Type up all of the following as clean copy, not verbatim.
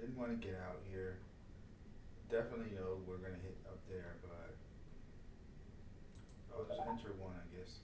didn't want to get out here. Definitely know we're gonna hit up there, but I'll just enter one, I guess.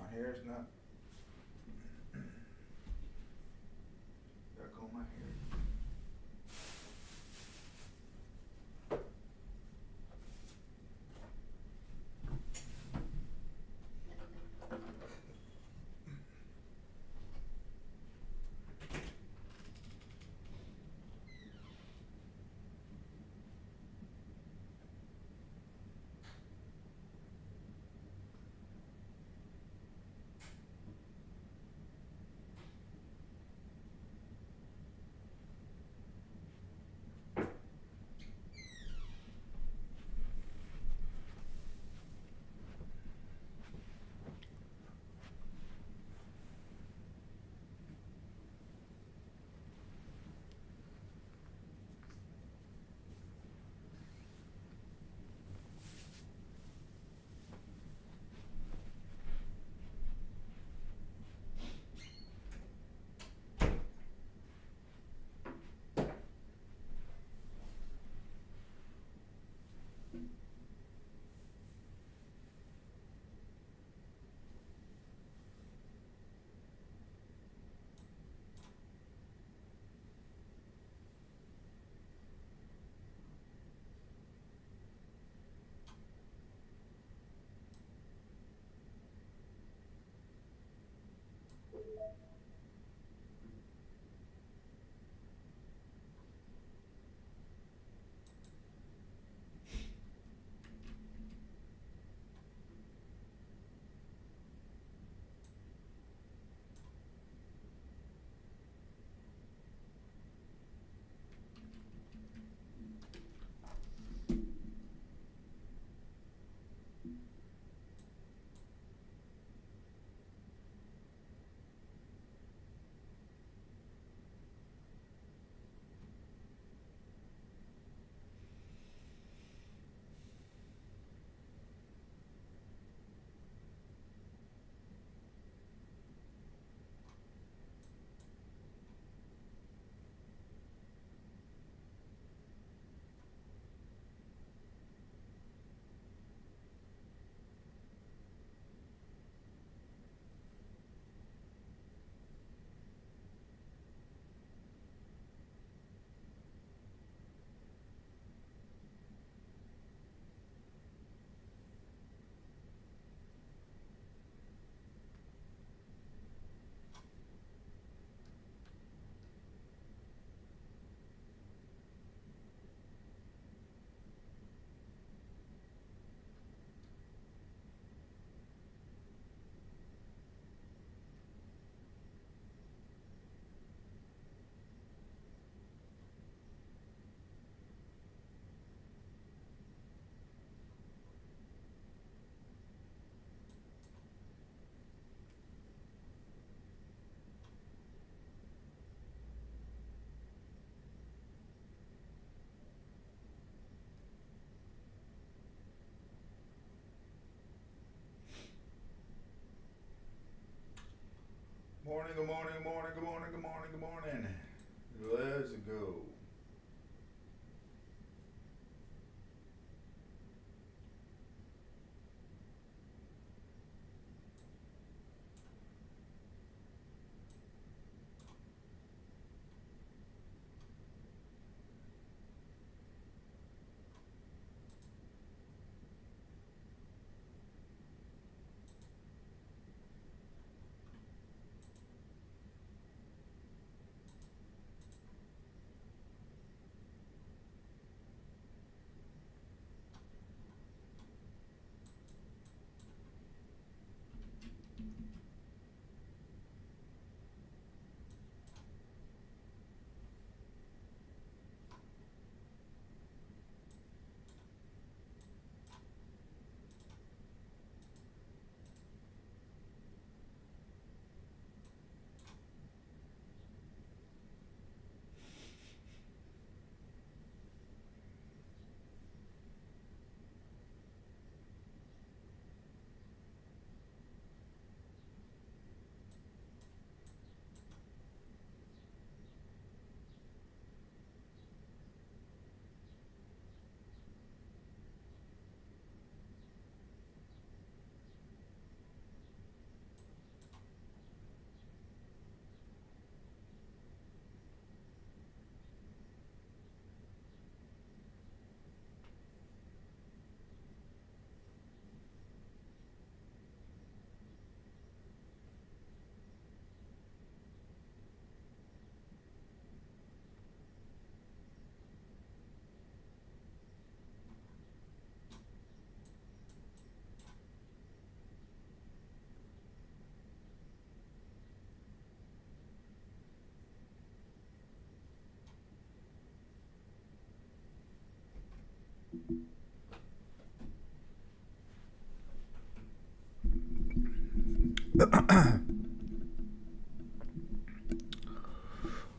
My hair's not. Gotta comb my hair. Morning, good morning, good morning, good morning, good morning, good morning. Let's go.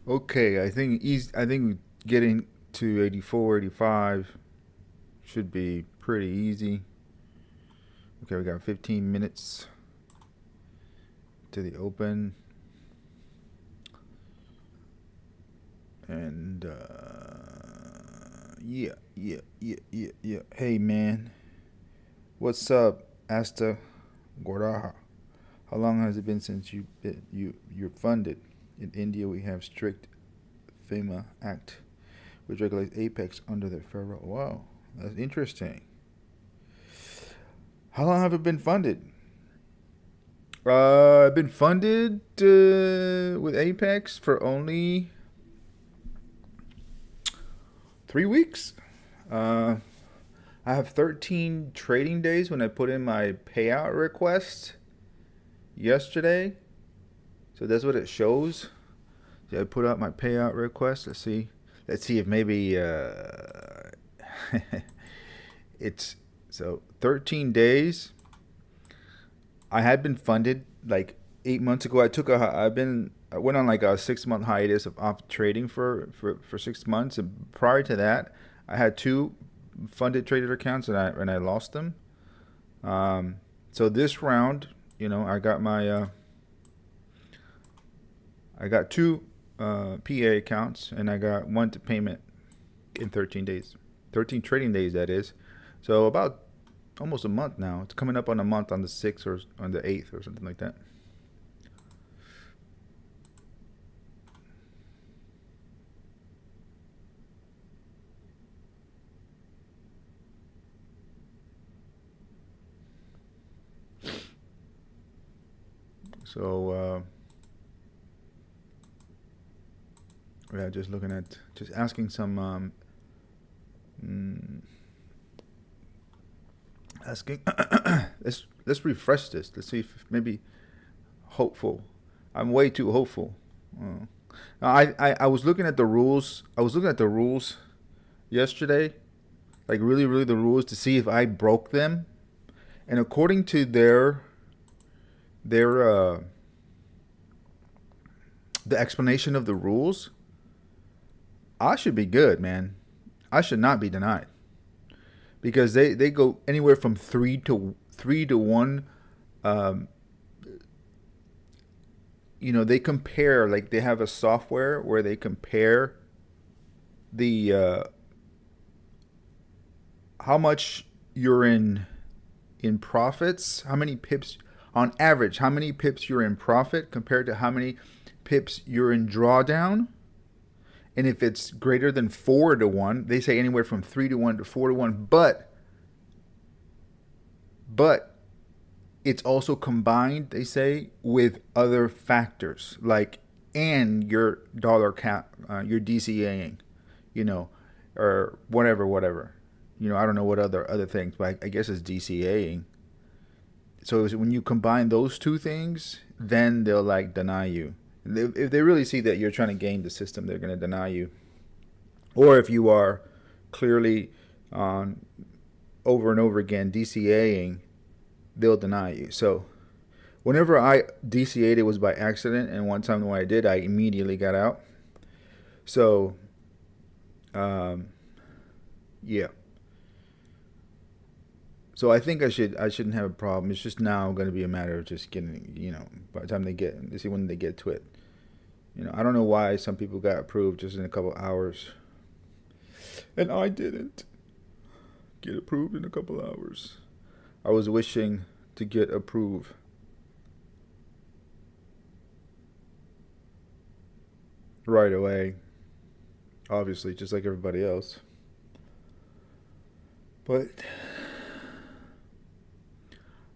Okay, I think getting to 84, 85 should be pretty easy. Okay, we got 15 minutes to the open. And yeah. Hey man, what's up, Asta Goraha? How long has it been since you're funded? In India, we have strict FEMA Act, which regulates Apex under the federal. Wow, that's interesting. How long have it been funded? I've been funded with Apex for only 3 weeks. Uh, I have 13 trading days when I put in my payout request yesterday. So that's what it shows. So I put out my payout request. Let's see. Let's see if maybe it's so 13 days. I had been funded like 8 months ago. I went on like a 6 month hiatus of off trading for 6 months, and prior to that, I had two funded traded accounts and I lost them. So this round, I got two PA accounts, and I got one to payment in 13 days, 13 trading days that is. So about almost a month now. It's coming up on a month on the 6th or on the 8th or something like that. So yeah, just asking some asking. Let's refresh this. Let's see if maybe hopeful. I'm way too hopeful. Uh, I was looking at the rules. I was looking at the rules yesterday, like really the rules to see if I broke them. And according to their the explanation of the rules, I should be good, man. I should not be denied because they go anywhere from three to one um, they compare, like they have a software where they compare the how much you're in profits, how many pips on average, how many pips you're in profit compared to how many pips you're in drawdown. And if it's greater than 4 to 1, they say anywhere from 3 to 1 to 4 to 1, but it's also combined, they say, with other factors like and your dollar cap, your DCAing, you know, or whatever. I don't know what other things, but I guess it's DCAing. So when you combine those two things, then they'll like deny you. If they really see that you're trying to game the system, they're going to deny you. Or if you are clearly over and over again DCAing, they'll deny you. So whenever I DCA'd, it was by accident, and one time when I did, I immediately got out. So, yeah. So I think I shouldn't have a problem. It's just now going to be a matter of just getting, by the time they see when they get to it. I don't know why some people got approved just in a couple hours, and I didn't get approved in a couple hours. I was wishing to get approved right away, obviously, just like everybody else. But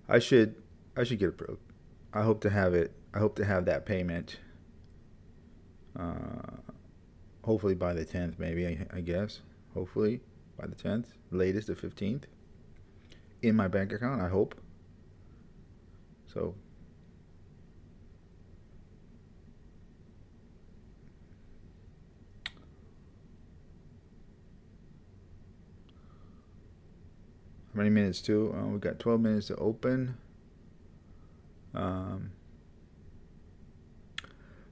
I should get approved. I hope to have it. I hope to have that payment. Hopefully by the 10th, maybe. I guess. Hopefully by the 10th, latest the 15th, in my bank account. I hope. So. How many minutes too? We got 12 minutes to open.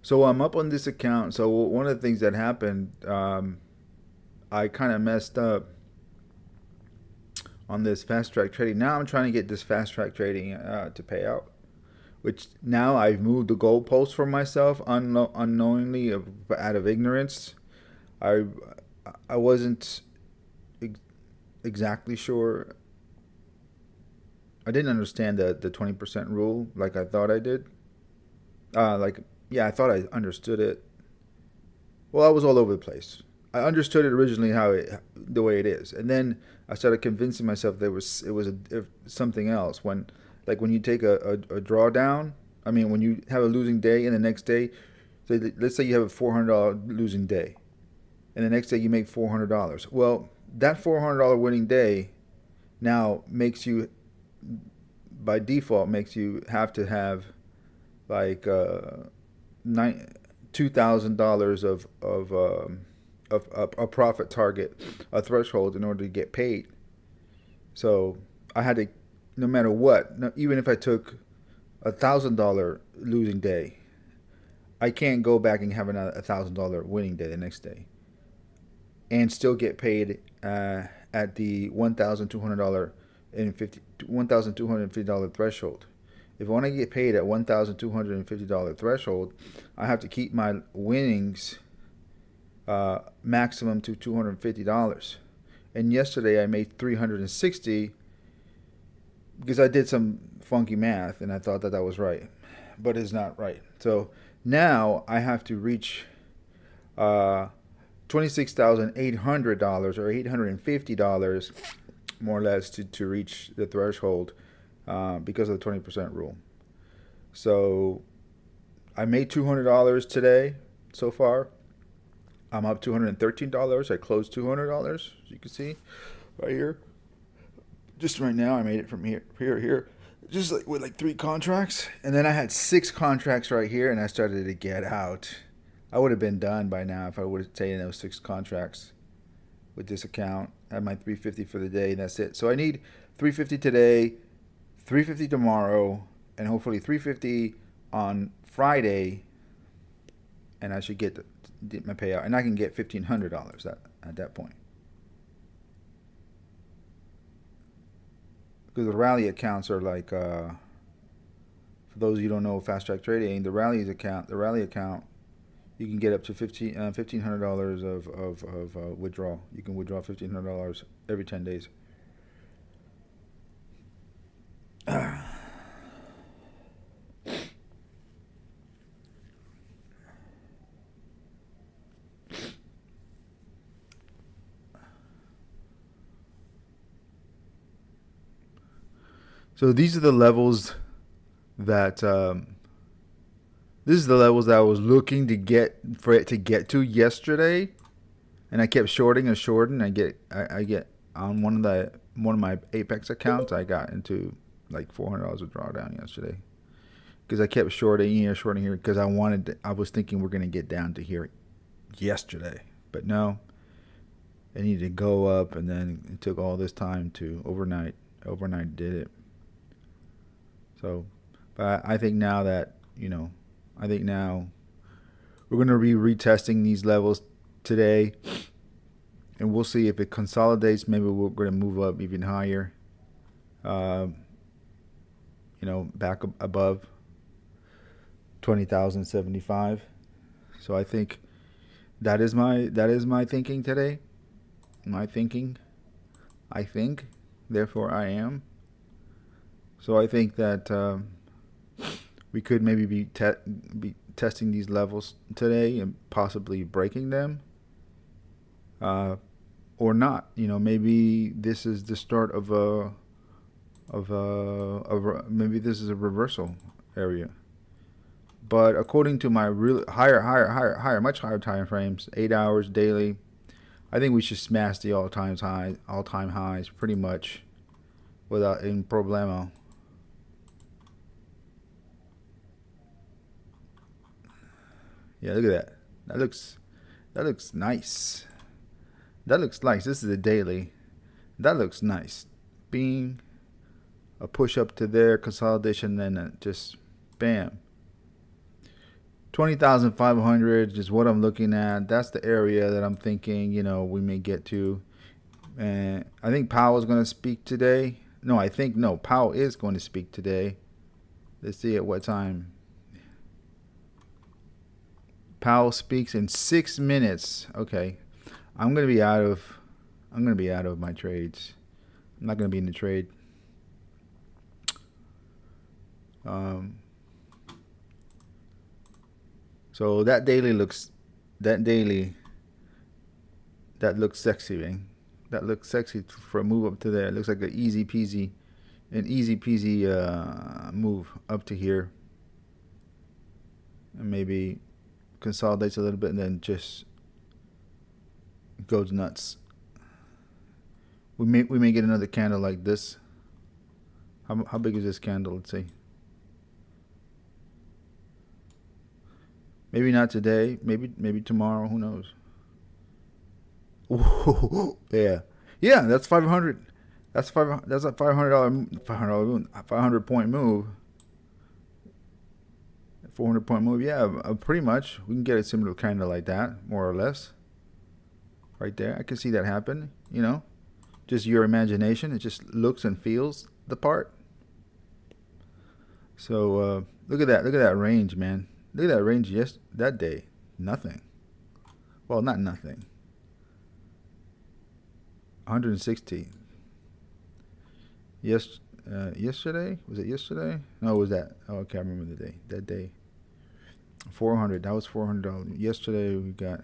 So I'm up on this account. So one of the things that happened, I kind of messed up on this fast track trading. Now I'm trying to get this fast track trading to pay out, which now I've moved the goalpost for myself unknowingly out of ignorance. I wasn't exactly sure. I didn't understand the 20% rule like I thought I did. I thought I understood it. Well, I was all over the place. I understood it originally the way it is, and then I started convincing myself it was something else. When you take a drawdown, I mean, when you have a losing day and the next day, let's say you have a $400 losing day, and the next day you make $400. Well, that $400 winning day now makes you, by default, have to have like $2,000 of a profit target, a threshold, in order to get paid. So I had to, no matter what, even if I took $1,000 losing day, I can't go back and have another $1,000 winning day the next day, and still get paid at the $1,250 threshold. If I want to get paid at $1,250 threshold, I have to keep my winnings maximum to $250. And yesterday I made $360 because I did some funky math and I thought that was right, but it's not right. So now I have to reach $26,800 or $850 more or less to reach the threshold because of the 20% rule. So I made $200 today so far. I'm up $213. I closed $200, as you can see right here. Just right now, I made it from here. Just with 3 contracts. And then I had 6 contracts right here, and I started to get out. I would have been done by now if I would have taken those 6 contracts with this account. I had my $350 for the day, and that's it. So I need $350 today, $350 tomorrow, and hopefully $350 on Friday, and I should get my payout, and I can get $1,500 at that point. Because the rally accounts are like For those of you who don't know fast track trading, the rally account, you can get up to $1,500 of withdrawal. You can withdraw $1,500 every 10 days. So these are the levels that this is the levels that I was looking to get for it to get to yesterday, and I kept shorting and shorting. I get on one of my Apex accounts. I got into like $400 of drawdown yesterday because I kept shorting here because I was thinking we're gonna get down to here yesterday, but no, it needed to go up, and then it took all this time to overnight did it. So, but I think now that, I think now we're going to be retesting these levels today, and we'll see if it consolidates. Maybe we're going to move up even higher, back above 20,075. So I think that is my thinking today. My thinking. I think, therefore I am. So I think that we could maybe be testing these levels today and possibly breaking them, or not. Maybe this is the start of maybe this is a reversal area. But according to my real much higher time frames, 8 hours daily, I think we should smash the all-time highs pretty much without any problemo. Yeah, look at that. That looks nice. That looks nice. This is a daily. That looks nice. Bing. A push up to there, consolidation, then just bam. 20,500 is what I'm looking at. That's the area that I'm thinking, we may get to. And I think Powell is going to speak today. No, Powell is going to speak today. Let's see at what time. Powell speaks in 6 minutes. Okay, I'm gonna be out of my trades. I'm not gonna be in the trade. So that looks sexy, man. That looks sexy for a move up to there. It looks like an easy peasy move up to here, and maybe consolidates a little bit and then just goes nuts. We may get another candle like this. How big is this candle? Let's see. Maybe not today. Maybe tomorrow. Who knows? Ooh, yeah. That's 500. That's a $500 point move. 400 point move. Yeah, pretty much. We can get a similar candle like that, more or less. Right there. I can see that happen. Just your imagination. It just looks and feels the part. So look at that. Look at that range, man. Look at that range. Yes, that day. Nothing. Well, not nothing. 160. Yesterday? Was it yesterday? No, it was that. Oh, okay, I remember the day. That day. 400. That was $400. Yesterday we got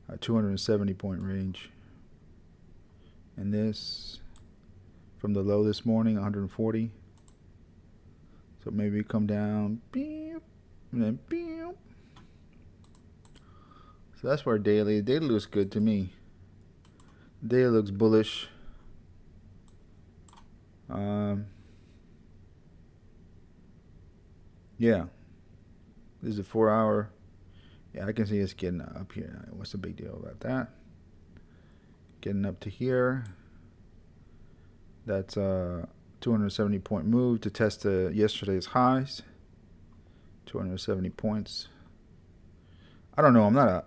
a 270 point range. And this from the low this morning, 140. So maybe come down, beep, and then beep. So that's where daily looks good to me. Daily looks bullish. Yeah. This is a 4 hour. Yeah, I can see it's getting up here. What's the big deal about that? Getting up to here. That's a 270 point move to test yesterday's highs. 270 points. I don't know. I'm not a.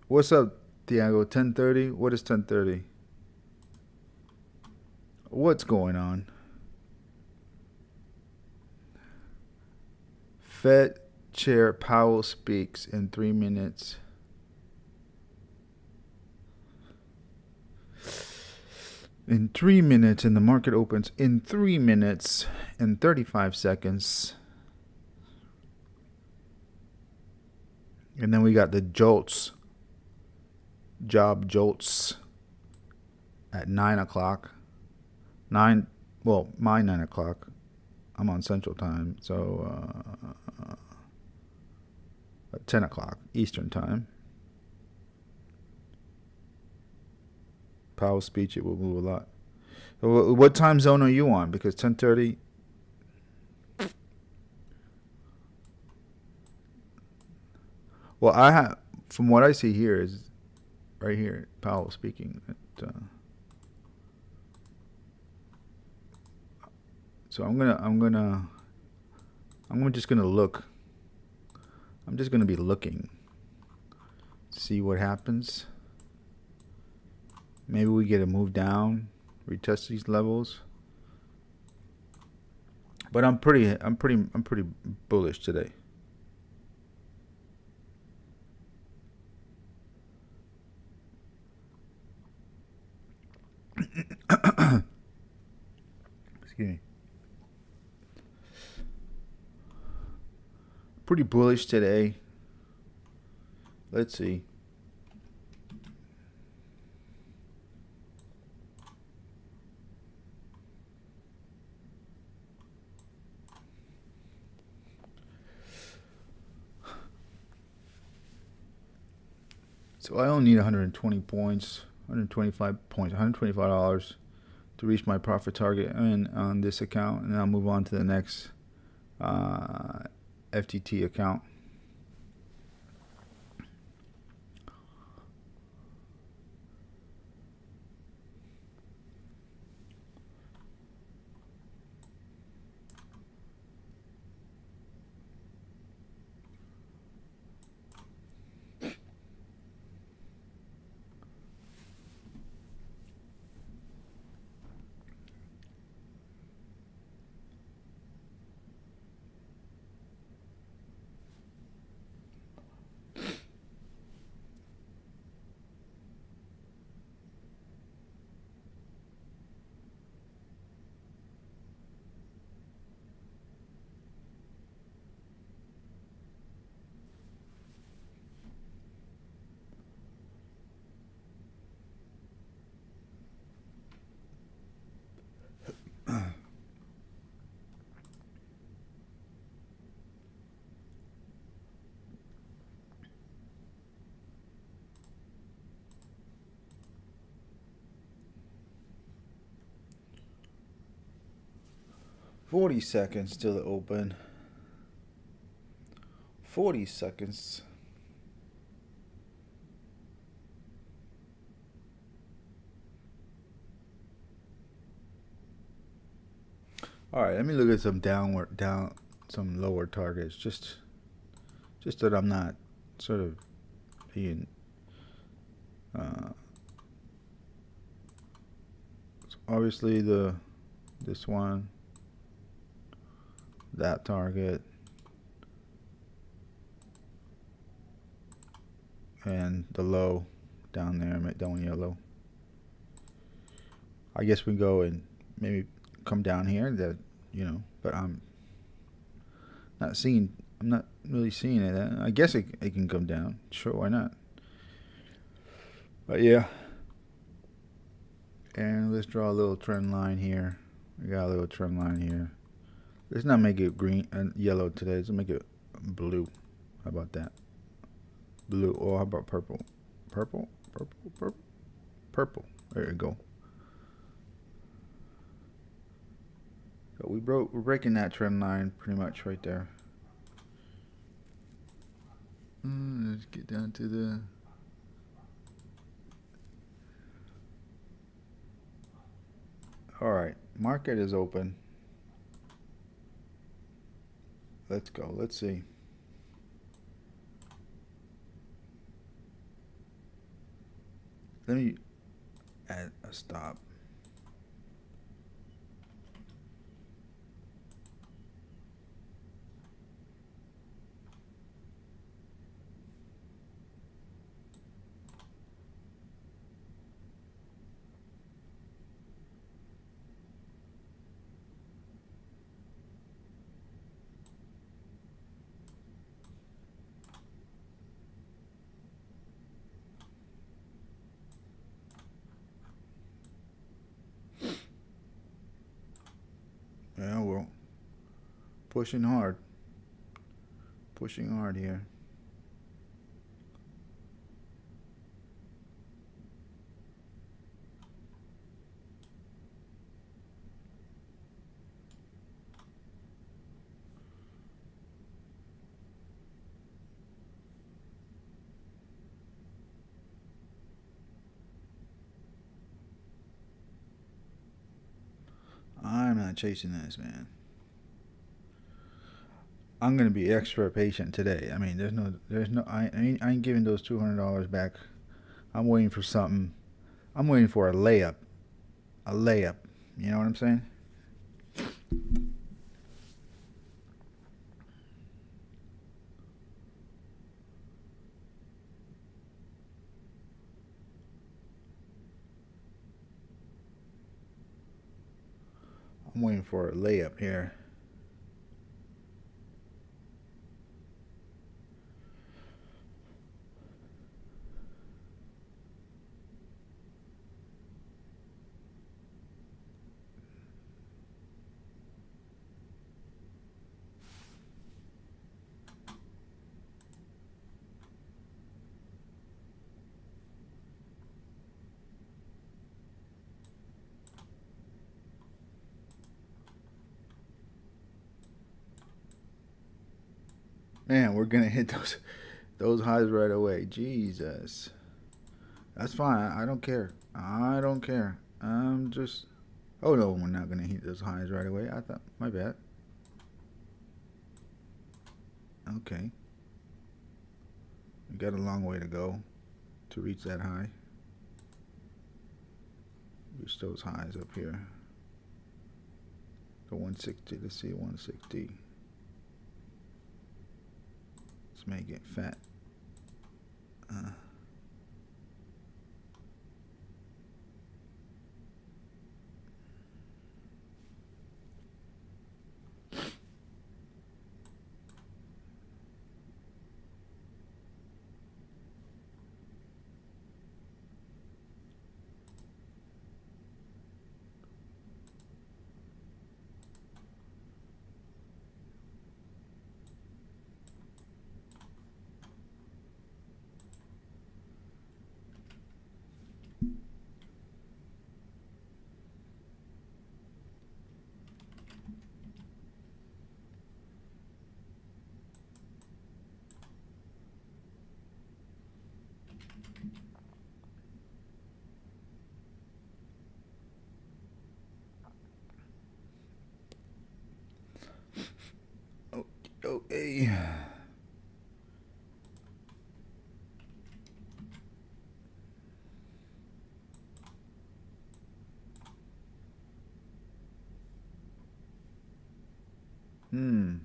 What's up, Thiago? 1030? What is 1030? What's going on? Fed Chair Powell speaks in 3 minutes. In 3 minutes, and the market opens in 3 minutes and 35 seconds. And then we got the jolts, job jolts at 9 o'clock. My 9 o'clock. I'm on Central Time, so at 10 o'clock Eastern Time. Powell's speech, it will move a lot. What time zone are you on? Because 10:30. Well, I have, from what I see here, is right here, Powell speaking. So I'm just gonna look. I'm just gonna be looking. See what happens. Maybe we get a move down, retest these levels. But I'm pretty bullish today. Excuse me. Pretty bullish today. Let's see. So I only need 120 points, 125 points, $125 to reach my profit target on this account, and I'll move on to the next FTT account. $40 seconds till it open. 40 seconds. All right, let me look at some some lower targets, just that I'm not sort of being so obviously this one, that target, and the low down there, down yellow. I guess we go and maybe come down here, but I'm not really seeing it. I guess it can come down. Sure, why not? But yeah. And let's draw a little trend line here. We got a little trend line here. Let's not make it green and yellow today. Let's make it blue. How about that? Blue. Or how about purple? Purple. There you go. So we're breaking that trend line pretty much right there. Let's get down to the all right, market is open. Let's go. Let's see. Let me add a stop. Pushing hard. Pushing hard here. I'm not chasing this, man. I'm gonna be extra patient today. I mean, I ain't giving those $200 back. I'm waiting for something. I'm waiting for a layup. A layup. You know what I'm saying? I'm waiting for a layup here. Man, we're gonna hit those highs right away. Jesus. That's fine. I don't care. I don't care. I'm just. Oh no, we're not gonna hit those highs right away. I thought. My bad. Okay. We got a long way to go to reach that high. Reach those highs up here. The 160. Let's see 160. Let's make it fat. Okay. Hmm.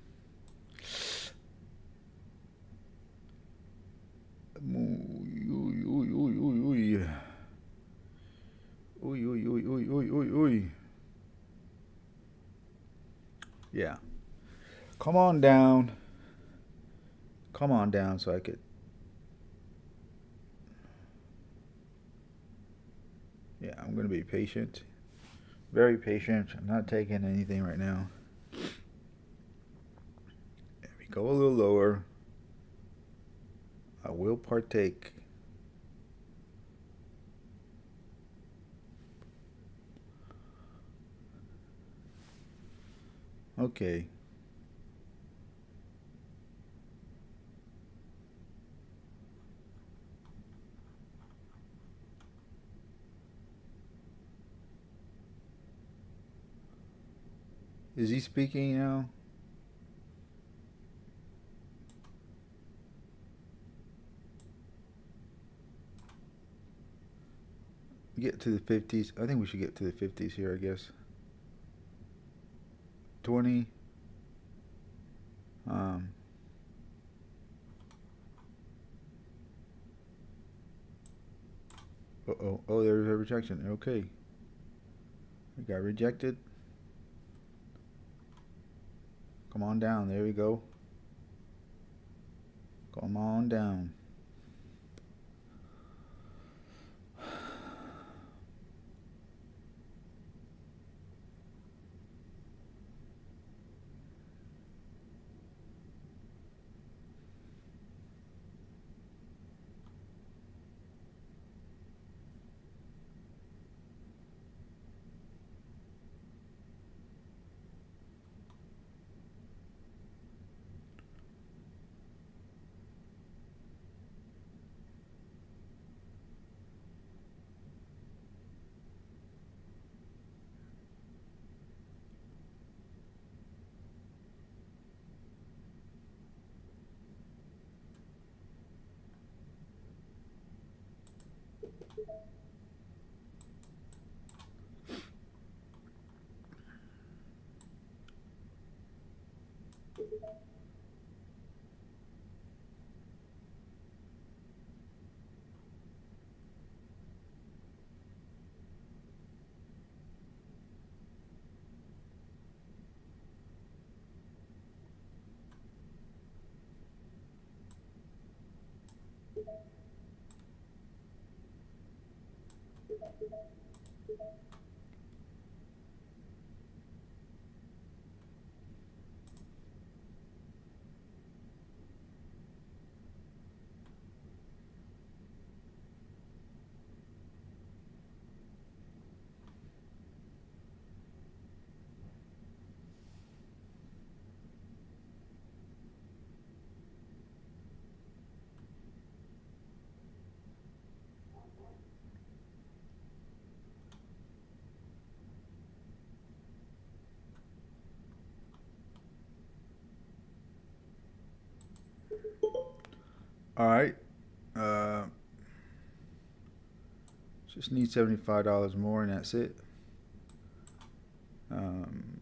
Yeah. Come on down. Come on down so I could. Yeah, I'm going to be patient. Very patient. I'm not taking anything right now. There we go a little lower. I will partake. Okay. Is he speaking now? Get to the 50s. I think we should get to the 50s here, I guess. 20. Uh-oh. Oh, there's a rejection. Okay. We got rejected. Come on down. There we go. Come on down. All right. Uh, just need $75 more, and that's it. Um,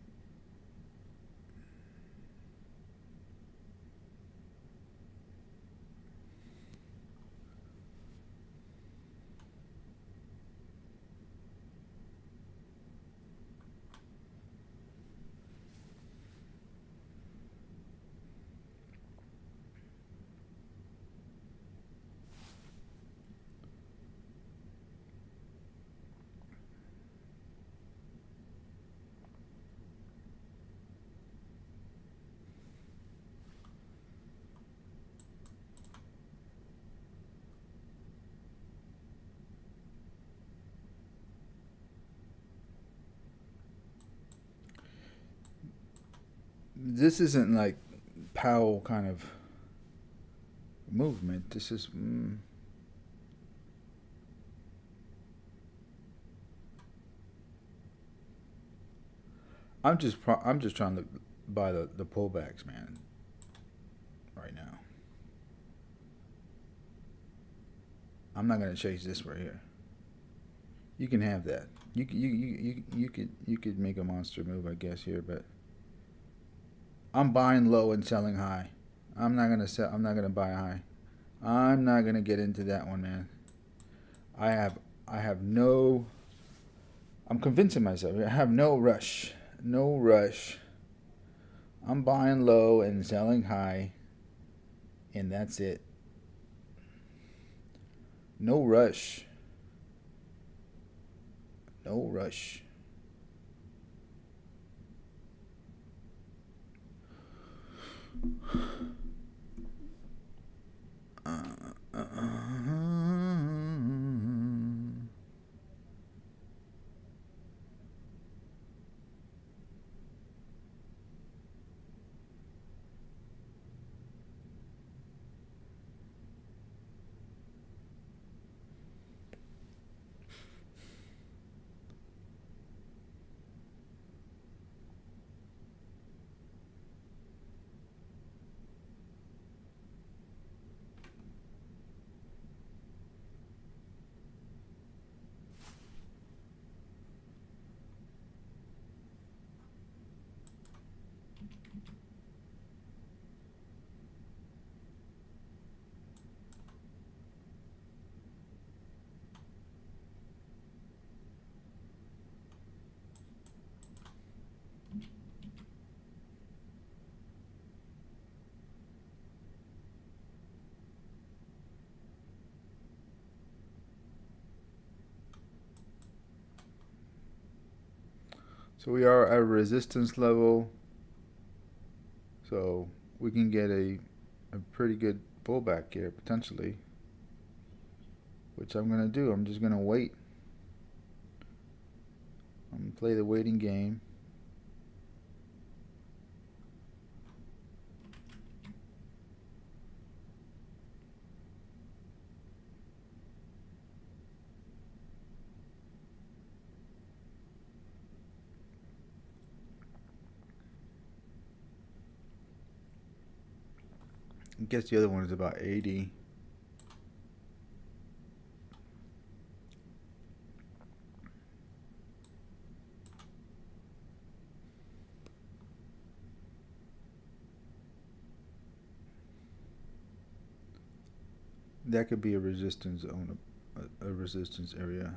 this isn't like Powell kind of movement. This is. I'm just trying to buy the pullbacks, man. Right now, I'm not gonna chase this right here. You can have that. You could make a monster move, I guess here, but I'm buying low and selling high. I'm not gonna sell. I'm not gonna buy high. I'm not gonna get into that one, man. I have I have no. I'm convincing myself. I have no rush. No rush. I'm buying low and selling high, and that's it. No rush. No rush. Uh, So we are at a resistance level. So we can get a pretty good pullback here potentially, which I'm gonna do. I'm just gonna wait. I'm gonna play the waiting game. I guess the other one is about 80. That could be a resistance zone, a resistance area.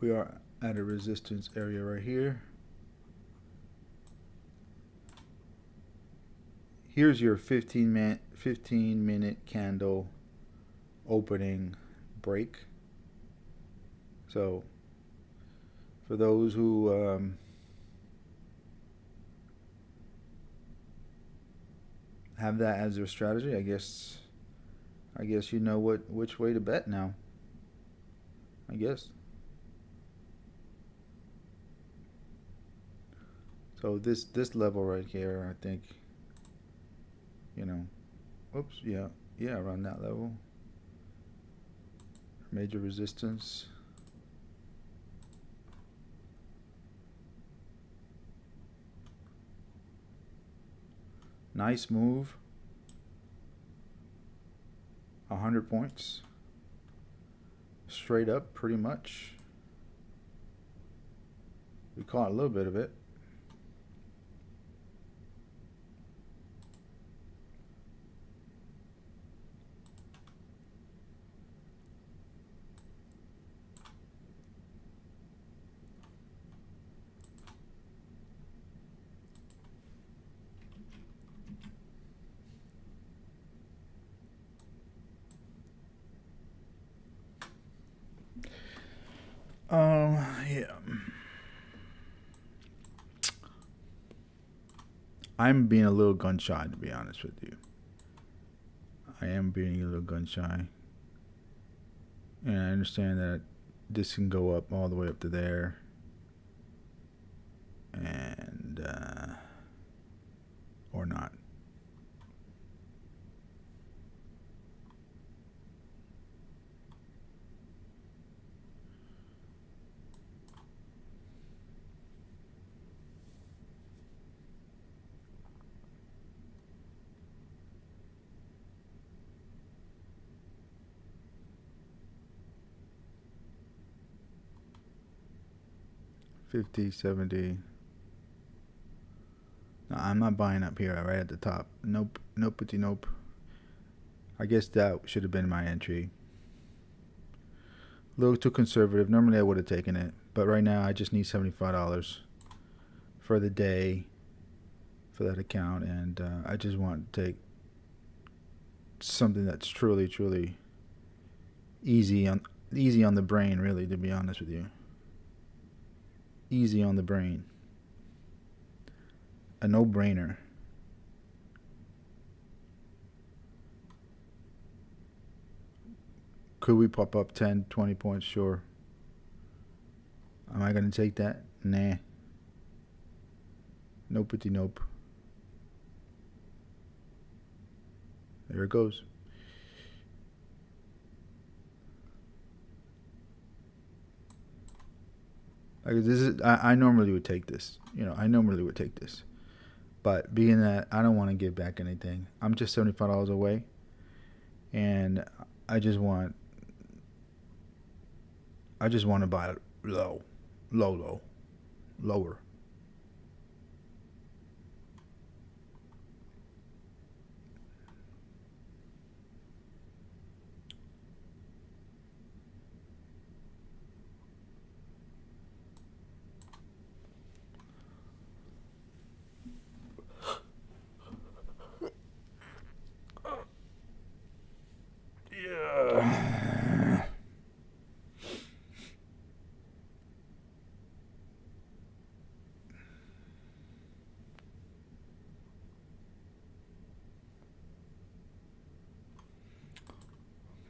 We are at a resistance area right here. Here's your 15-minute candle opening break. So for those who have that as their strategy, I guess you know which way to bet now. I guess. So this level right here, I think, you know, oops, yeah, around that level. Major resistance. Nice move. 100 points. Straight up, pretty much. We caught a little bit of it. Yeah. I'm being a little gun shy, to be honest with you. I am being a little gun shy. And I understand that this can go up all the way up to there. And, or not. $50, $70. No, I'm not buying up here right at the top. Nope. Nope. I guess that should have been my entry. A little too conservative. Normally I would have taken it. But right now I just need $75 for the day for that account. And I just want to take something that's truly easy on the brain, really, to be honest with you. Easy on the brain. A no-brainer. Could we pop up 10, 20 points? Sure. Am I going to take that? Nah. Nope. There it goes. Like this is, I normally would take this. But being that I don't want to give back anything, I'm just $75 away, and I just want to buy it lower. Yeah.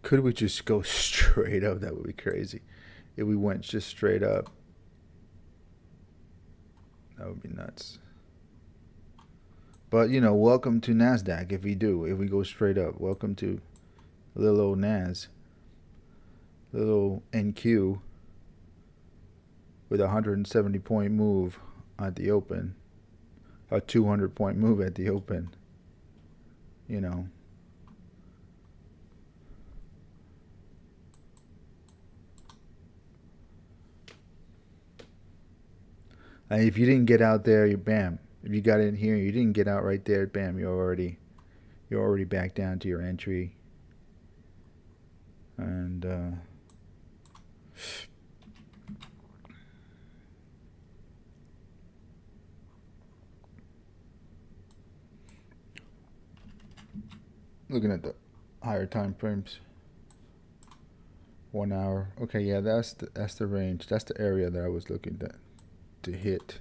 Could we just go straight up? That would be crazy. If we went just straight up. That would be nuts. But you know, welcome to Nasdaq. If we go straight up, welcome to little old Nas, little NQ with a 170-point move at the open, a 200-point move at the open. You know. And if you didn't get out there, you bam. If you got in here, you didn't get out right there, bam. You're already back down to your entry. And looking at the higher time frames. 1 hour. Okay, yeah, that's the range. That's the area that I was looking at to hit.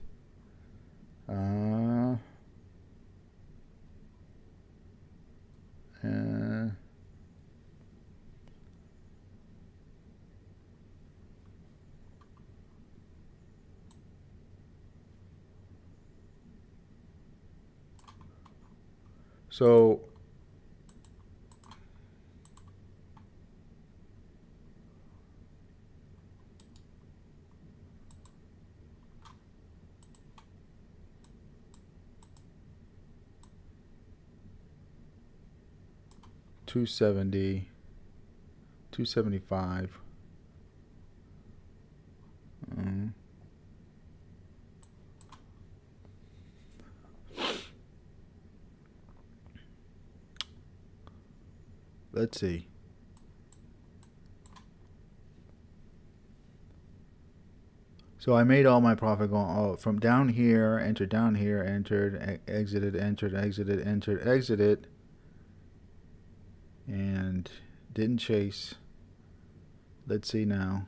So 270, 275. Let's see. So I made all my profit going from down here, entered down here, entered, exited, entered, exited, entered, exited, and didn't chase. Let's see now.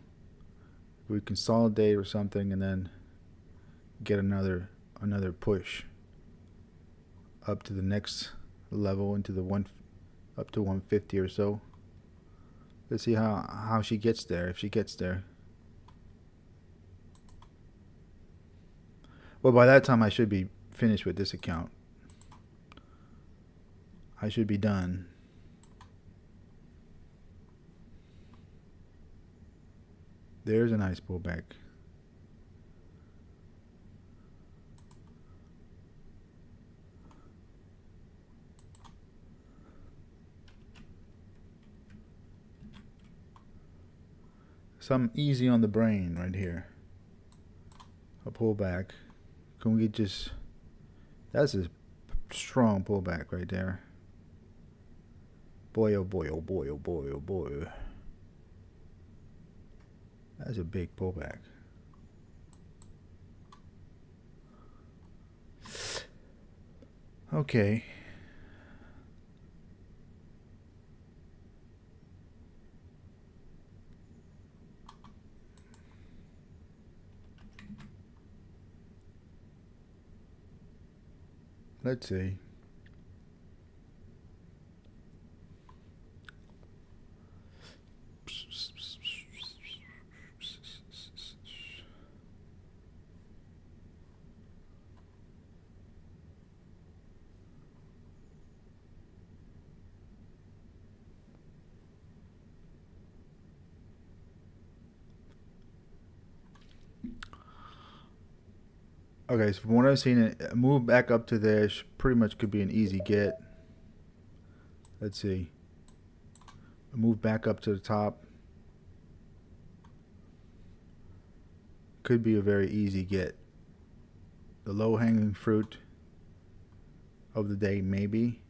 We consolidate or something and then get another push up to the next level into the up to 150 or so. Let's see how she gets there, if she gets there. Well, by that time I should be finished with this account. I should be done. There's a nice pullback. Some easy on the brain right here. A pullback. Can we just... That's a strong pullback right there. Boy, oh boy, oh boy, oh boy, oh boy. That's a big pullback. Okay. Let's see. Okay, so from what I've seen, a move back up to there pretty much could be an easy get. Let's see. A move back up to the top could be a very easy get. The low-hanging fruit of the day, maybe.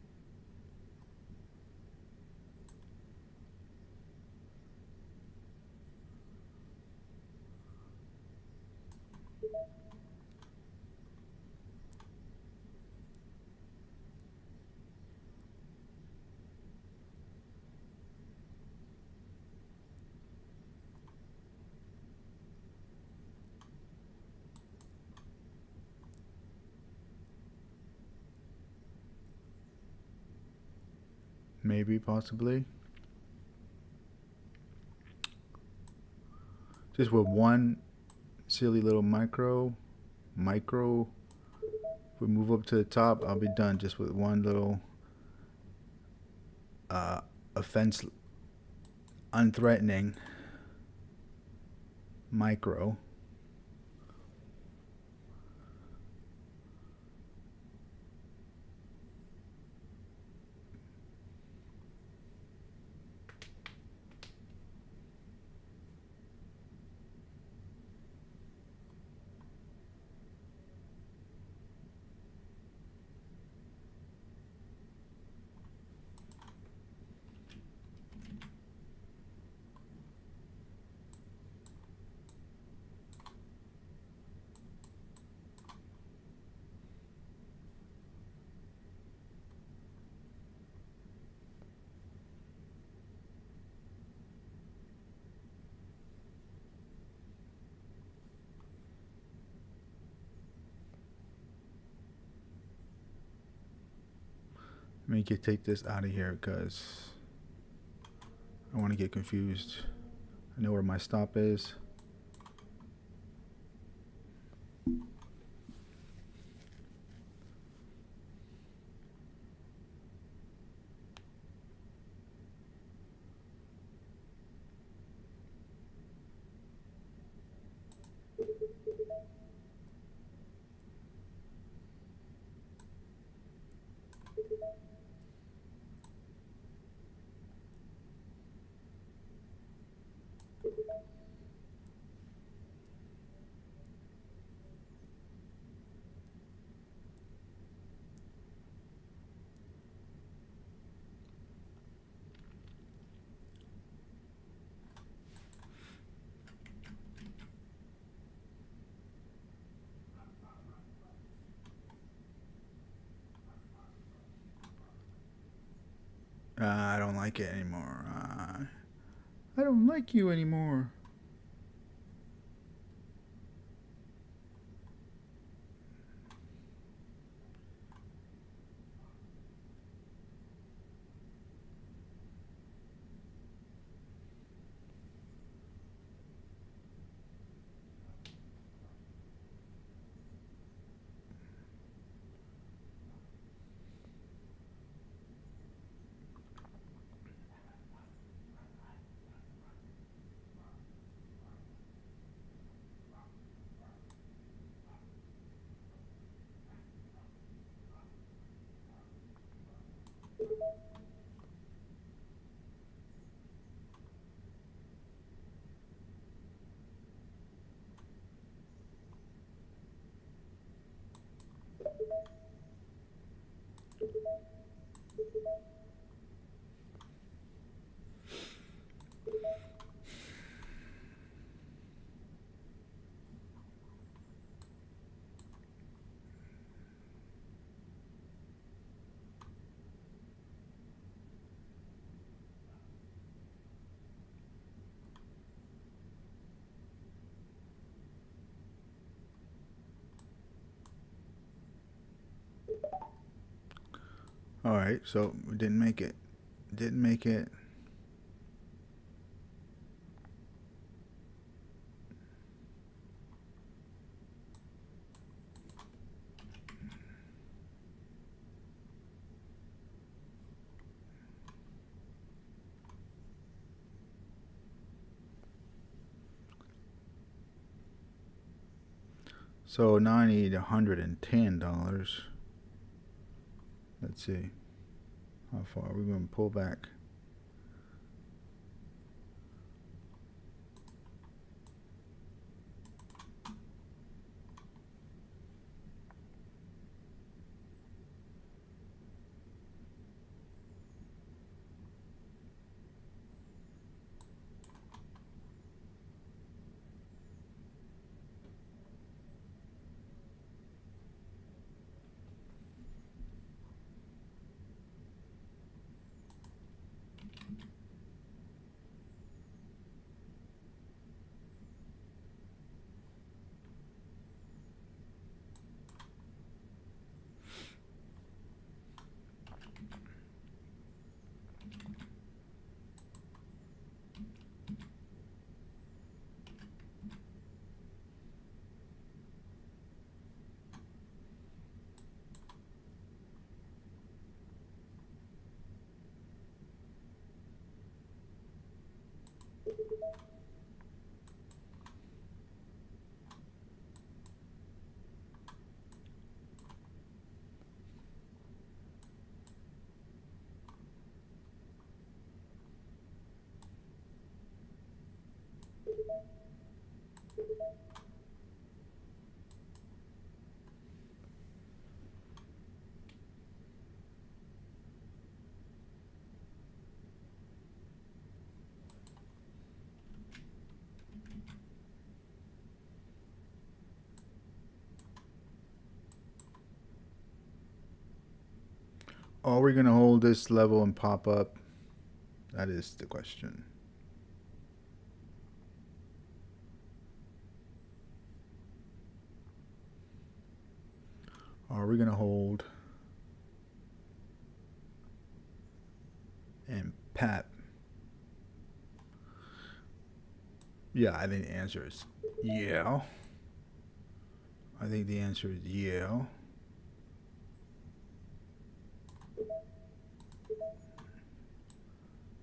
Maybe, possibly. Just with one silly little micro, micro. If we move up to the top, I'll be done just with one little offense, unthreatening micro. Let me take this out of here because I want to get confused. I know where my stop is. I don't like it anymore. I don't like you anymore. All right, so we didn't make it. Didn't make it. So now I need $110. Let's see. How far are we going to pull back? Are we going to hold this level and pop up? That is the question. Are we going to hold and pap? Yeah, I think the answer is yeah. I think the answer is yeah.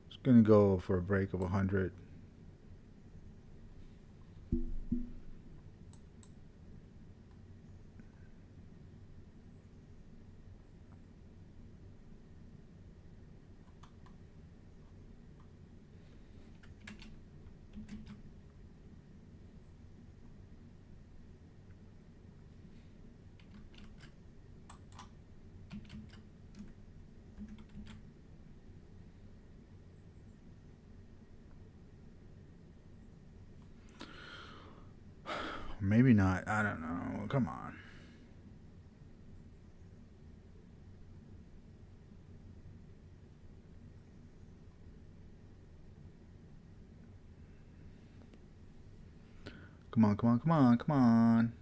It's going to go for a break of 100. Maybe not. I don't know. Come on. Come on, come on, come on, come on.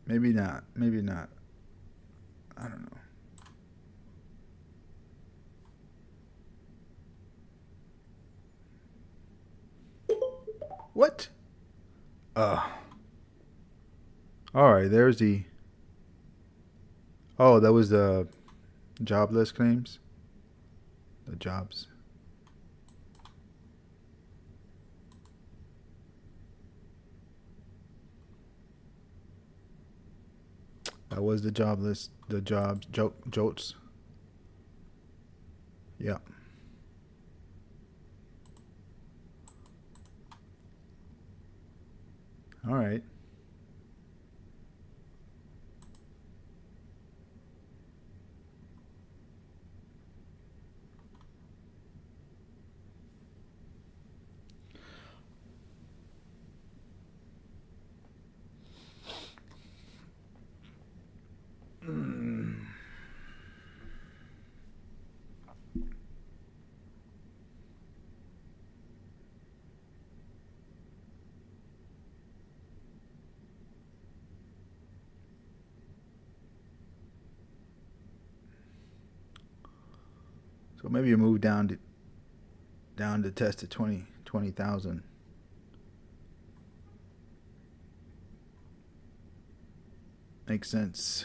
Maybe not. Maybe not. I don't know. What? All right, there's the. Oh, that was the jobless claims. The jobs. That was the jobless. The jobs. Jolts. Yeah. All right. So maybe you move down to test at 20,000. Makes sense.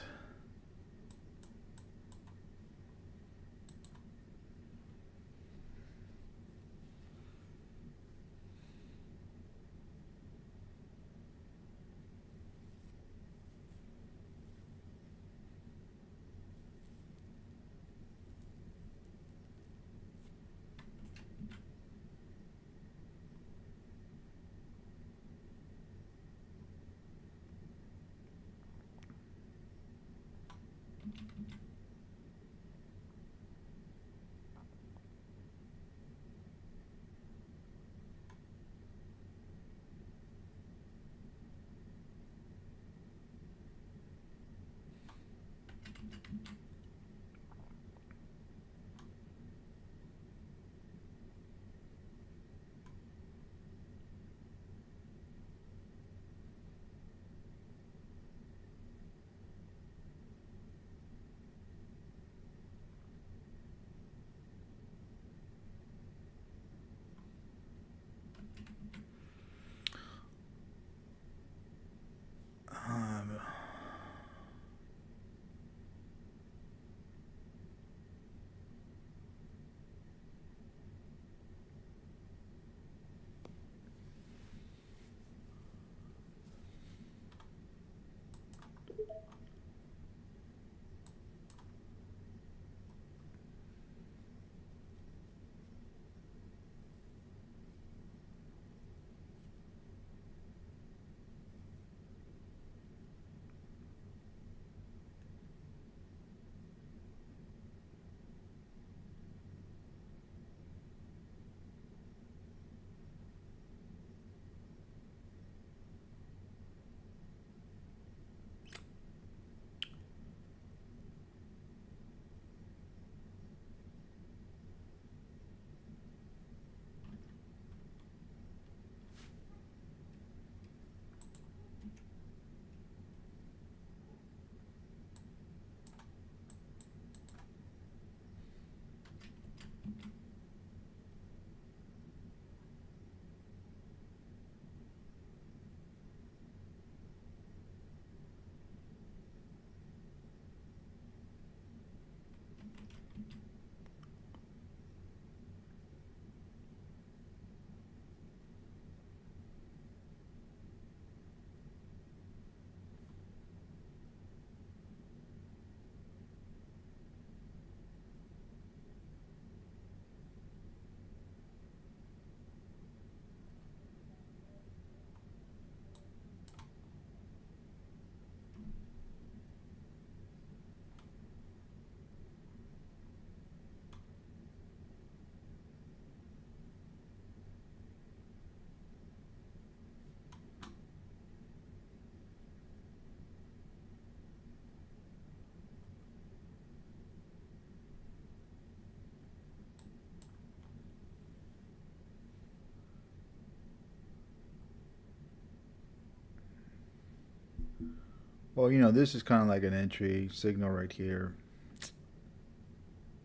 Well, you know, this is kind of like an entry signal right here,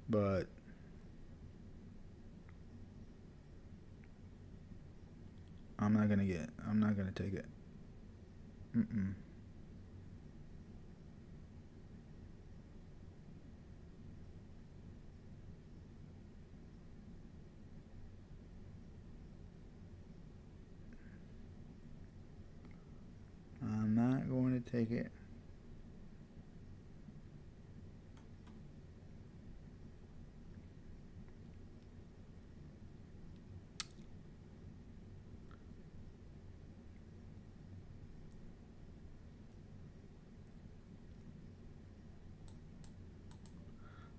but I'm not gonna take it. Mm-mm. I'm not going to take it.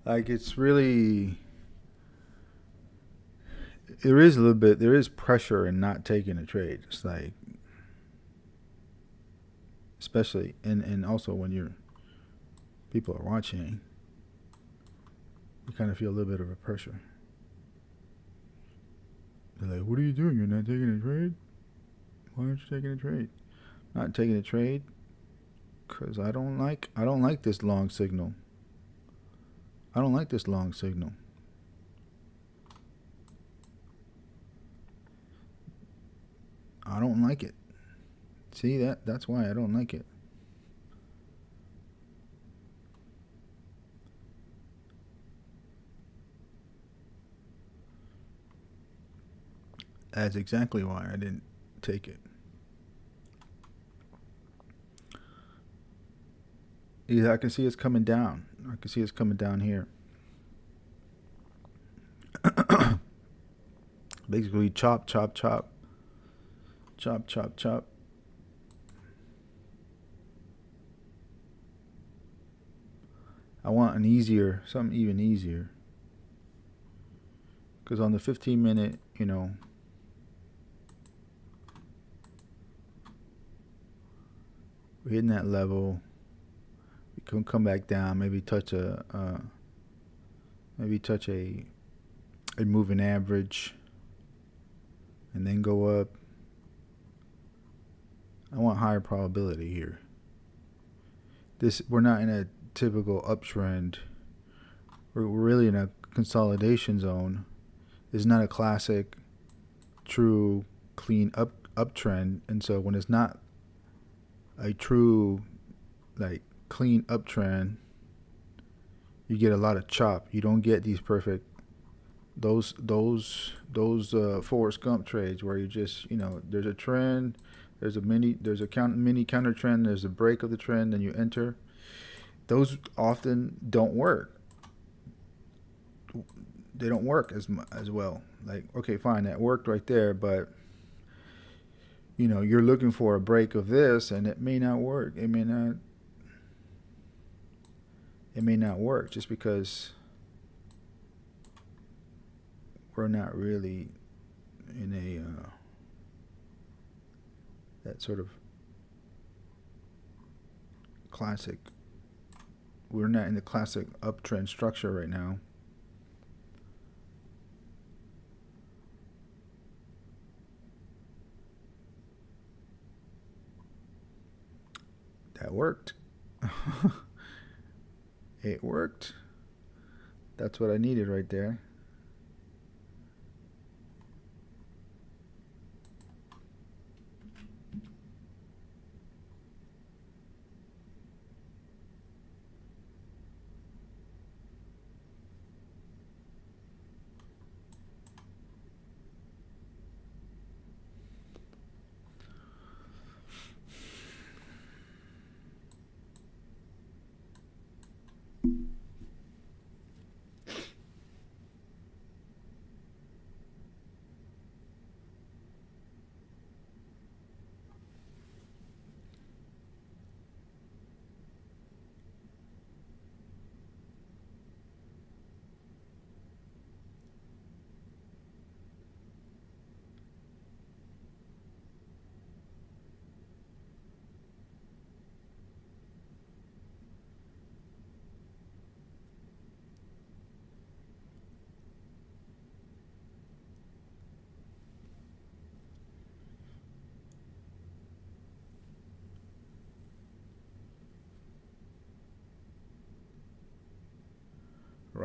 Like it's really, there is a little bit, there is pressure in not taking a trade. It's like, especially, and also when people are watching, you kind of feel a little bit of a pressure. They're like, "What are you doing? You're not taking a trade? Why aren't you taking a trade?" Not taking a trade because I don't like this long signal. I don't like this long signal. I don't like it. See that's why I don't like it. That's exactly why I didn't take it. Yeah, I can see it's coming down. I can see it's coming down here. Basically, chop, chop, chop, chop, chop, chop. I want an easier, something even easier. Because on the 15-minute, you know, we're hitting that level. We can come back down, maybe touch a moving average, and then go up. I want higher probability here. We're not in a typical uptrend. We're really in a consolidation zone. It's not a classic, true, clean uptrend, and so when it's not a true, like clean uptrend, you get a lot of chop. You don't get these perfect those Forrest Gump trades where you just, you know, there's a trend, there's a mini counter trend, there's a break of the trend, and you enter. Those often don't work. They don't work as well. Like, okay, fine, that worked right there, but you know, you're looking for a break of this, and it may not work. It may not. It may not work just because we're not really in a that sort of classic. We're not in the classic uptrend structure right now. That worked. It worked. That's what I needed right there.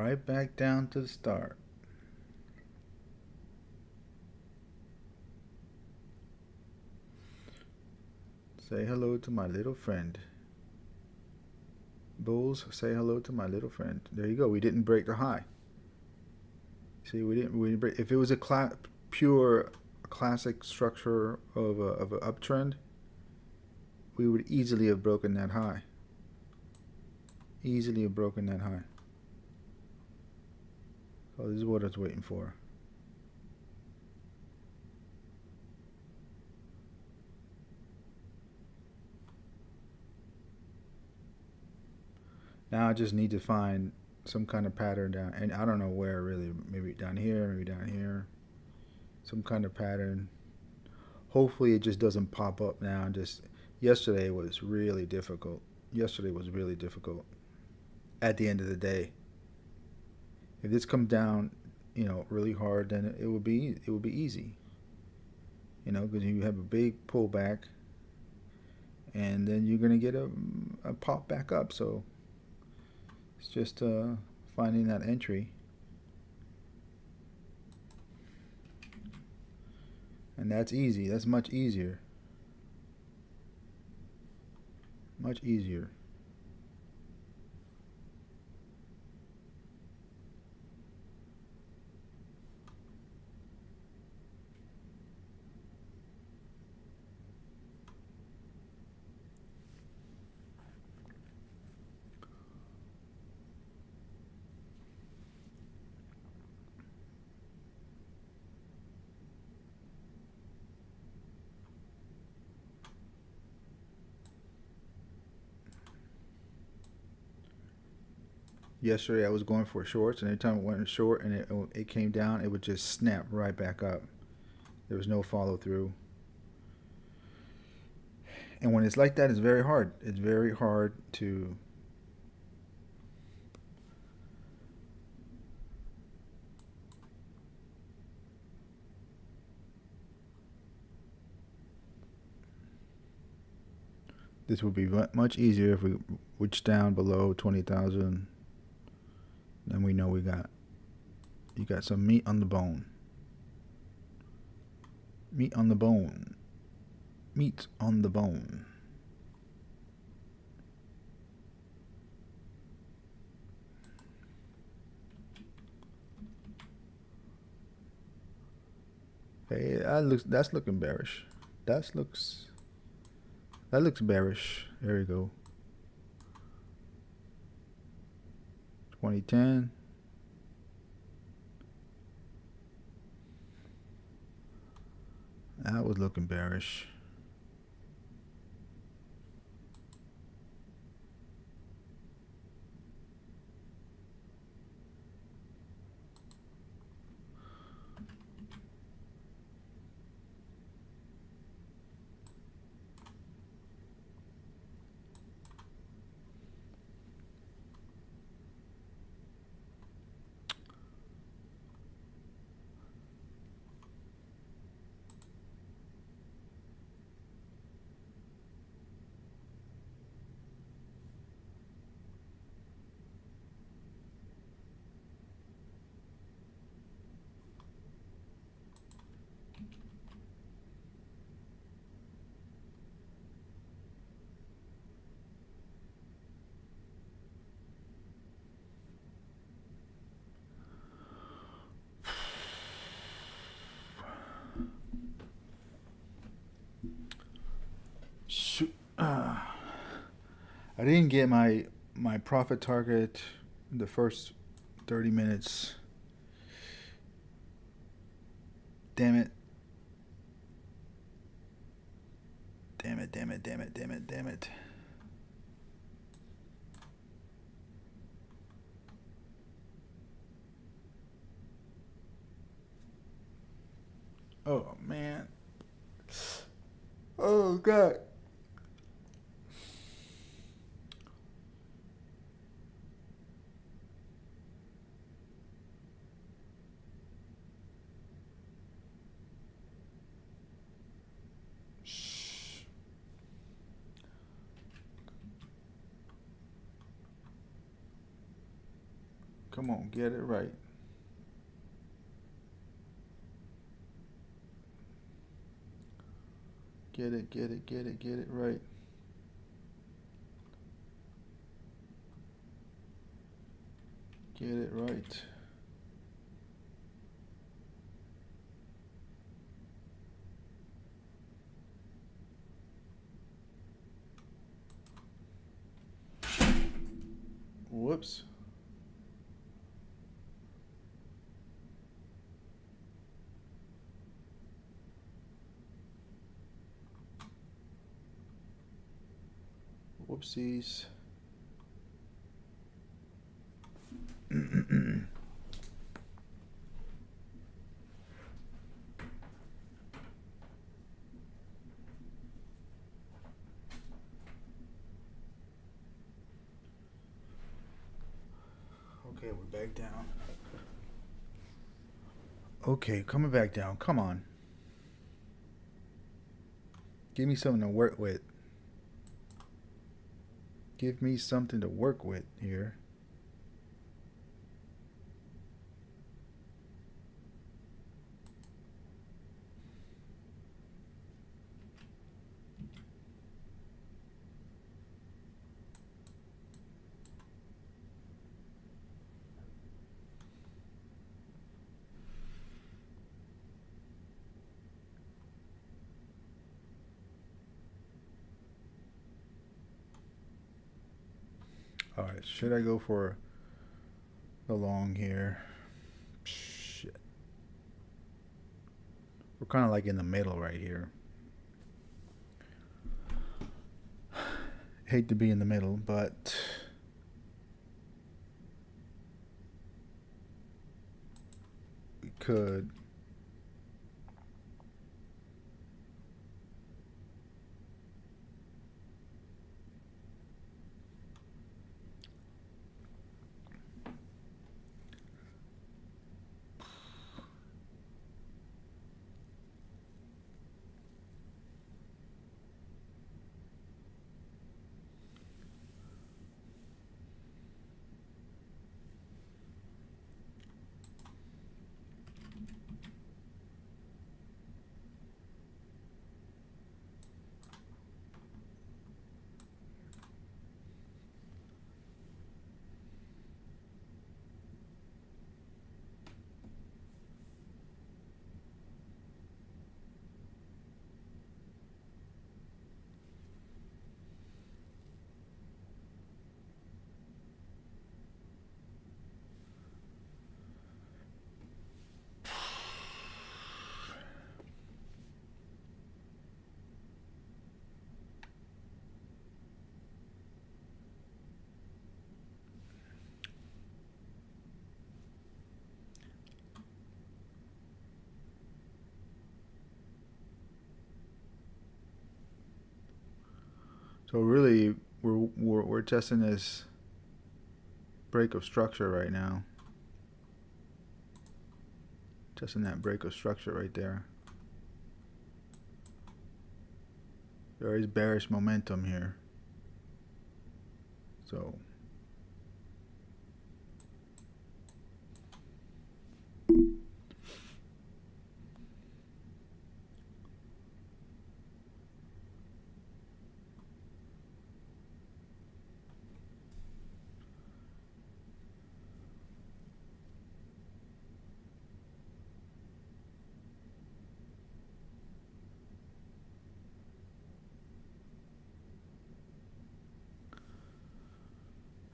right back down to the start. Say hello to my little friend. Bulls, say hello to my little friend. There you go. We didn't break the high. See, we didn't break. If it was a pure classic structure of an uptrend, we would easily have broken that high. Easily have broken that high. So this is what I was waiting for. Now I just need to find some kind of pattern down, and I don't know where really. Maybe down here, maybe down here. Some kind of pattern. Hopefully it just doesn't pop up now. Just yesterday was really difficult. Yesterday was really difficult. At the end of the day, if this comes down, really hard, then it would be easy. Because you have a big pullback, and then you're gonna get a pop back up. So it's just finding that entry. And that's easy. That's much easier. Much easier. Yesterday I was going for shorts, and every time it went short and it came down, it would just snap right back up. There was no follow through. And when it's like that, it's very hard. It's very hard to this would be much easier if we reach down below 20,000. Then we know you got some meat on the bone. Meat on the bone. Meat on the bone. Hey, that's looking bearish. That looks bearish. There we go. 2010. That was looking bearish. I didn't get my profit target in the first 30 minutes. Damn it. Damn it, damn it, damn it, damn it, damn it. Oh, man. Oh, God. Come on, get it right. Get it, get it, get it, get it right. Get it right. Whoops. Whoopsies. Okay, we're back down. Okay, coming back down. Come on. Give me something to work with. Give me something to work with here. All right, should I go for the long here? Shit. We're kind of like in the middle right here. Hate to be in the middle, but we could. So really, we're testing this break of structure right now. Testing that break of structure right there. There is bearish momentum here. So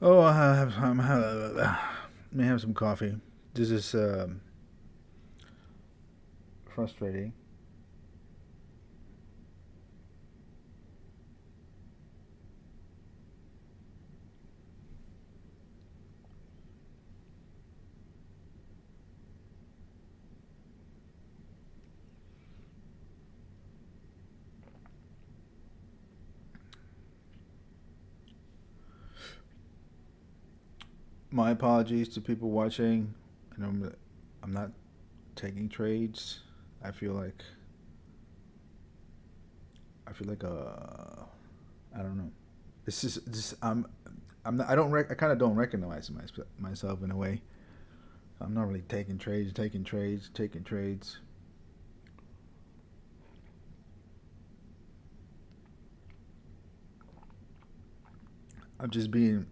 oh, may have some coffee. This is frustrating. My apologies to people watching. I'm not taking trades. I feel like I don't know. This is this I'm not, I don't I kind of don't recognize myself in a way. I'm not really taking trades. I'm just being.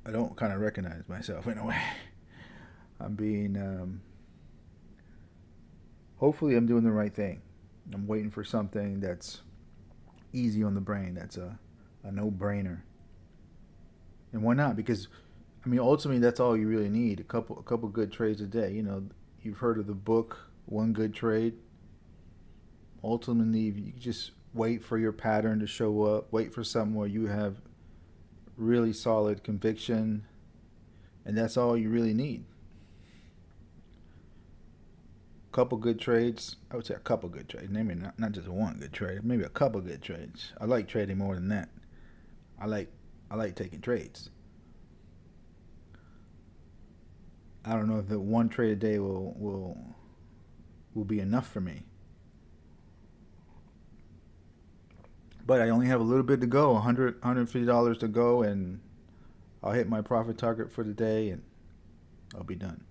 I don't kind of recognize myself in a way. I'm being. Hopefully, I'm doing the right thing. I'm waiting for something that's easy on the brain. That's a no-brainer. And why not? Because I mean, ultimately, that's all you really need. A couple good trades a day. You know, you've heard of the book One Good Trade. Ultimately, you just wait for your pattern to show up. Wait for something where you have really solid conviction, and that's all you really need. A couple good trades. I would say a couple good trades. Maybe not just one good trade. Maybe a couple good trades. I like trading more than that. I like I like taking trades. I don't know if the one trade a day will be enough for me. But I only have a little bit to go, $150 to go, and I'll hit my profit target for the day, and I'll be done.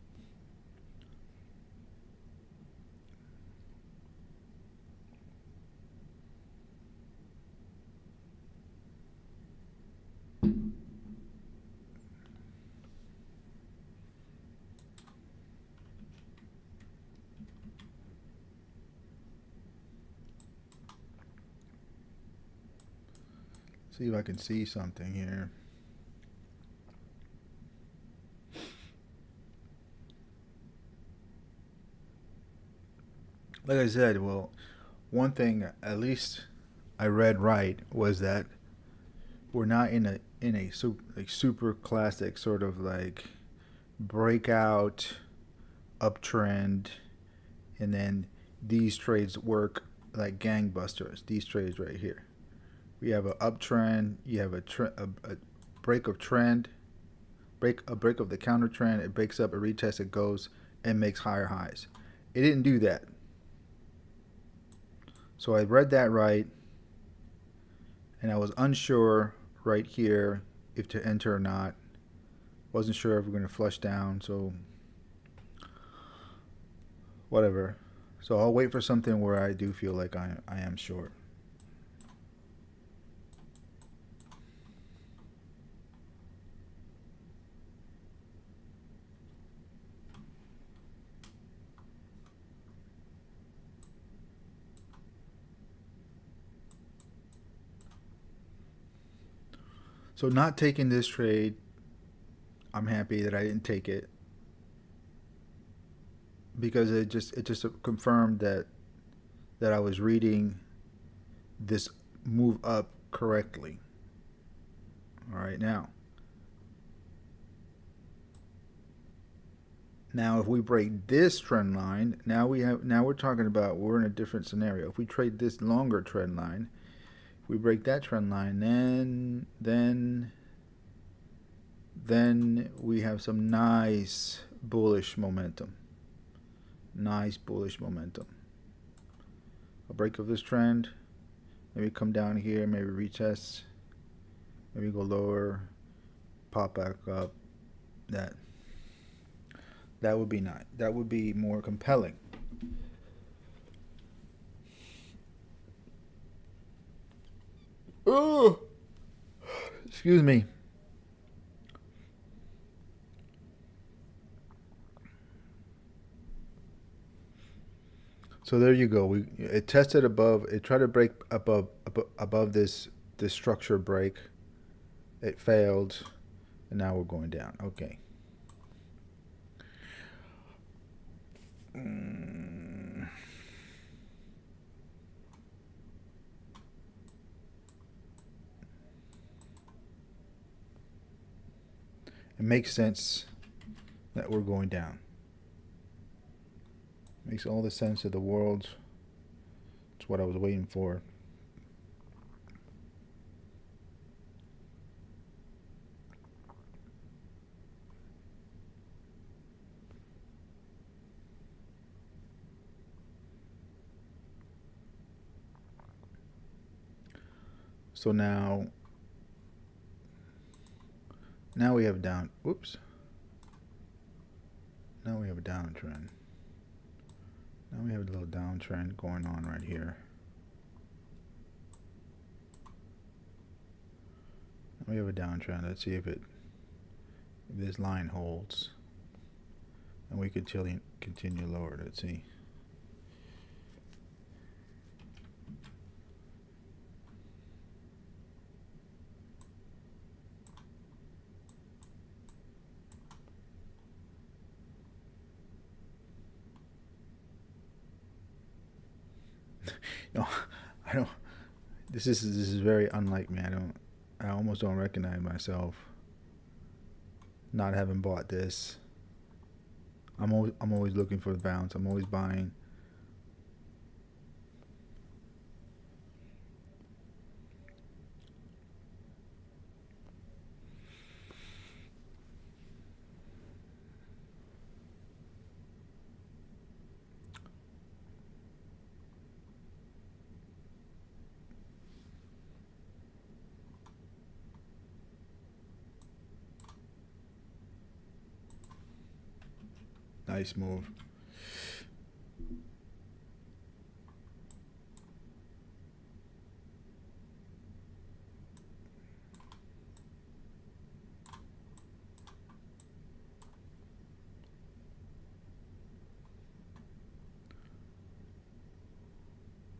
See if I can see something here. Like I said, well, one thing at least I read right was that we're not in a super classic sort of like breakout uptrend, and then these trades work like gangbusters. These trades right here, we have an uptrend. You have a break of trend, break of the counter trend. It breaks up, it retests, it goes and makes higher highs. It didn't do that. So I read that right, and I was unsure right here if to enter or not. Wasn't sure if we're going to flush down, so whatever. So I'll wait for something where I do feel like I am short. So not taking this trade, I'm happy that I didn't take it because it just confirmed that I was reading this move up correctly. All right, now if we break this trend line, now we're talking about we're in a different scenario. If we trade this longer trend line, if we break that trend line, then we have some nice bullish momentum. Nice bullish momentum. A break of this trend, maybe come down here, maybe retest, maybe go lower, pop back up. That that would be nice. That would be more compelling. Oh, excuse me. So there you go. It tested above. It tried to break above this structure break. It failed, and now we're going down. Okay. Mm. It makes sense that we're going down. Makes all the sense of the world. It's what I was waiting for. So now we have down. Whoops. Now we have a downtrend. Now we have a little downtrend going on right here. Now we have a downtrend. Let's see if this line holds. And we continue lower. Let's see. No, I don't. This is very unlike me. I almost don't recognize myself not having bought this. I'm always looking for the bounce. I'm always buying. Nice move.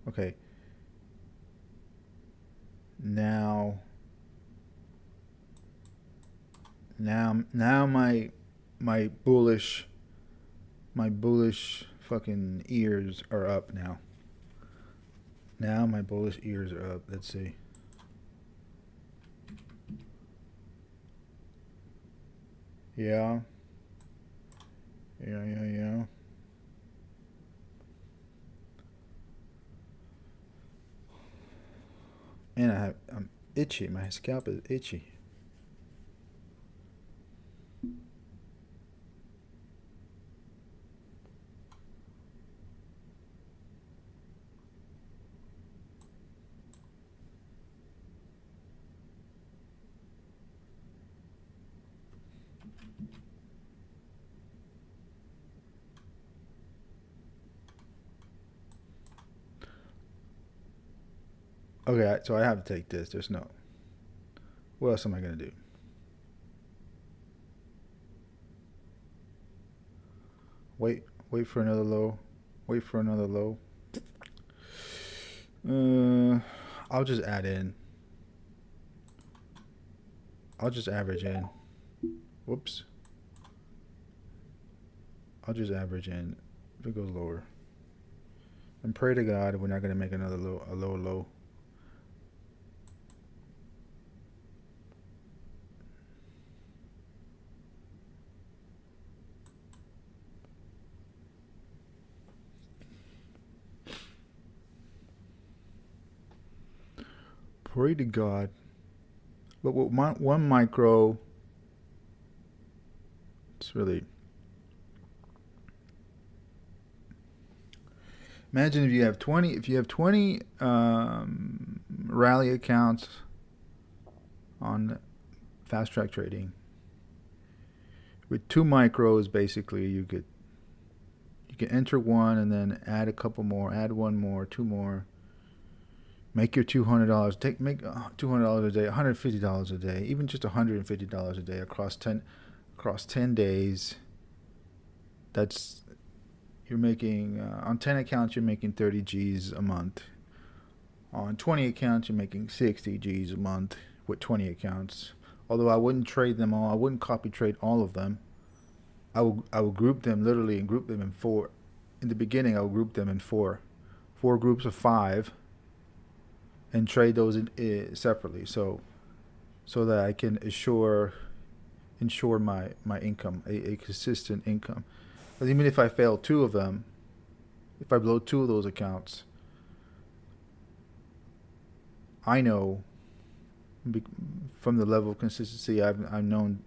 Okay. Now my bullish fucking ears are up now. Now my bullish ears are up. Let's see. Yeah. Yeah. And I'm itchy. My scalp is itchy. Okay, so I have to take this. There's no. What else am I gonna do? Wait for another low. Wait for another low. I'll just add in. I'll just average in. Whoops. I'll just average in if it goes lower. And pray to God we're not gonna make another low. Pray to God. But with one micro, it's really. Imagine if you have 20 rally accounts on fast track trading. With 2 micros, basically, you can enter one and then add a couple more, add one more, 2 more. Make your $200. Make $200 a day, $150 a day, even just $150 a day across 10 days. You're making on 10 accounts you're making 30 G's a month. On 20 accounts you're making 60 G's a month with 20 accounts. Although I wouldn't trade them all. I wouldn't copy trade all of them. I will group them literally and group them in 4. In the beginning I will group them in 4 groups of 5. And trade those separately, so that I can ensure my income, a consistent income. But even if I fail 2 of them, if I blow 2 of those accounts, I know from the level of consistency I've known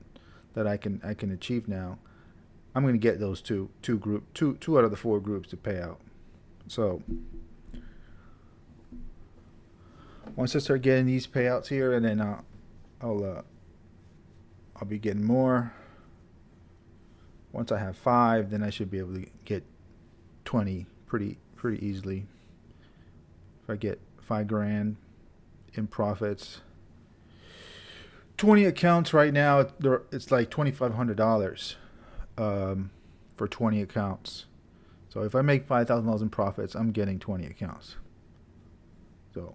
that I can achieve now, I'm going to get those two out of the 4 groups to pay out. So once I start getting these payouts here, and then I'll be getting more. Once I have 5, then I should be able to get 20 pretty easily. If I get 5 grand in profits, 20 accounts right now, it's like $2,500 for 20 accounts. So if I make $5,000 in profits, I'm getting 20 accounts. So,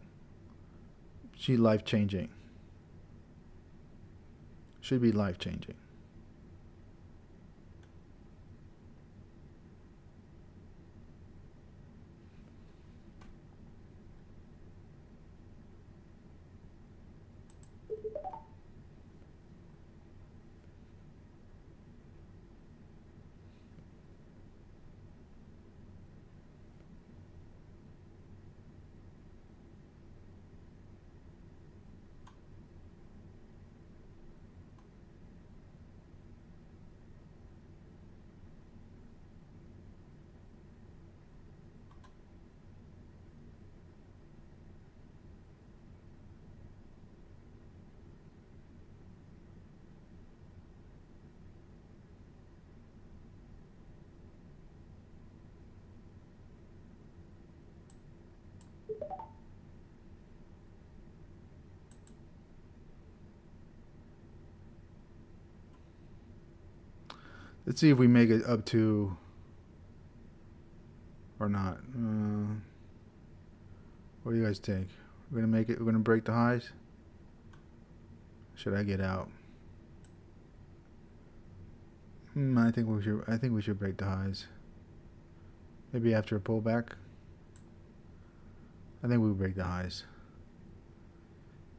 she's life changing. Should be life changing. Let's see if we make it up to or not. What do you guys think? We're gonna make it. We're gonna break the highs. Should I get out? I think we should. I think we should break the highs. Maybe after a pullback. I think we break the highs.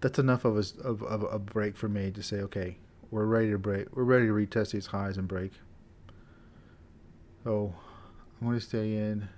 That's enough of a break for me to say, okay, we're ready to break. We're ready to retest these highs and break. So I'm going to stay in.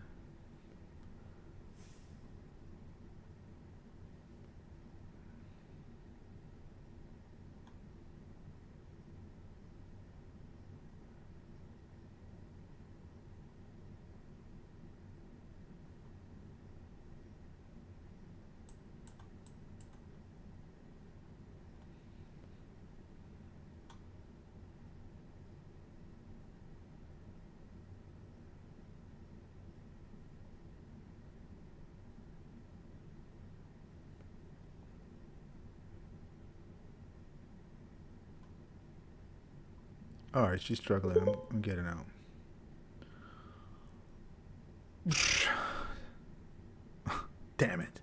All right, she's struggling. I'm getting out. Damn it!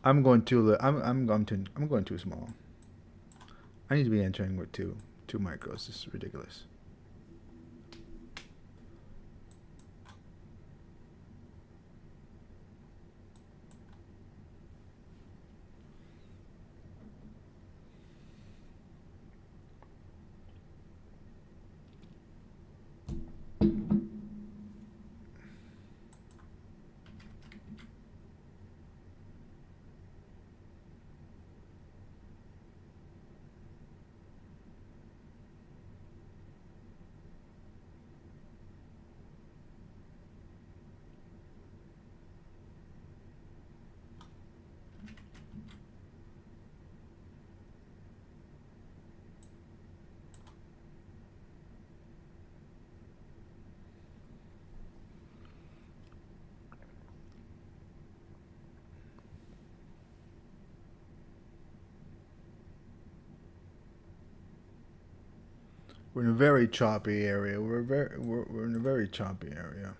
I'm going too. I'm going too small. I need to be entering with two micros. This is ridiculous. We're in a very choppy area. We're in a very choppy area.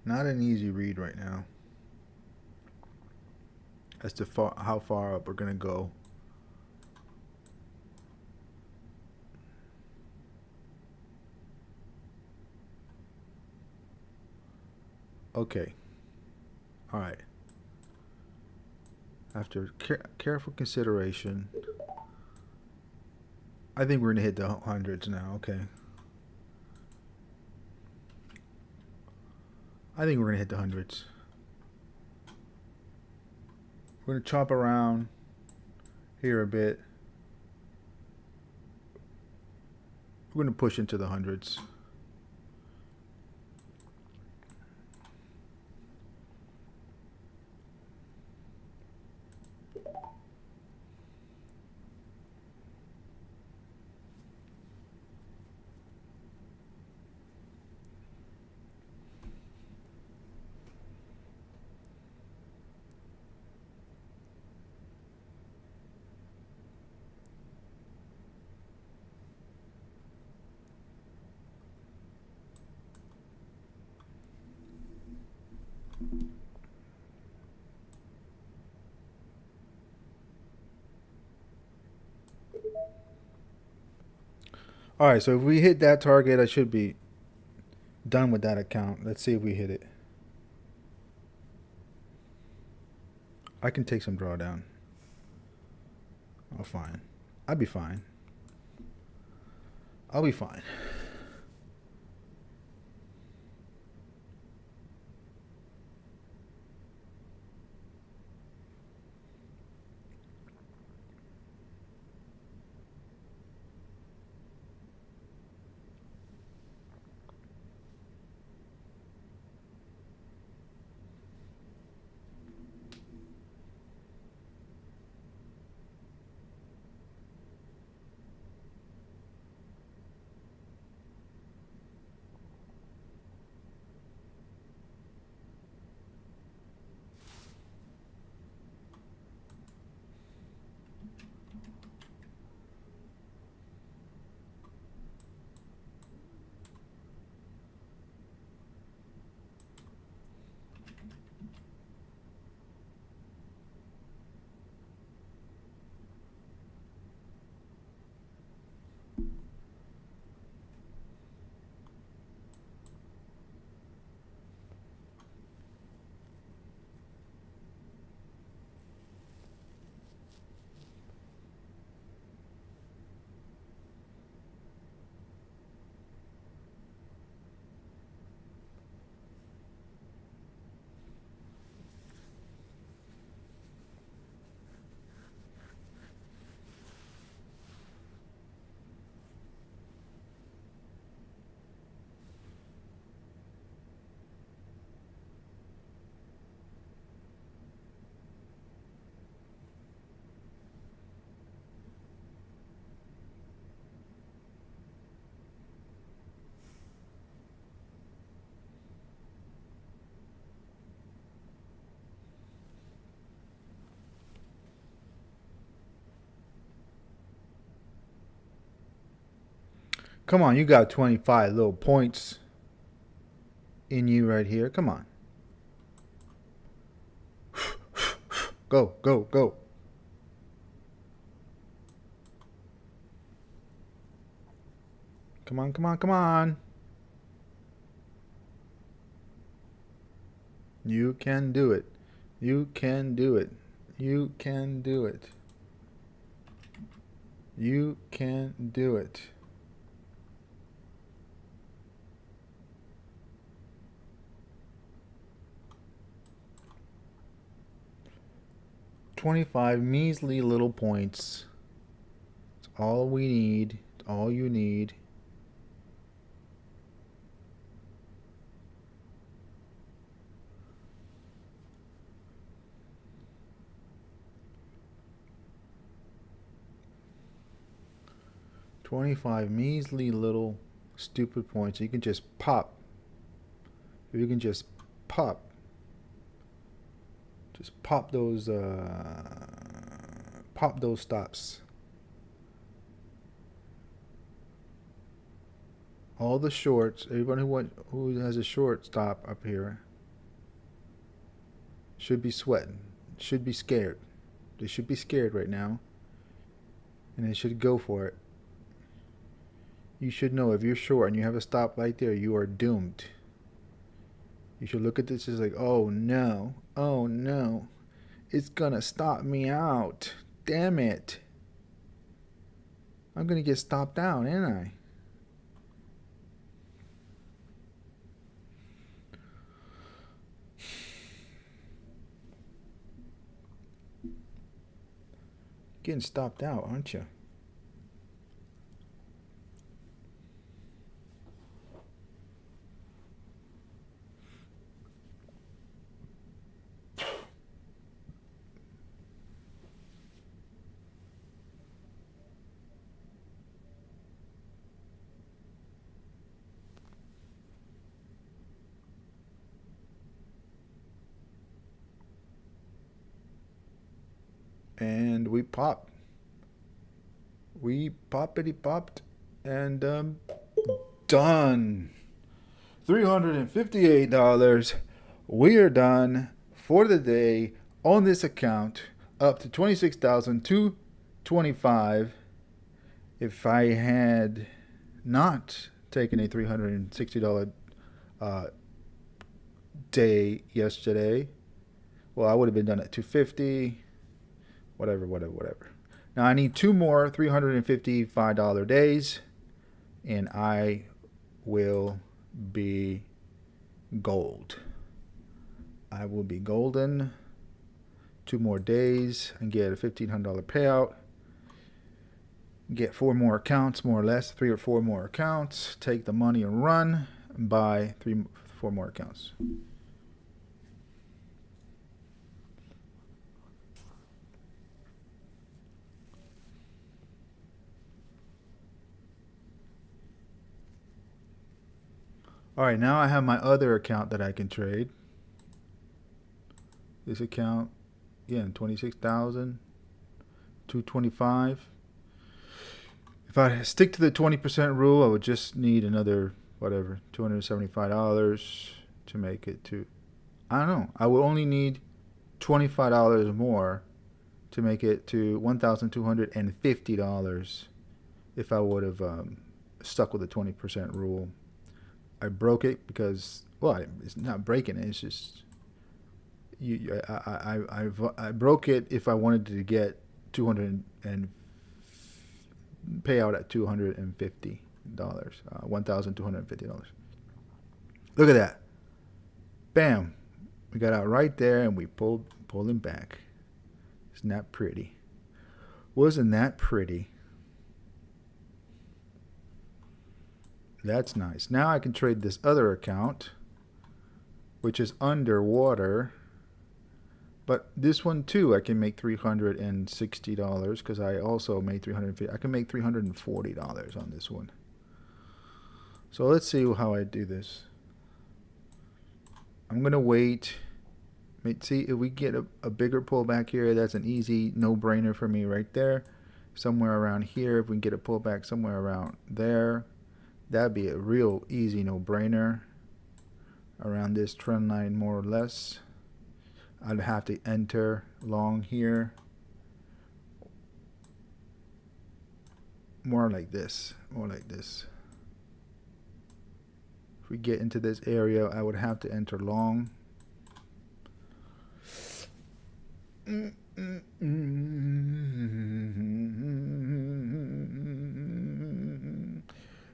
Not an easy read right now as to how far up we're gonna go. Okay. All right. After careful consideration, I think we're gonna hit the hundreds now. Okay. I think we're gonna hit the hundreds. We're gonna chop around here a bit. We're gonna push into the hundreds. All right, so if we hit that target, I should be done with that account. Let's see if we hit it. I can take some drawdown. Oh, fine. I'll be fine. I'll be fine. Come on, you got 25 little points in you right here. Come on. Go, go, go. Come on, come on, come on. You can do it. You can do it. You can do it. You can do it. $25 measly little points. It's all we need. It's all you need. $25 measly little stupid points. You can just pop. You can just pop. Just pop those stops. All the shorts, everybody who has a short stop up here should be sweating, should be scared. They should be scared right now, and they should go for it. You should know if you're short and you have a stop right there, you are doomed. You should look at this as like, oh no, it's gonna stop me out. Damn it. I'm gonna get stopped out, ain't I? Getting stopped out, aren't you? And we popped. We poppity popped, and done. $358. We are done for the day on this account, up to 26,225. If I had not taken a $360 day yesterday, well, I would have been done at 250, whatever. Now I need two more $355 days, and I will be gold. I will be golden. 2 more days and get a $1,500 payout. Get 4 more accounts, more or less, 3 or 4 more accounts. Take the money and run. And buy 4 more accounts. All right, now I have my other account that I can trade. This account, again, 26,000, 225. If I stick to the 20% rule, I would just need another, whatever, $275 to make it to, I don't know. I would only need $25 more to make it to $1,250 if I would have stuck with the 20% rule. I broke it because, well, it's not breaking it. It's just I broke it if I wanted to get 200 and pay out at $250, $1,250. Look at that! Bam! We got out right there, and we pulled him back. Isn't that pretty? Wasn't that pretty? That's nice. Now I can trade this other account, which is underwater. But this one too, I can make $360 because I also made $350. I can make $340 on this one. So let's see how I do this. I'm gonna wait. See if we get a bigger pullback here. That's an easy no-brainer for me right there. Somewhere around here, if we can get a pullback somewhere around there, that'd be a real easy no-brainer. Around this trend line, more or less. I'd have to enter long here. More like this. More like this. If we get into this area, I would have to enter long.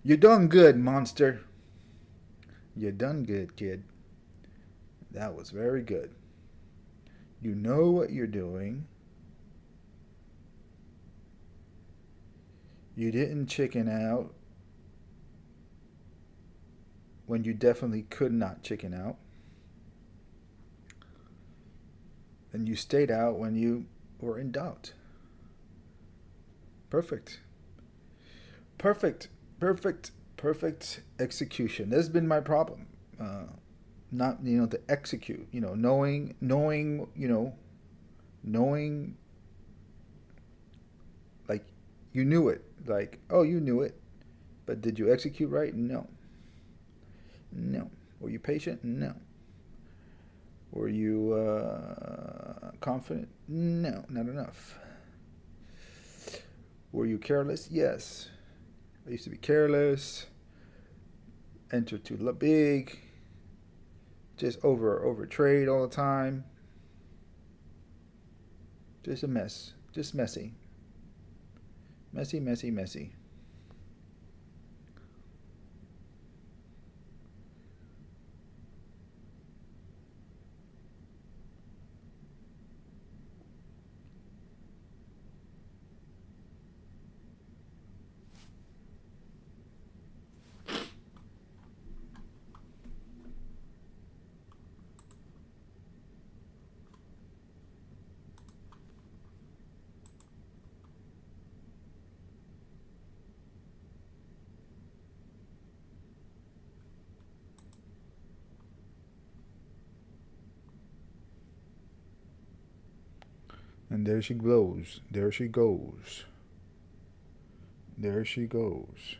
You done good, monster. You done good, kid. That was very good. You know what you're doing. You didn't chicken out when you definitely could not chicken out. And you stayed out when you were in doubt. Perfect. Perfect execution. That's been my problem. Not, to execute, knowing, like, you knew it. Like, oh, you knew it. But did you execute right? No. Were you patient? No. Were you confident? No, not enough. Were you careless? Yes. I used to be careless. Enter too big. Just over trade all the time. Just a mess. Just messy. Messy. And there she goes. There she goes. There she goes.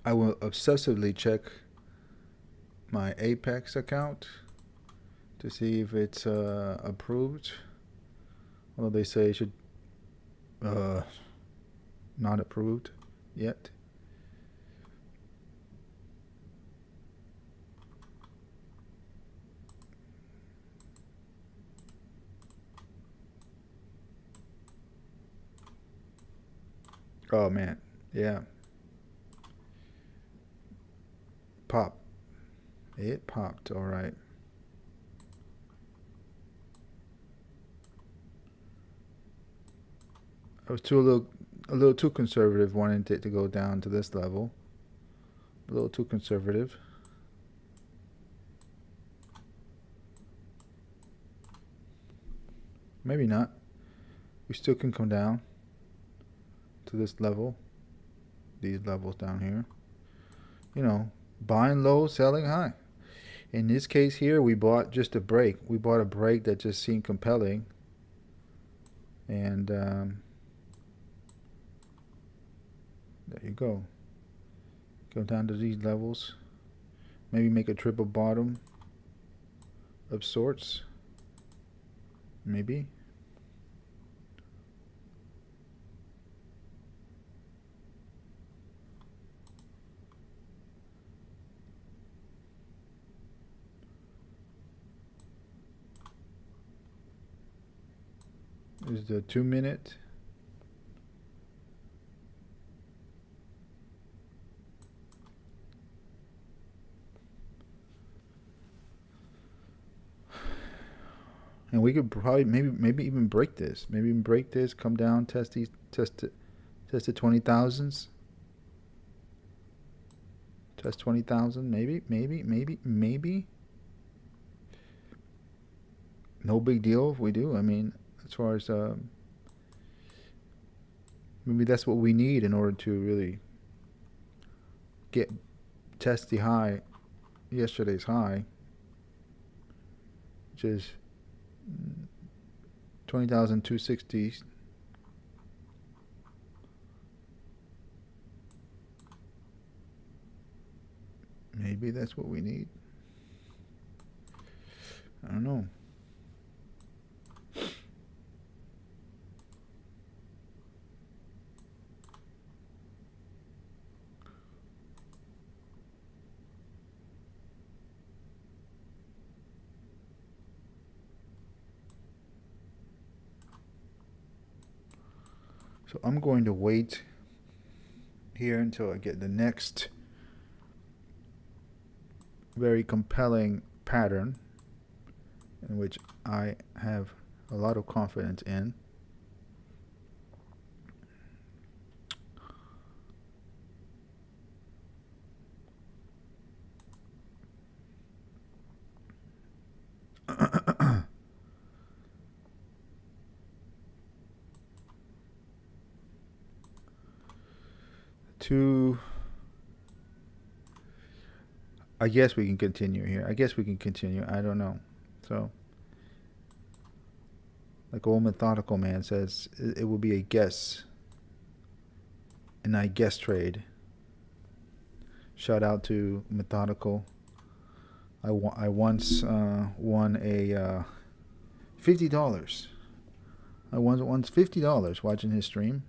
I will obsessively check my Apex account to see if it's approved. Although they say it should uh, not approved yet. Oh man, yeah, pop. It popped. All right. I was too a little too conservative, wanting it to go down to this level. A little too conservative. Maybe not. We still can come down to this level. These levels down here. You know, buying low, selling high. In this case here, we bought just a break. We bought a break that just seemed compelling. And there you go. Go down to these levels. Maybe make a triple bottom of sorts. Maybe. This is the 2 minute. And we could probably maybe even break this. Maybe even break this. Come down. Test these. Test the 20,000s. Test 20,000. Maybe. No big deal if we do. I mean, as far as maybe that's what we need in order to really test the high, yesterday's high, which is 20,260. Maybe that's what we need. I don't know. So I'm going to wait here until I get the next very compelling pattern in which I have a lot of confidence in. I guess we can continue here. I don't know. So, like old methodical man says, it will be a guess. And I guess trade. Shout out to methodical. I once won a $50. I won $50 watching his stream.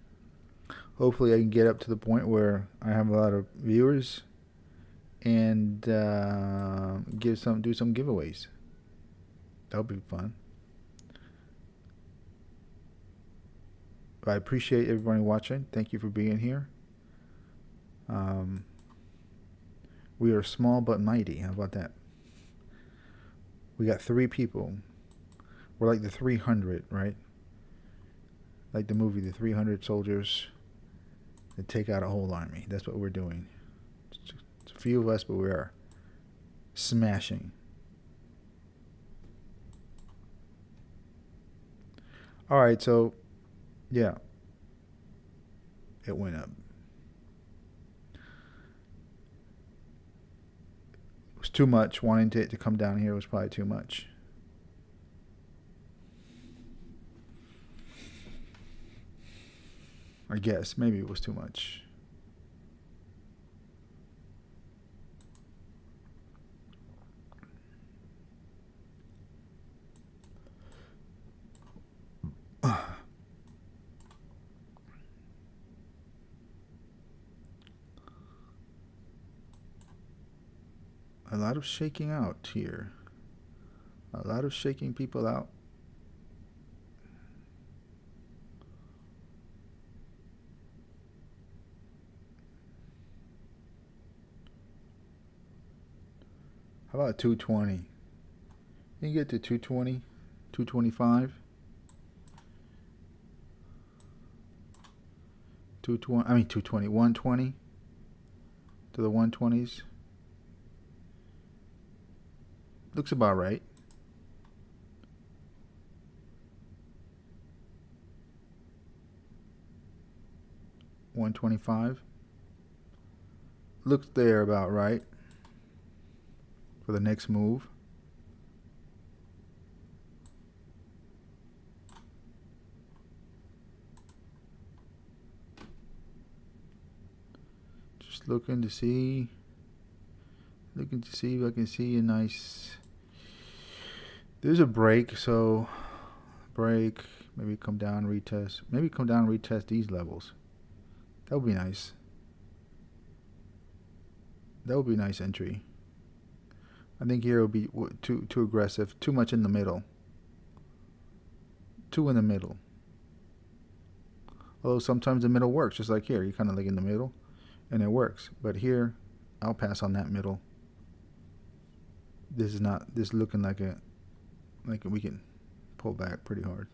Hopefully, I can get up to the point where I have a lot of viewers and do some giveaways. That'll be fun. I appreciate everybody watching. Thank you for being here. We are small but mighty. How about that? We got 3 people. We're like the 300, right? Like the movie, the 300 soldiers that take out a whole army. That's what we're doing. It's a few of us, but we are smashing. All right, so yeah, it went up. It was too much. Wanting it to come down here was probably too much. I guess maybe it was too much. A lot of shaking out here. A lot of shaking people out. How about 220? You can get to 220, 225. 220, I mean 220, 120 to the 120s. Looks about right. $125. Looks there about right for the next move. Just looking to see if I can see a nice. There's a break, so break, maybe come down, retest. Maybe come down, retest these levels. That would be nice. That would be a nice entry. I think here will be too aggressive, too much in the middle. Too in the middle. Although sometimes the middle works, just like here, you're kind of like in the middle, and it works. But here, I'll pass on that middle. This is not. This is looking like we can pull back pretty hard,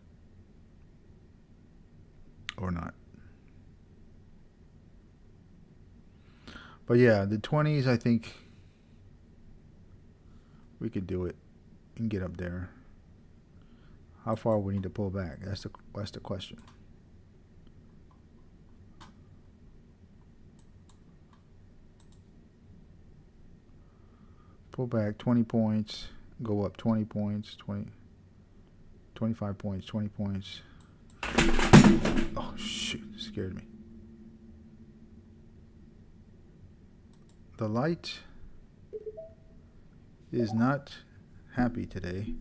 or not. But yeah, the 20s, I think we could do it and get up there. How far we need to pull back? That's the question. Pull back 20 points, go up 20 points, 25 points, 20 points. Oh shoot, scared me. The light is not happy today.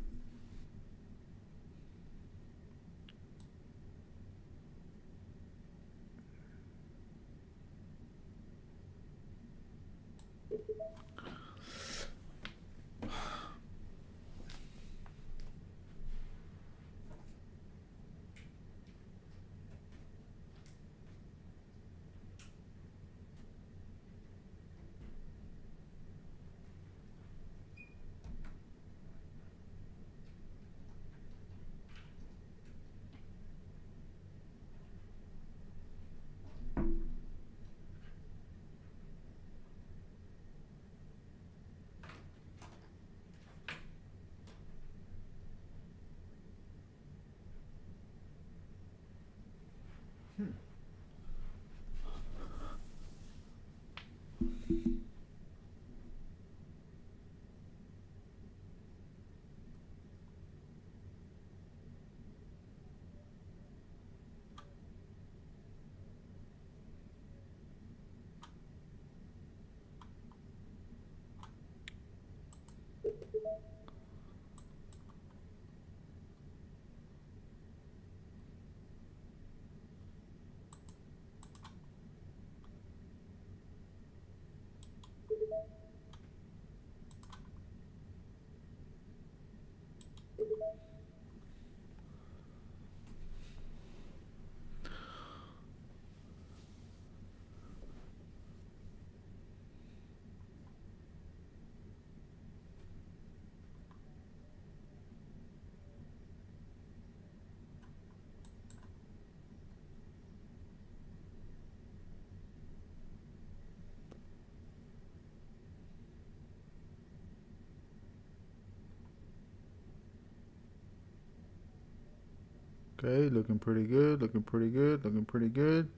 Okay, looking pretty good, looking pretty good, looking pretty good.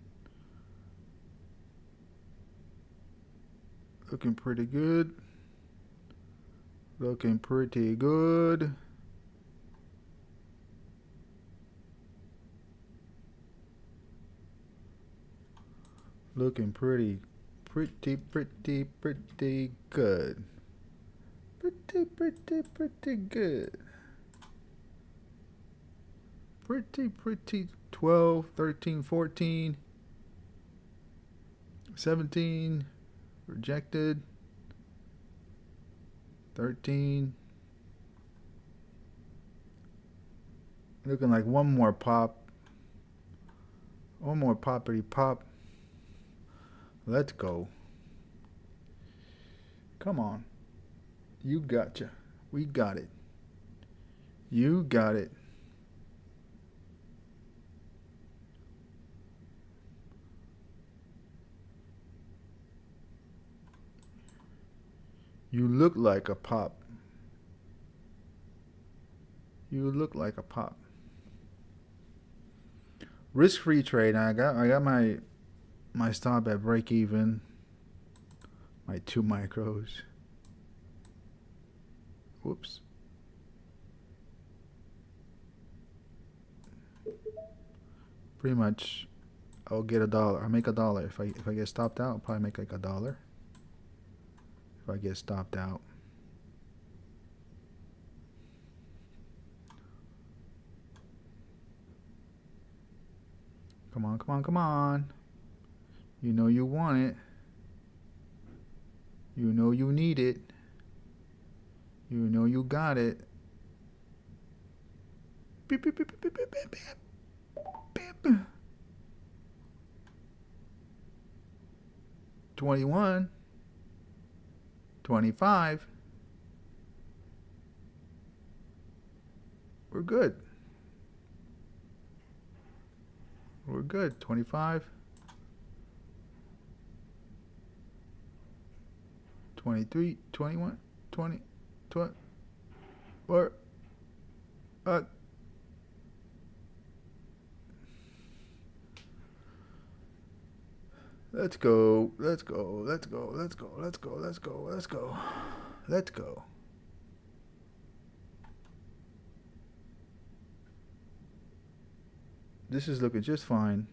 Looking pretty good. Looking pretty good. Looking pretty good. Pretty good. pretty 12, 13, 14, 17, rejected, 13, looking like one more pop, one more poppity pop. Let's go. Come on. You gotcha. We got it. You got it. You look like a pop. You look like a pop. Risk-free trade. I got my stop at break even. My 2 micros. Whoops. Pretty much, I'll get $1. I'll make $1 if I get stopped out. I'll probably make like $1 if I get stopped out. Come on, come on, come on. You know you want it. You know you need it. You know you got it. Beep, beep, beep, beep, beep, beep, beep, beep. 21. 25. We're good. We're good. 25. 23, 21, 20, 20. Or let's go. Let's go. Let's go. Let's go. Let's go. Let's go. Let's go. Let's go. This is looking just fine.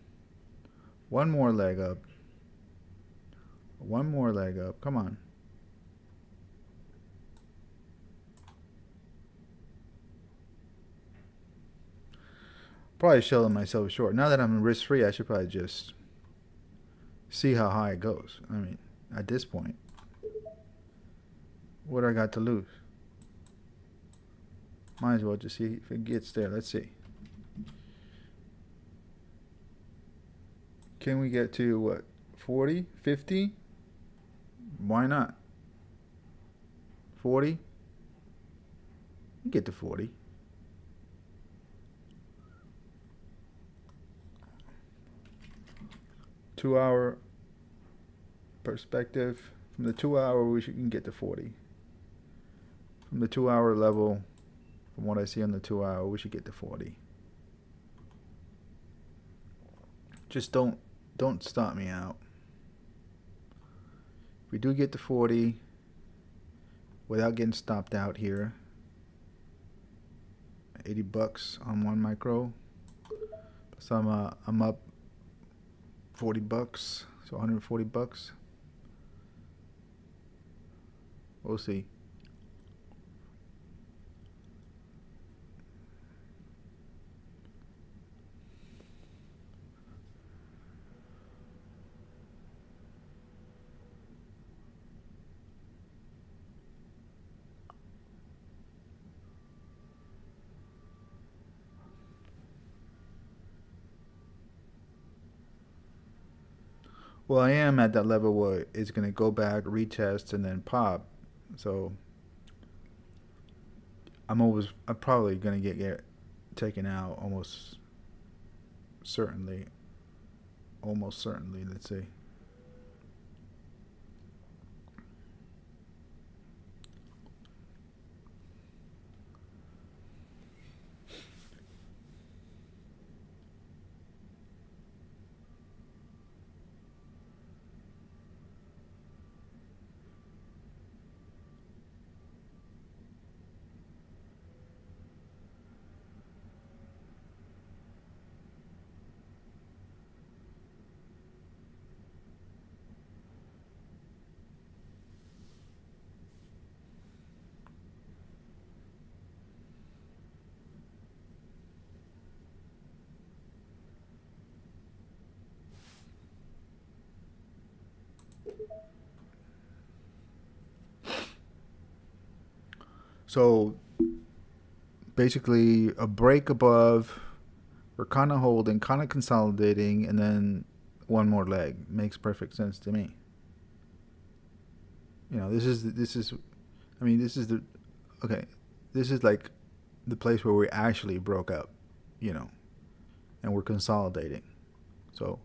One more leg up. One more leg up. Come on. Probably selling myself short. Now that I'm risk free, I should probably just see how high it goes. I mean, at this point, what do I got to lose? Might as well just see if it gets there. Let's see. Can we get to what? 40? 50? Why not? 40? You get to 40. Two-hour perspective. From the 2 hour, we can get to 40. From the 2 hour level, from what I see on the 2 hour, we should get to 40. Just don't stop me out. If we do get to 40 without getting stopped out here, $80 on 1 micro. So I'm up $40, so $140. We'll see. Well, I am at that level where it's going to go back, retest, and then pop. So I'm probably going to get taken out almost certainly. Almost certainly, let's see. So basically, a break above, we're kind of holding, kind of consolidating, and then one more leg makes perfect sense to me. You know, I mean, this is the, okay, this is like the place where we actually broke up, you know, and we're consolidating. So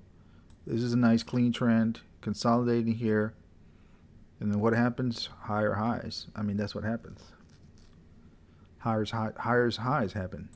this is a nice clean trend, consolidating here, and then what happens? Higher highs. I mean, that's what happens. Higher highs happen.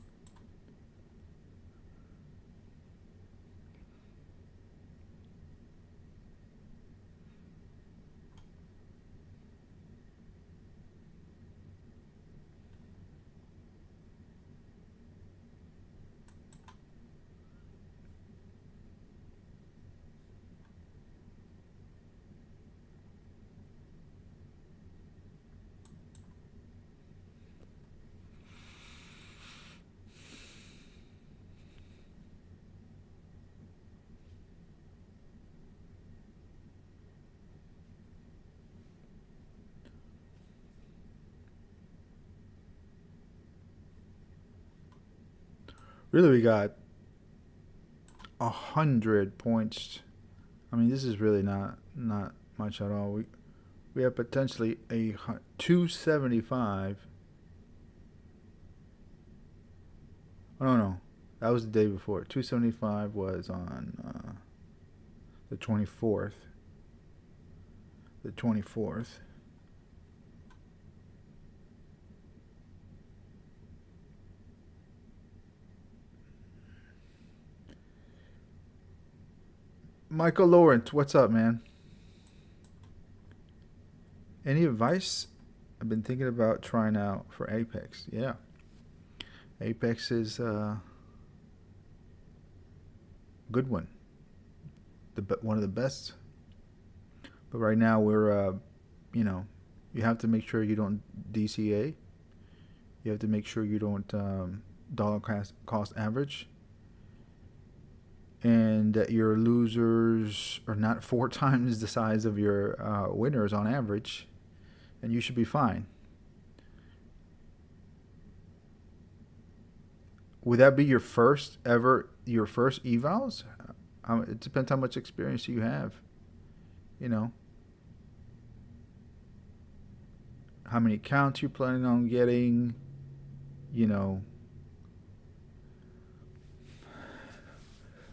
Really, we got 100 points. I mean, this is really not much at all. We have potentially a 275. Oh no, that was the day before. 275 was on the 24th. The 24th. Michael Lawrence, what's up, man? Any advice? I've been thinking about trying out for Apex. Yeah, Apex is a good one. One of the best. But right now you know, you have to make sure you don't DCA. You have to make sure you don't dollar cost average, and that your losers are not 4 times the size of your winners on average, and you should be fine. Would that be your first evals? It depends how much experience you have. You know, how many counts you're planning on getting. You know,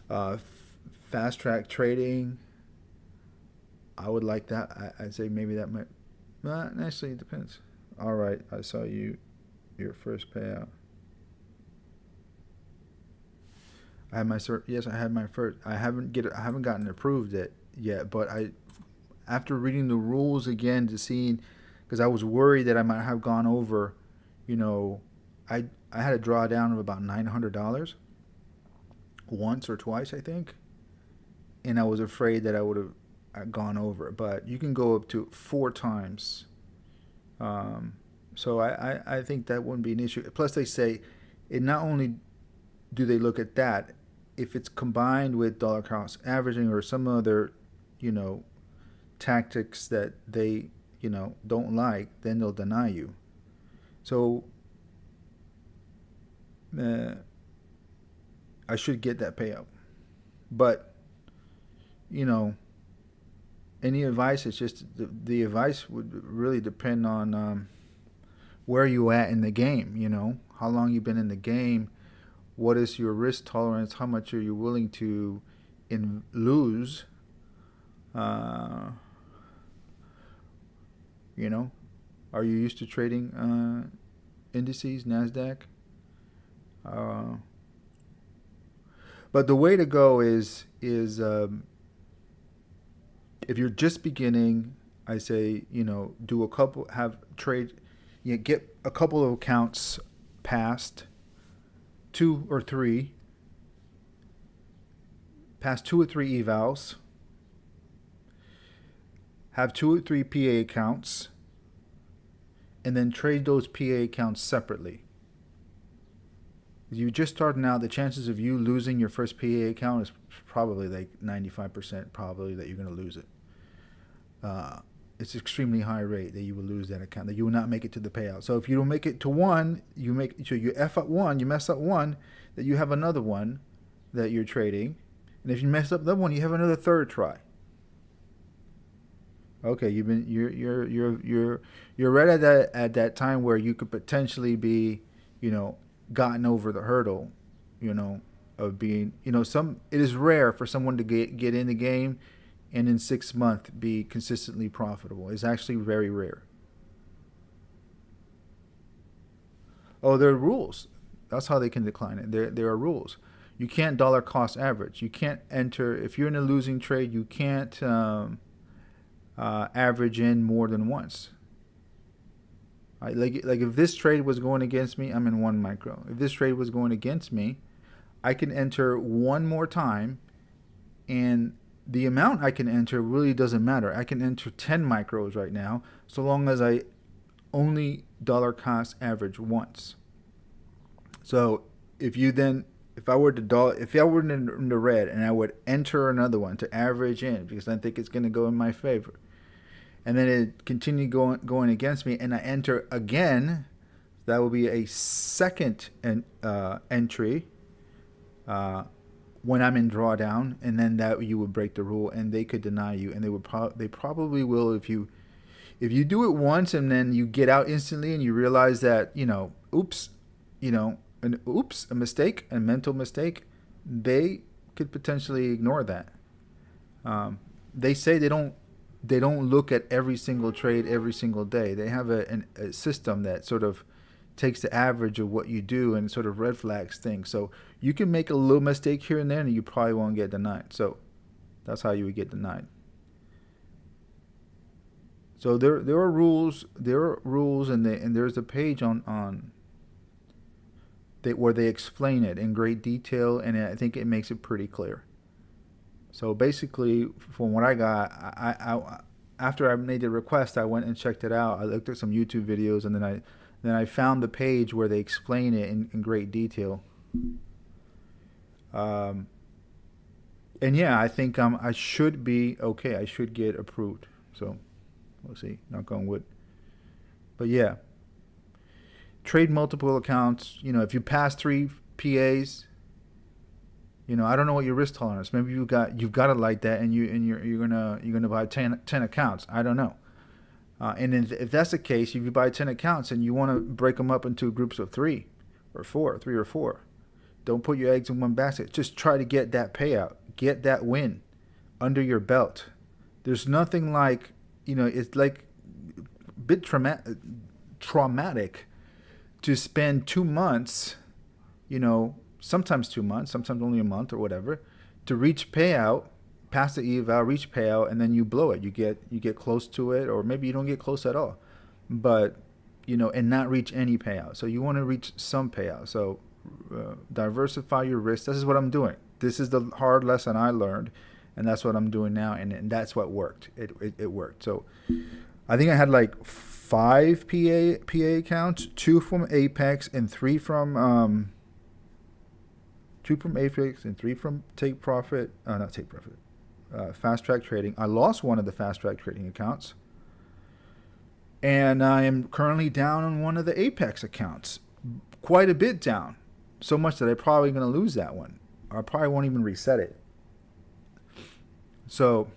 uh, fast track trading. I would like that. I'd say maybe that might. Actually, it depends. All right, I saw your first payout. I had my cert. Yes, I had my first. I haven't gotten approved yet. But after reading the rules again to seeing, because I was worried that I might have gone over. You know, I had a drawdown of about $900 once or twice, I think, and I was afraid that I would have gone over it. But you can go up to 4 times. Um, so I think that wouldn't be an issue. Plus, they say it not only do they look at that, if it's combined with dollar cost averaging or some other, you know, tactics that they, you know, don't like, then they'll deny you. So uh, I should get that payout. But, you know, any advice, it's just the advice would really depend on where you at in the game, you know, how long you've been in the game, what is your risk tolerance, how much are you willing to lose, uh, you know, are you used to trading indices, Nasdaq? Uh, but the way to go is if you're just beginning, I say, you know, do a couple, have trade, you get a couple of accounts passed, 2 or 3, pass 2 or 3 evals, have 2 or 3 PA accounts, and then trade those PA accounts separately. If you're just starting out, the chances of you losing your first PA account is probably like 95% probably that you're going to lose it. Uh, it's extremely high rate that you will lose that account, that you will not make it to the payout. So if you don't make it to one, you F up one, you mess up one, that you have another one that you're trading, and if you mess up that one, you have another third try. Okay, you're right at that time where you could potentially be, gotten over the hurdle, of being, it is rare for someone to get in the game and in 6 months be consistently profitable. It's actually very rare. Oh, there are rules. That's how they can decline it. There are rules. You can't dollar cost average. You can't enter, if you're in a losing trade, you can't average in more than once. Like if this trade was going against me, I'm in 1 micro. If this trade was going against me, I can enter one more time, and the amount I can enter really doesn't matter. I can enter 10 micros right now, so long as I only dollar cost average once. So if I were in the red and I would enter another one to average in because I think it's going to go in my favor, and then it continued going against me, and I enter again, that will be a second entry when I'm in drawdown, and then that you would break the rule, and they could deny you, and they probably will if you do it once and then you get out instantly and you realize that oops, a mistake, a mental mistake, they could potentially ignore that. They say they don't look at every single trade every single day. They have a system that sort of takes the average of what you do and sort of red flags things. So you can make a little mistake here and there and you probably won't get denied. So that's how you would get denied. So there are rules. There are rules, and there's a page on where they explain it in great detail, and I think it makes it pretty clear. So basically, from what I got, I after I made the request, I went and checked it out. I looked at some YouTube videos, and then I found the page where they explain it in great detail. And yeah, I think I should be okay. I should get approved. So we'll see. Knock on wood. But yeah, trade multiple accounts. If you pass 3 PAs, I don't know what your risk tolerance. Maybe you've got it like that, and you're gonna buy 10 accounts. I don't know. And if that's the case, if you buy 10 accounts and you want to break them up into groups of 3 or 4, don't put your eggs in one basket. Just try to get that payout, get that win under your belt. There's nothing like, it's like a bit traumatic to spend 2 months, sometimes 2 months, sometimes only a month or whatever, to reach payout, pass the eval, reach payout, and then you blow it. You get close to it, or maybe you don't get close at all, but and not reach any payout. So you want to reach some payout. So diversify your risk. This is what I'm doing. This is the hard lesson I learned, and that's what I'm doing now, and that's what worked. It worked. So I think I had like 5 PA accounts, 2 from Apex and 3 from 2 from Apex and 3 from Take Profit. Not Take Profit. Fast Track Trading. I lost one of the Fast Track Trading accounts, and I am currently down on one of the Apex accounts, quite a bit down, so much that I'm probably going to lose that one. I probably won't even reset it. So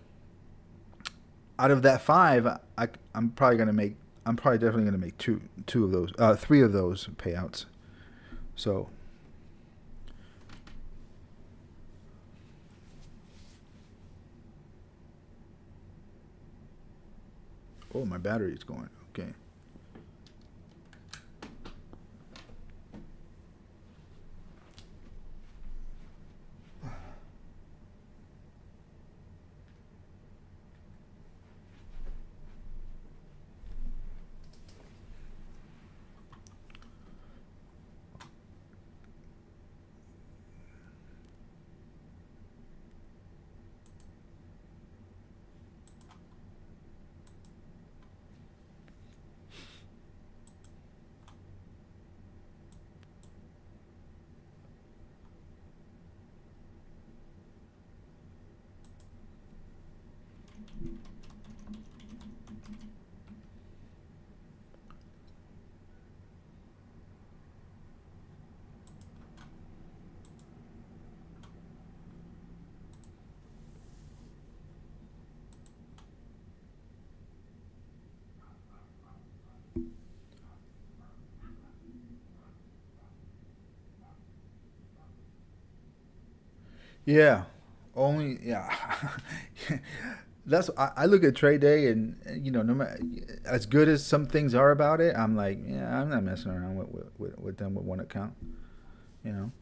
out of that 5, I'm probably definitely going to make two of those, 3 of those payouts. So. Oh, my battery is going. Okay. Yeah, only yeah. That's I look at trade day and no matter as good as some things are about it, I'm like yeah I'm not messing around with them with one account. You know,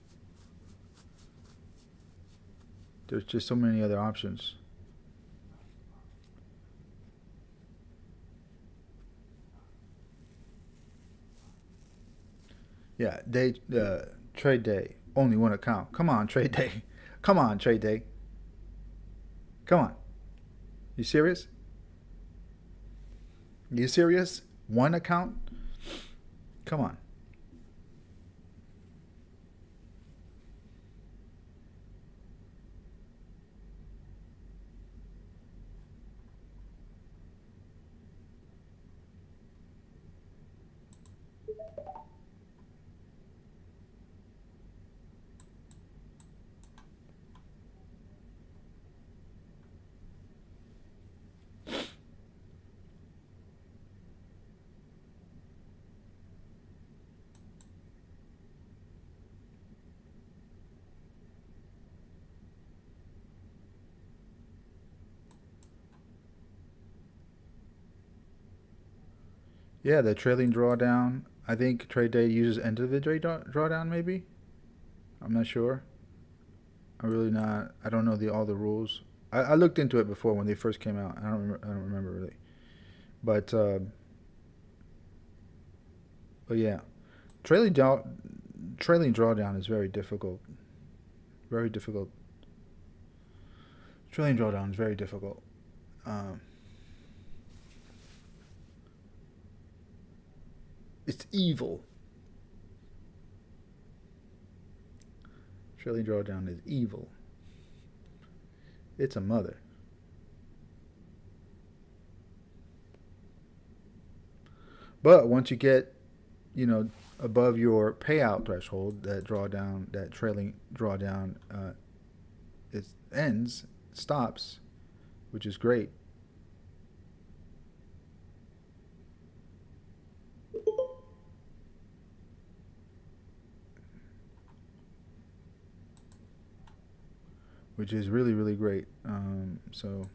there's just so many other options. Yeah, day trade day only one account. Come on, trade day. Come on, trade day. Come on. You serious? You serious? One account? Come on. Yeah, the trailing drawdown. I think trade day uses end of the day drawdown. Maybe I'm not sure. I'm really not. I don't know the all the rules. I looked into it before when they first came out. I don't remember really. But uh, but yeah, trailing draw, trailing drawdown is very difficult. Very difficult. Trailing drawdown is very difficult. Um, it's evil. Trailing drawdown is evil. It's a mother. But once you get above your payout threshold, that trailing drawdown, it ends, stops, which is great. Which is really really great. So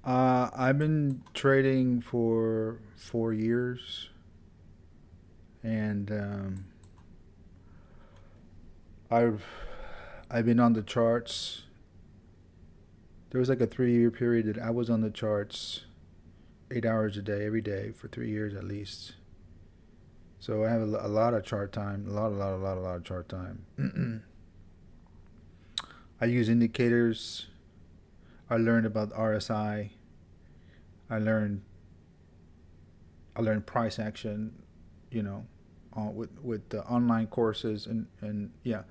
I've been trading for 4 years, and I've I've been on the charts. There was like a 3 year period that I was on the charts 8 hours a day, every day for 3 years at least. So I have a lot of chart time, a lot of chart time. I use indicators. I learned about RSI. I learned I learned price action. You know, with the online courses and yeah,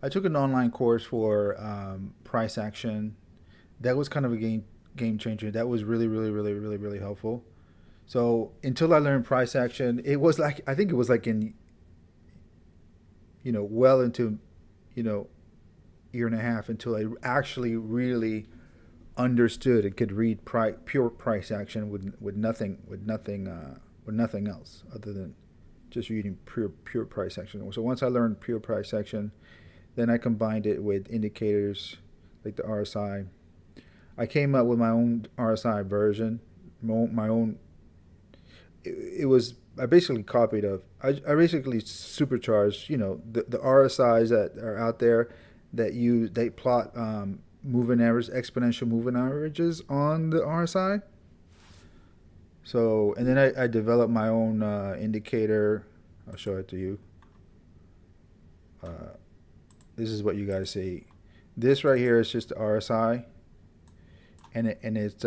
I took an online course for price action. That was kind of a game changer. That was really helpful. So until I learned price action, it was like I think it was like in well into you know year and a half until I actually really understood and could read pure price action with nothing else other than just reading pure price action. So once I learned pure price action, then I combined it with indicators like the RSI. I came up with my own RSI version, my own. It was I basically copied of. I basically supercharged, the RSIs that are out there that they plot moving average, exponential moving averages on the RSI. So, and then I developed my own indicator. I'll show it to you. This is what you guys see. This right here is just the RSI, and it's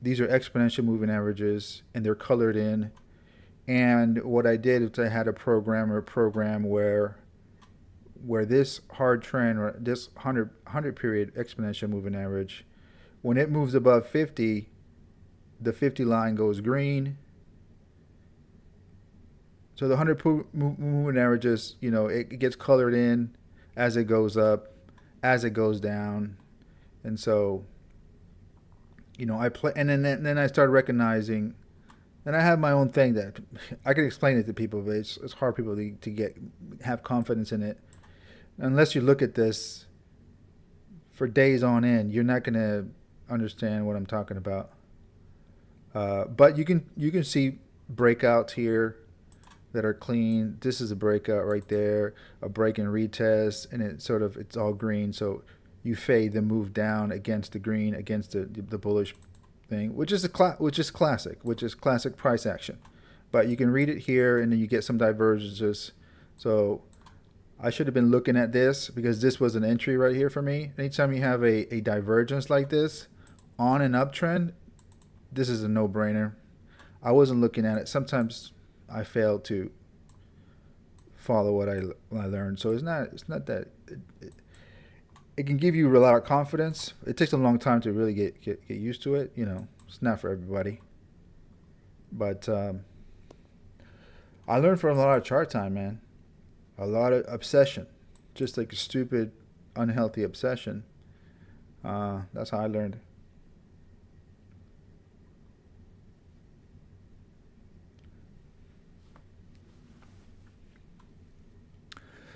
these are exponential moving averages, and they're colored in. And what I did is I had a program where this hard trend or this 100 period exponential moving average, when it moves above 50, the 50 line goes green. So the 100 moving averages, it gets colored in as it goes up, as it goes down. And so, I play, and then I started recognizing, and I have my own thing that I can explain it to people, but it's hard for people to have confidence in it. Unless you look at this for days on end, you're not going to understand what I'm talking about. But you can see breakouts here that are clean. This is a breakout right there, a break and retest, and it's all green. So you fade the move down against the green, against the bullish thing, which is classic price action. But you can read it here, and then you get some divergences. So I should have been looking at this because this was an entry right here for me. Anytime you have a divergence like this on an uptrend, this is a no-brainer. I wasn't looking at it. Sometimes I fail to follow what I learned. So it's not that it can give you a lot of confidence. It takes a long time to really get used to it. It's not for everybody. But I learned from a lot of chart time, man. A lot of obsession, just like a stupid, unhealthy obsession. That's how I learned.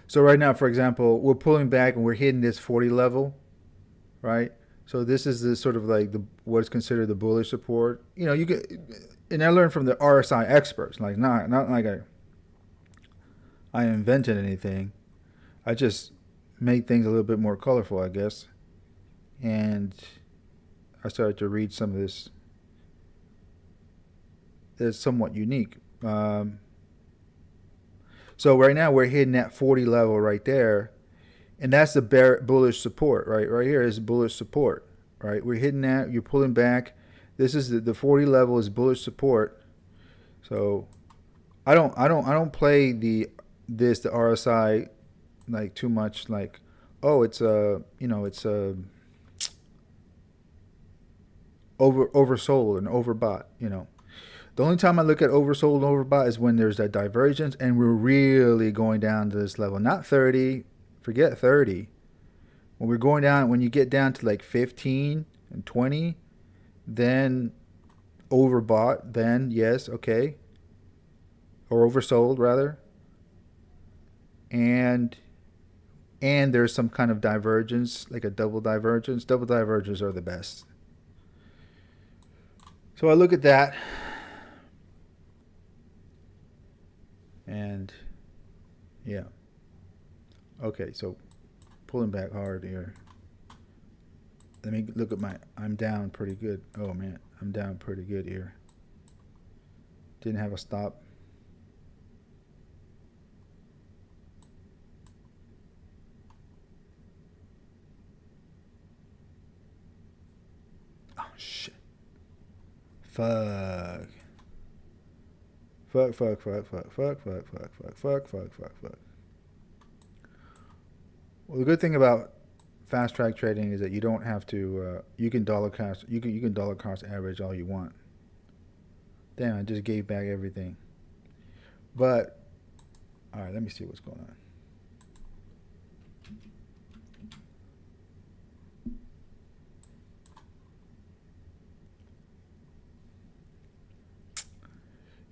So right now, for example, we're pulling back and we're hitting this 40 level, right? So this is the sort of like what's considered the bullish support. You get, and I learned from the RSI experts, like not like I invented anything. I just made things a little bit more colorful, I guess. And I started to read some of this that's somewhat unique. So right now we're hitting that 40 level right there, and that's the bullish support, right? Right here is bullish support, right? We're hitting that. You're pulling back. This is the 40 level is bullish support. So I don't play the RSI like too much. Like, oh, it's oversold and overbought. The only time I look at oversold and overbought is when there's that divergence and we're really going down to this level. Not 30, forget 30. When we're going down, when you get down to like 15 and 20, then overbought, then yes, okay. Or oversold rather. And there's some kind of divergence, like a double divergence. Double divergences are the best. So I look at that. And yeah. Okay, so pulling back hard here. Let me look at I'm down pretty good. Oh man, I'm down pretty good here. Didn't have a stop. Oh shit. Fuck. Fuck. Well, the good thing about fast track trading is that you don't have to. You can dollar cost. You can dollar cost average all you want. Damn, I just gave back everything. But all right, let me see what's going on.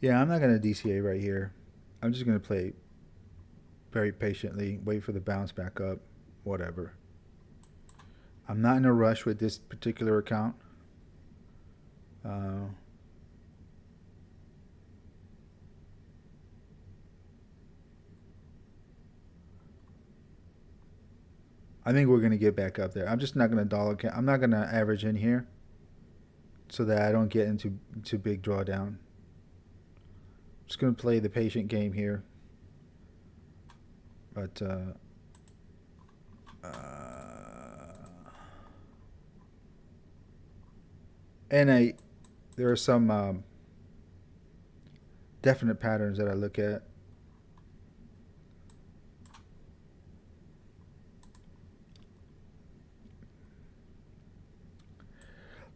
Yeah, I'm not going to DCA right here. I'm just going to play very patiently, wait for the bounce back up, whatever. I'm not in a rush with this particular account. Uh, I think we're going to get back up there. I'm just not going to dollar count. I'm not going to average in here so that I don't get into big drawdown. Just going to play the patient game here. But and there are some definite patterns that I look at.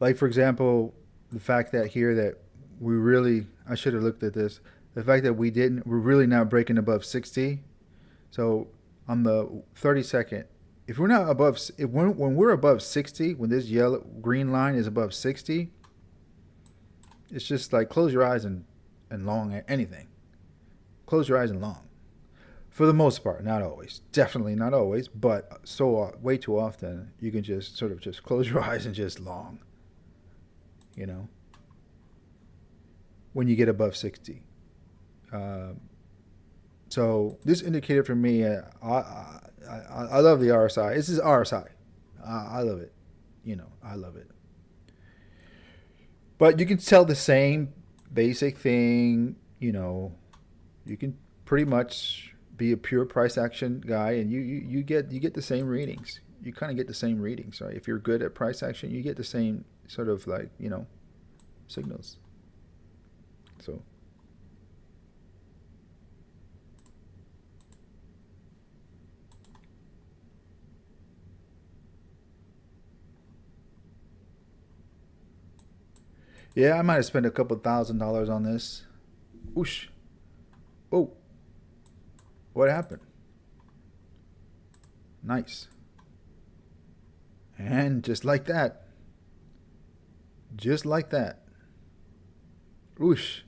Like, for example, the fact that here that we really, I should have looked at this. The fact that we're really not breaking above 60. So on the 30-second, if we're not above, when we're above 60, when this green line is above 60, it's just like close your eyes and long anything. Close your eyes and long. For the most part, not always. Definitely not always, but way too often you can just sort of just close your eyes and just long. You know, when you get above 60. So this indicator for me, I love the RSI. This is RSI. I love it. You know, I love it. But you can tell the same basic thing. You know, you can pretty much be a pure price action guy, and you get the same readings. You kind of get the same readings, right? If you're good at price action, you get the same sort of like, you know, signals. So yeah, I might have spent a couple $1,000 on this. Whoosh. Oh, what happened? Nice. And just like that. Just like that. Whoosh.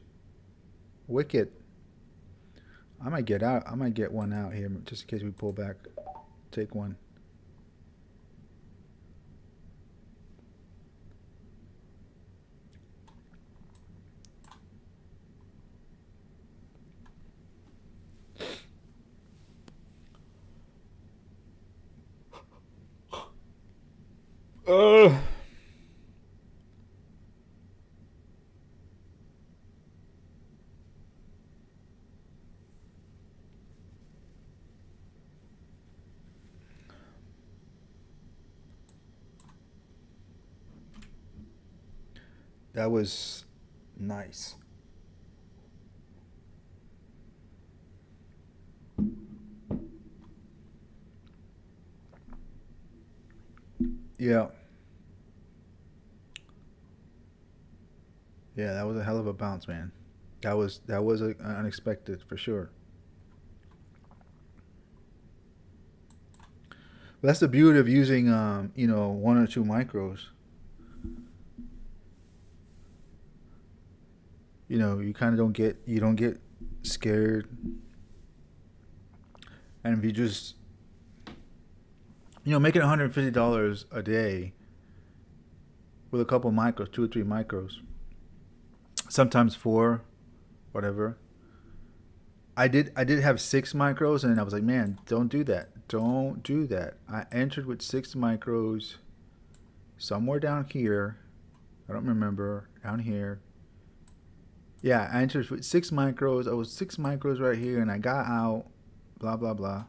Wicked. I might get out. I might get one out here just in case we pull back. Take one. Uh, that was nice. Yeah. Yeah, that was a hell of a bounce, man. That was unexpected for sure. But that's the beauty of using you know, one or two micros. You know, you don't get scared, and if you just, you know, making $150 a day with a couple micros, 2 or 3 micros, sometimes four, whatever. I did have 6 micros, and I was like, man, don't do that. Don't do that. I entered with 6 micros somewhere down here. I don't remember. Down here. Yeah, I entered with 6 micros. I was 6 micros right here, and I got out. Blah blah blah,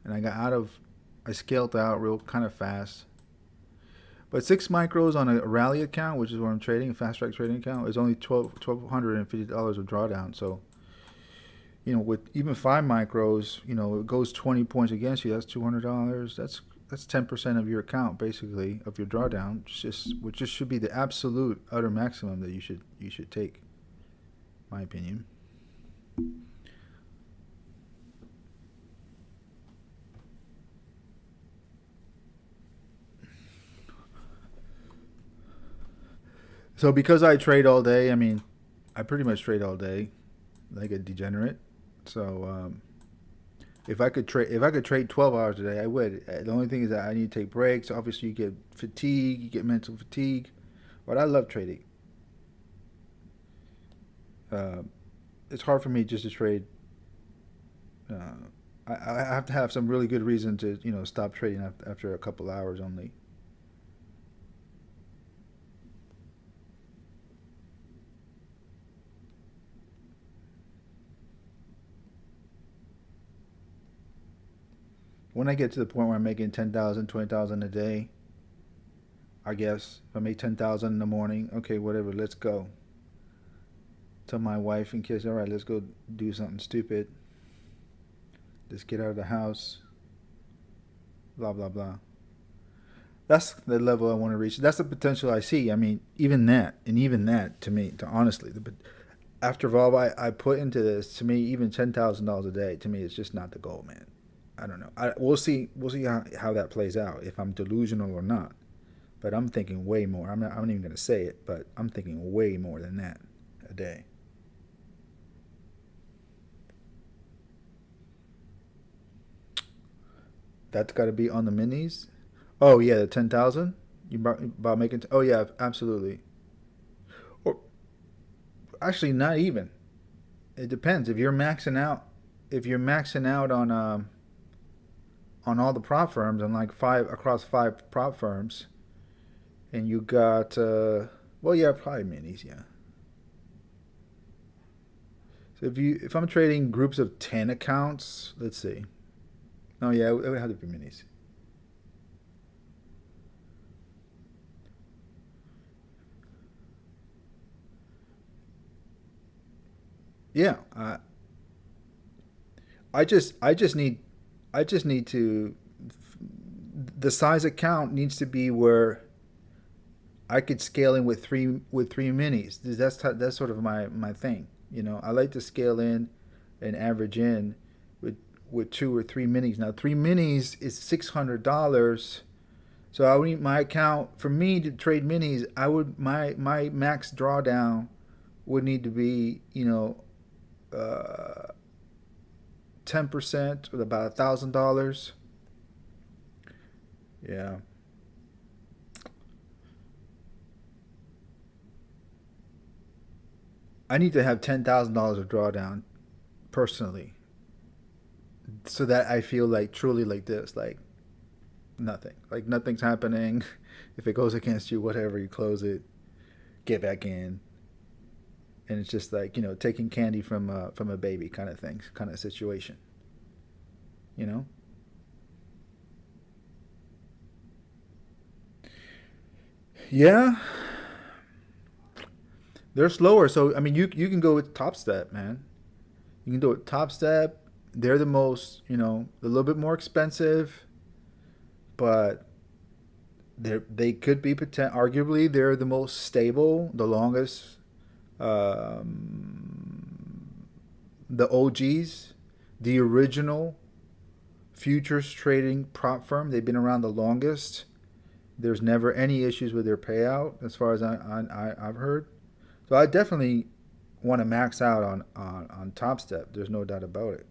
and I got out of. I scaled out real kind of fast. But 6 micros on a rally account, which is what I'm trading, a fast track trading account, is only $1,250 of drawdown. So, you know, with even 5 micros, you know, it goes 20 points against you. That's $200. That's 10% of your account, basically, of your drawdown. Which just should be the absolute utter maximum that you should take, my opinion. So because I trade all day, I mean, I pretty much trade all day. like a degenerate. So if I could trade 12 hours a day, I would. The only thing is that I need to take breaks. Obviously, you get fatigue, you get mental fatigue, but I love trading. Uh, it's hard for me just to trade. Uh, I have to have some really good reason to stop trading after a couple hours only. When I get to the point where I'm making 10,000, 20,000 a day, I guess if I make 10,000 in the morning, okay, whatever, let's go. Tell my wife and kids, all right, let's go do something stupid. Just get out of the house. Blah blah blah. That's the level I want to reach. That's the potential I see. I mean, even that, to me, to honestly, after all I put into this, to me, even $10,000 a day, to me, it's just not the goal, man. I don't know. We'll see. We'll see how that plays out. If I'm delusional or not. But I'm thinking way more. I'm not even gonna say it, but I'm thinking way more than that a day. That's got to be on the minis. Oh yeah, the 10,000. You about making? Oh yeah, absolutely. Or actually, not even. It depends. If you're maxing out, if you're maxing out on all the prop firms and like five across five prop firms, and you got well yeah probably minis yeah. So if I'm trading groups of 10 accounts, let's see. Oh yeah, it would have to be minis. Yeah, I just need to the size account needs to be where I could scale in with three minis. That's sort of my thing. I like to scale in and average in with two or three minis. Now, three minis is $600. So I would need my account for me to trade minis. I would my max drawdown would need to be 10% with about $1,000. Yeah, I need to have $10,000 of drawdown personally, so that I feel like truly like this, like nothing's happening. If it goes against you, whatever, you close it, get back in, and it's just like taking candy from a baby kind of thing, kind of situation. You know? Yeah, they're slower. So I mean, you can go with Top Step, man. You can do it Top Step. They're the most, a little bit more expensive, but they could be arguably they're the most stable, the longest. The OGs, the original futures trading prop firm. They've been around the longest. There's never any issues with their payout, as far as I've heard. So I definitely want to max out on Top Step. There's no doubt about it.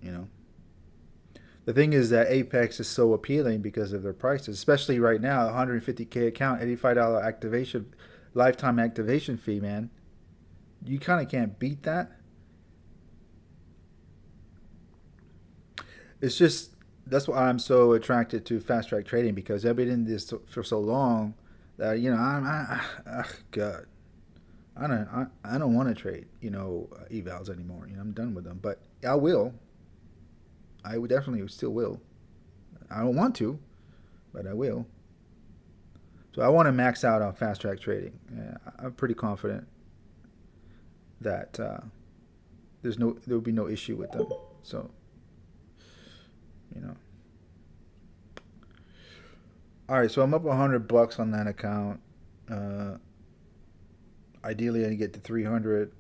You know, the thing is that Apex is so appealing because of their prices, especially right now. 150K account, $85 activation, lifetime activation fee, man. You kind of can't beat that. It's just that's why I'm so attracted to fast track trading, because I've been in this for so long that God, I don't want to trade evals anymore. I'm done with them, but I will. I would definitely still will. I don't want to, but I will. So I want to max out on fast track trading. I'm pretty confident that there will be no issue with them. So you know. All right, so I'm up $100 on that account. Uh, Ideally, I need to get to 300.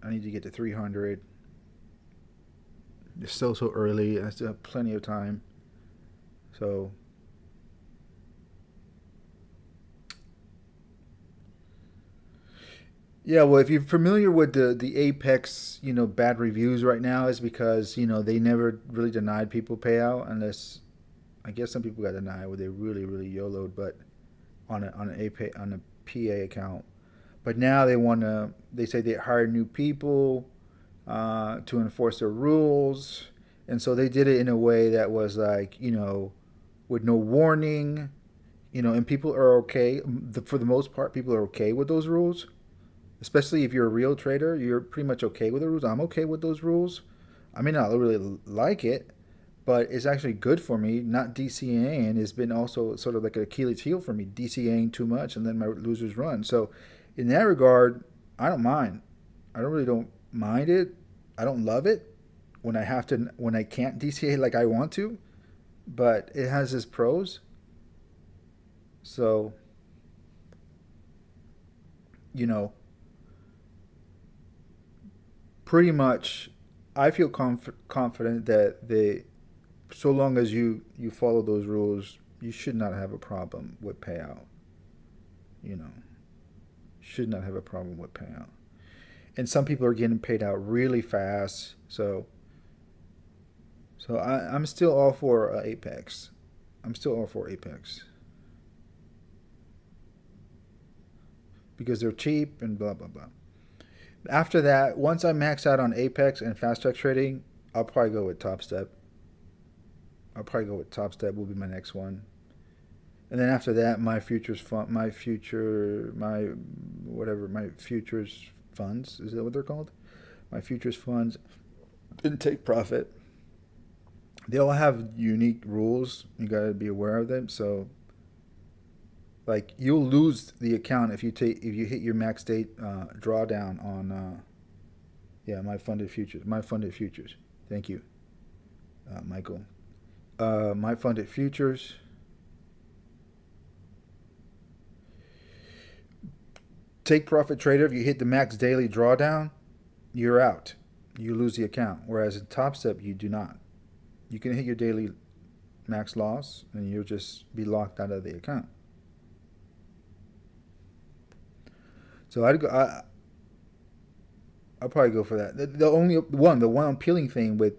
I need to get to 300. It's still so early. I still have plenty of time. So Yeah, well, if you're familiar with the Apex, bad reviews right now is because they never really denied people payout unless I guess some people got denied where they really YOLO'd, but on a PA account. But now they say they hired new people to enforce their rules, and so they did it in a way that was like with no warning, and people are okay. For the most part, people are okay with those rules. Especially if you're a real trader, you're pretty much okay with the rules. I'm okay with those rules. I may not really like it, but it's actually good for me. Not DCAing has been also sort of like an Achilles heel for me. DCAing too much and then my losers run. So in that regard, I don't mind. I don't really don't mind it. I don't love it when I can't DCA like I want to, but it has its pros. So you know, pretty much, I feel confident that so long as you follow those rules, you should not have a problem with payout. You know, should not have a problem with payout. And some people are getting paid out really fast. I'm still all for Apex. I'm still all for Apex because they're cheap and blah blah blah. After that, once I max out on Apex and fast track trading, I'll probably go with Top Step. I'll probably go with Top Step. Will be my next one. And then after that, my futures funds, is that what they're called? My futures funds and take profit. They all have unique rules. You got to be aware of them. So, like, you'll lose the account if you hit your max date drawdown on yeah, my funded futures. My funded futures. Thank you, Michael. My funded futures. Take profit trader, if you hit the max daily drawdown, you're out. You lose the account. Whereas in Top Step, you do not. You can hit your daily max loss and you'll just be locked out of the account. So I'll probably go for that. The one appealing thing with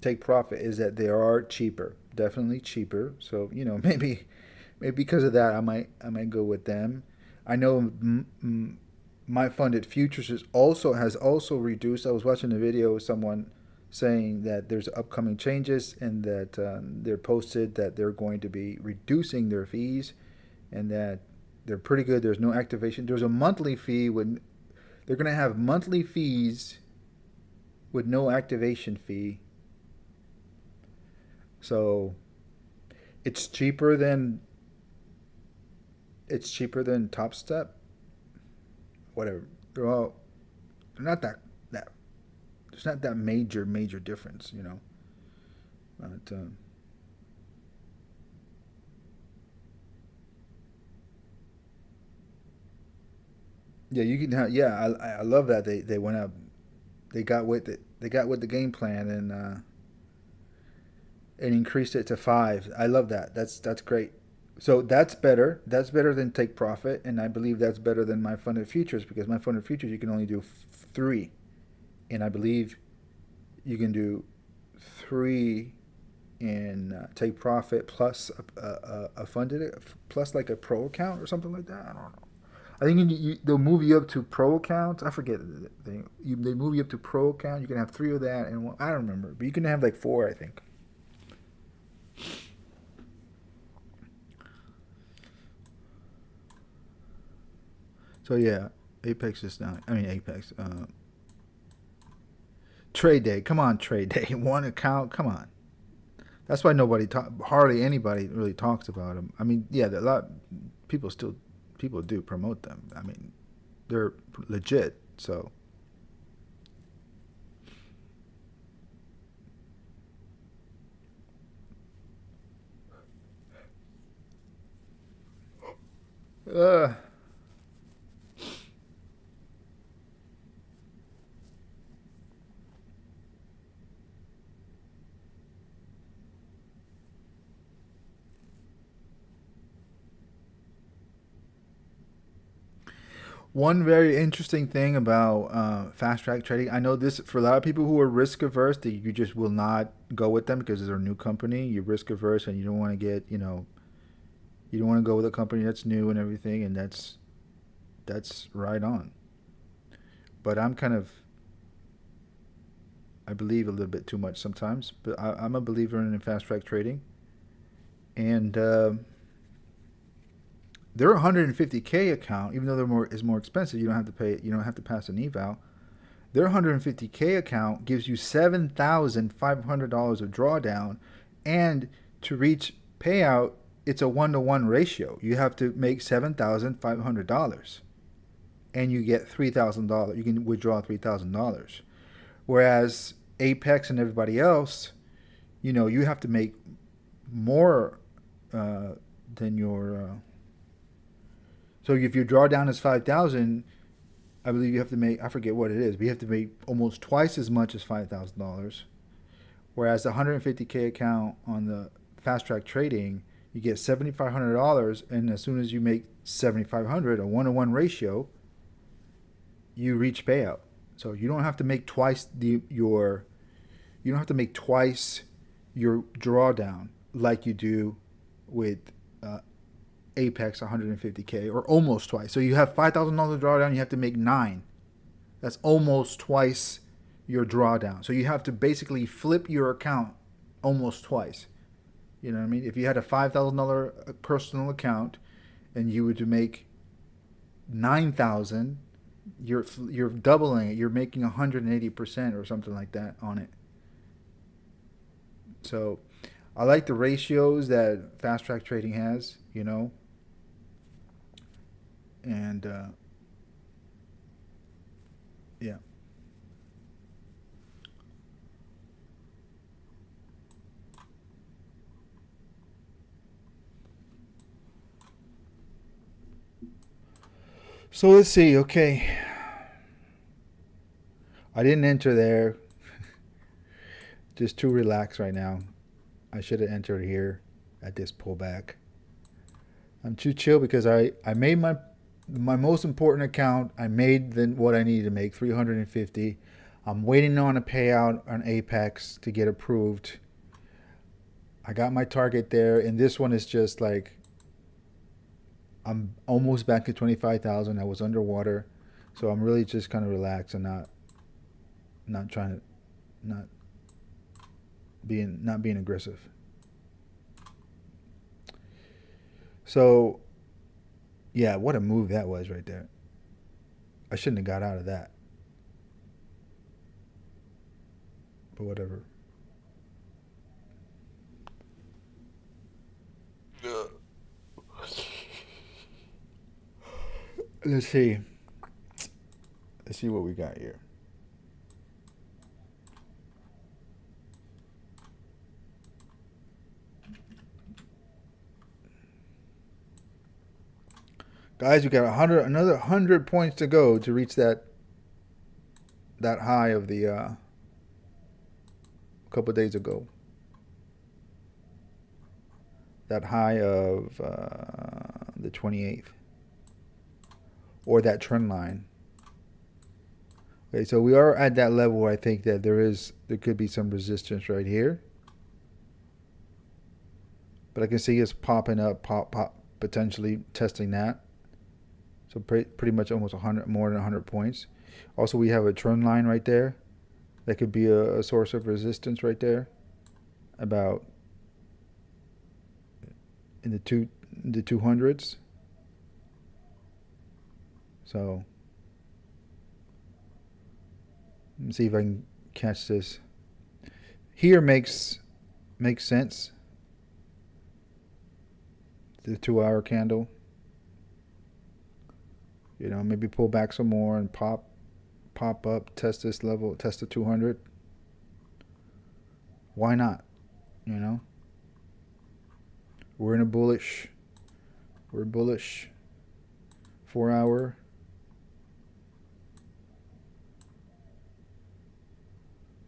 Take Profit is that they are cheaper, definitely cheaper. So maybe because of that, I might go with them. I know my funded futures has also reduced. I was watching a video of someone saying that there's upcoming changes and that they're posted that they're going to be reducing their fees and that they're pretty good. There's no activation. There's a monthly fee when they're going to have monthly fees with no activation fee. So it's cheaper than Top Step. Whatever. They're not that there's not that major difference. But yeah, you can have. Yeah, I love that they went up. They got with it. They got with the game plan and increased it to five. I love that. That's great. So that's better. That's better than take profit, and I believe that's better than my funded futures because my funded futures you can only do three, and I believe you can do three in take profit plus a funded plus like a pro account or something like that. I don't know. I think they'll move you up to pro accounts. I forget the thing. They move you up to pro account. You can have three of that, and I don't remember, but you can have like four, I think. So yeah, Apex is now. I mean Apex. Trade day. Come on, trade day. One account. Come on. That's why hardly anybody really talks about them. I mean, yeah, a lot people still people do promote them. I mean, they're legit. So uh, One very interesting thing about fast track trading, I know this for a lot of people who are risk averse, that you just will not go with them because they're a new company. You're risk averse and you don't want to get, you don't want to go with a company that's new and everything, and that's right on. But I'm kind of, I believe a little bit too much sometimes. But I'm a believer in fast track trading, and their 150K account, even though is more expensive, you don't have to pay. You don't have to pass an eval. Their 150K account gives you $7,500 of drawdown, and to reach payout, it's a 1-to-1 ratio. You have to make $7,500, and you get $3,000. You can withdraw $3,000. Whereas Apex and everybody else, you have to make more than your. So if your drawdown is 5,000, I believe you have to make, I forget what it is, but you have to make almost twice as much as $5,000. Whereas the 150K account on the fast track trading, you get $7,500, and as soon as you make 7,500, a 1-to-1 ratio, you reach payout. So you don't have to make twice you don't have to make twice your drawdown like you do with Apex 150K, or almost twice. So you have $5,000 drawdown, you have to make nine. That's almost twice your drawdown. So you have to basically flip your account almost twice. You know what I mean? If you had a $5,000 personal account and you were to make 9,000, you're doubling it. You're making 180% or something like that on it. So I like the ratios that fast track trading has, and yeah. So let's see. Okay, I didn't enter there. Just too relaxed right now. I should have entered here at this pullback. I'm too chill because I made my most important account. I made what I needed to make, 350. I'm waiting on a payout on Apex to get approved. I got my target there, and this one is just like, I'm almost back to 25,000. I was underwater, so I'm really just kind of relaxed and not trying to not being aggressive. So yeah, what a move that was right there. I shouldn't have got out of that, but whatever. Let's see. Let's see what we got here. Guys, we got another 100 points to go to reach that high of the a couple of days ago. That high of the 28th, or that trend line. Okay, so we are at that level where I think that there could be some resistance right here. But I can see us popping up, potentially testing that. So pretty much almost 100, more than 100 points. Also, we have a trend line right there. That could be a source of resistance right there. About in the 200s. So let me see if I can catch this. Here makes sense. The 2-hour candle. Maybe pull back some more and pop up, test this level, test the 200. Why not? We're in a bullish. We're bullish. 4-hour.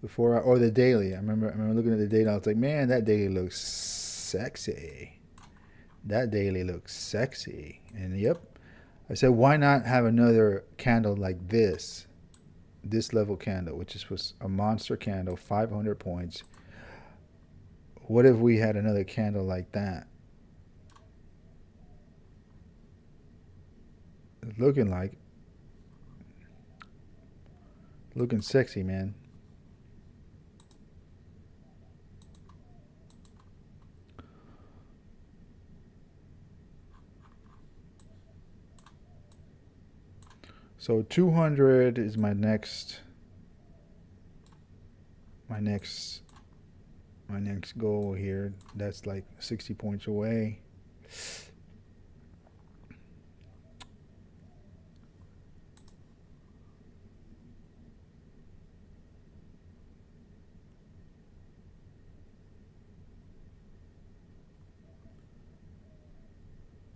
The 4-hour or the daily. I remember looking at the daily. I was like, man, that daily looks sexy. That daily looks sexy. And yep, I said, why not have another candle like this level candle, which was a monster candle, 500 points. What if we had another candle like that? Looking sexy, man. So 200 is my next goal here. That's like 60 points away.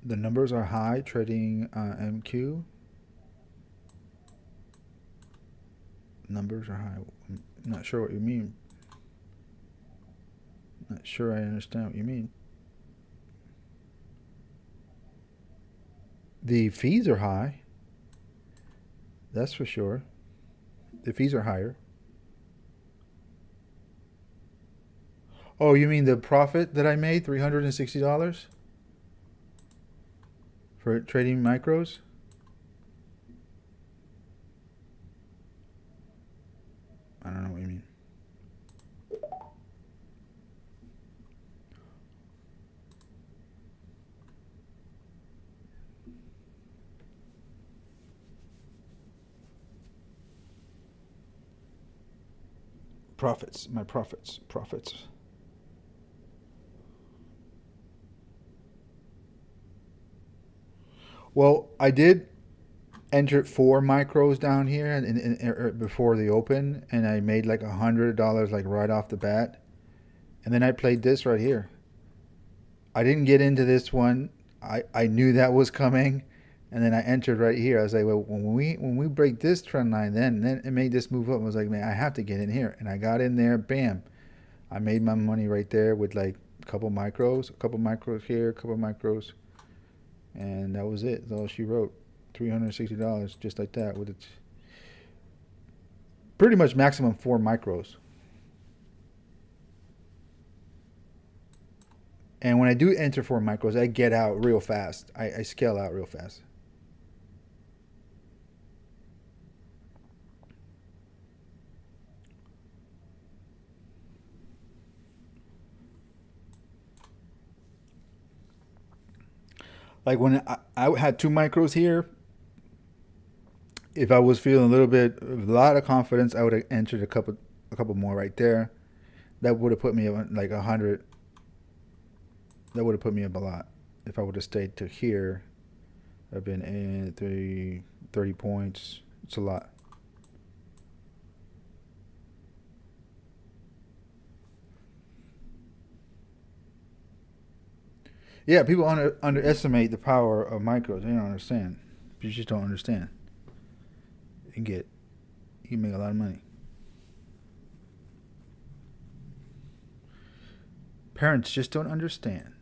The numbers are high trading MQ. Numbers are high. I'm not sure what you mean. Not sure I understand what you mean. The fees are high. That's for sure. The fees are higher. Oh, you mean the profit that I made, $360 for trading micros? I don't know what you mean. Profits, my profits. Well, I did enter 4 micros down here before the open, and I made like $100 like right off the bat. And then I played this right here. I didn't get into this one. I knew that was coming, and then I entered right here. I was like, well, when we break this trend line, then it made this move up. I was like, man, I have to get in here, and I got in there. Bam, I made my money right there with like a couple micros here, a couple micros, and that was it. That's all she wrote. $360 just like that with its pretty much maximum 4 micros. And when I do enter 4 micros, I get out real fast. I scale out real fast. Like when I had 2 micros here, if I was feeling a lot of confidence, I would have entered a couple more right there. That would have put me at like 100. That would have put me up a lot. If I would have stayed to here, I've been in 30 points. It's a lot. Yeah, people underestimate the power of micros. They don't understand. You just don't understand. You can make a lot of money. Parents just don't understand.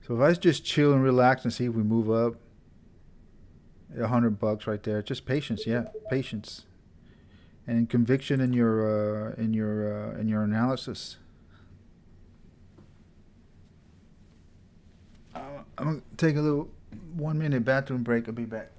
So if I just chill and relax and see if we move up, $100 right there. Just patience, yeah, patience, and conviction in your analysis. I'm gonna take a little 1 minute bathroom break. I'll be back.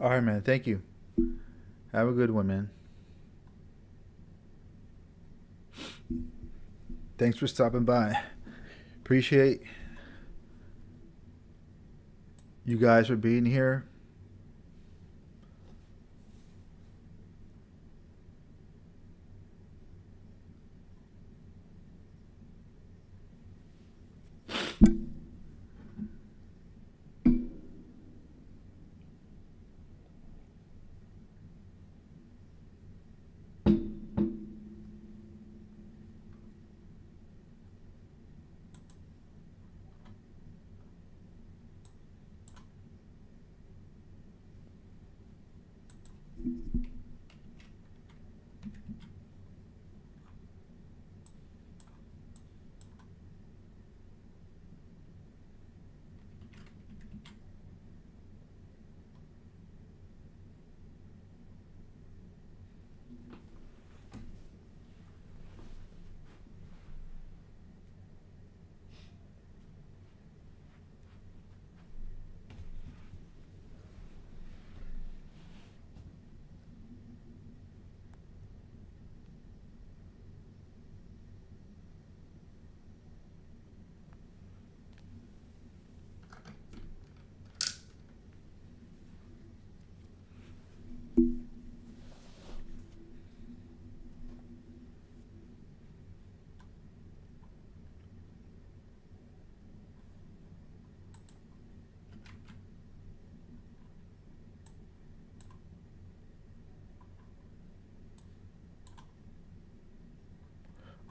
All right, man. Thank you. Have a good one, man. Thanks for stopping by. Appreciate you guys for being here.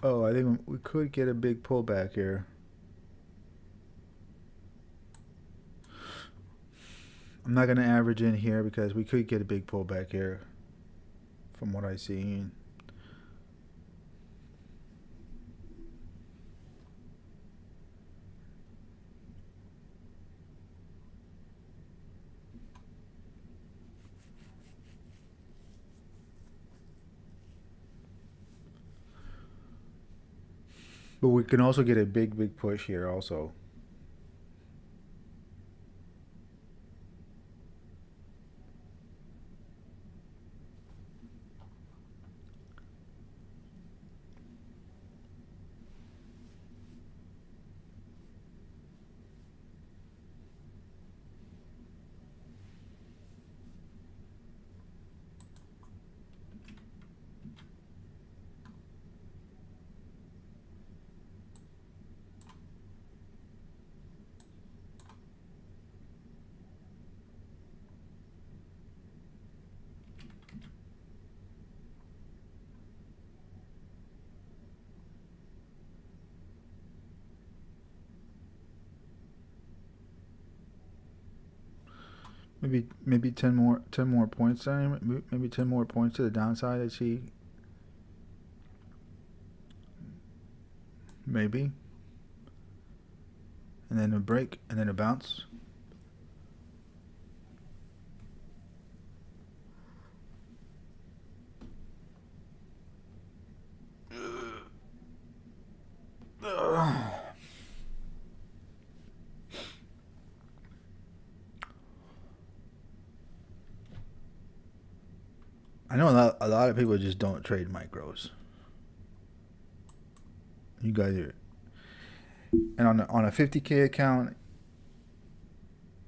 Oh, I think we could get a big pullback here. I'm not going to average in here because we could get a big pullback here from what I see. But we can also get a big push here also. Maybe 10 more points there. Maybe 10 more points to the downside. I see. Maybe. And then a break and then a bounce. I know a lot of people just don't trade micros. You guys are, and on a 50K account,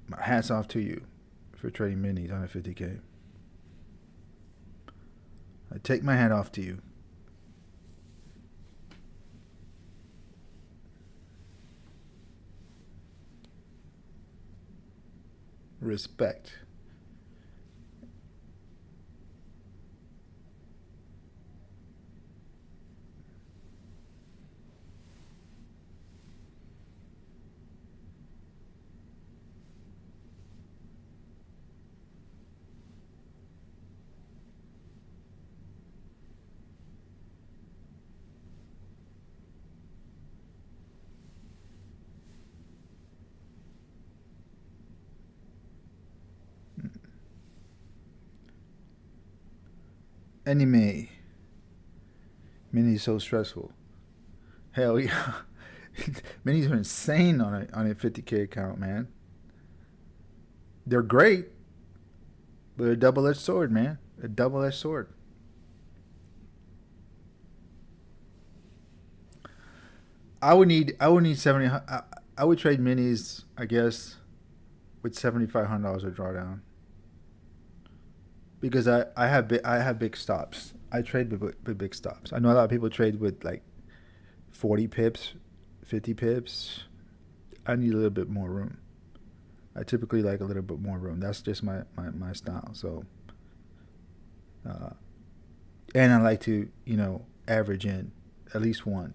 my hats off to you for trading minis on a 50K. I take my hat off to you. Respect. Anime. Minis is so stressful. Hell yeah. Minis are insane on a 50K account, man. They're great. But a double-edged sword, man. A double-edged sword. I would need 70. I would trade minis, I guess, with $7,500 of drawdown because I have big stops. I trade with big stops. I know a lot of people trade with like 40 pips, 50 pips. I need a little bit more room. I typically like a little bit more room. That's just my style. So, uh, and I like to average in at least one.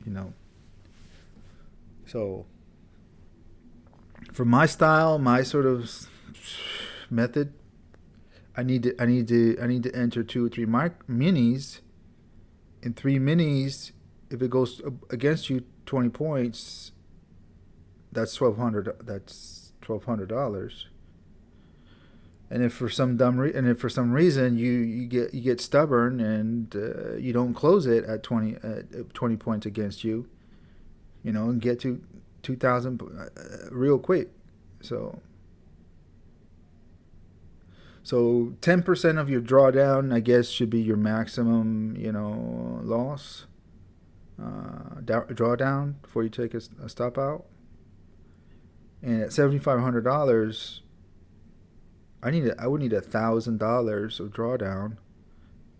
You know, so for my style, my sort of method, I need to enter two or three minis. In three minis, if it goes against you 20 points, that's 1,200. That's $1,200. And if for some and if for some reason you get stubborn and you don't close it at 20 points against you, and get to 2,000 real quick. So 10% of your drawdown, I guess, should be your maximum, loss drawdown before you take a stop out. And at $7,500, I would need $1,000 of drawdown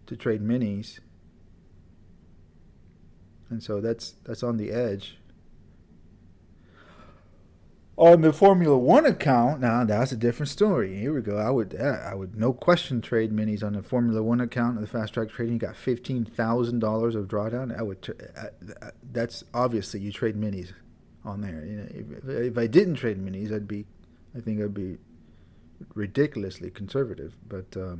to trade minis, and so that's on the edge. On the Formula One account, now that's a different story. Here we go. I would no question trade minis on the Formula One account of the Fast Track Trading. You got $15,000 of drawdown. That's obviously you trade minis on there. If I didn't trade minis, I think I'd be ridiculously conservative. But uh,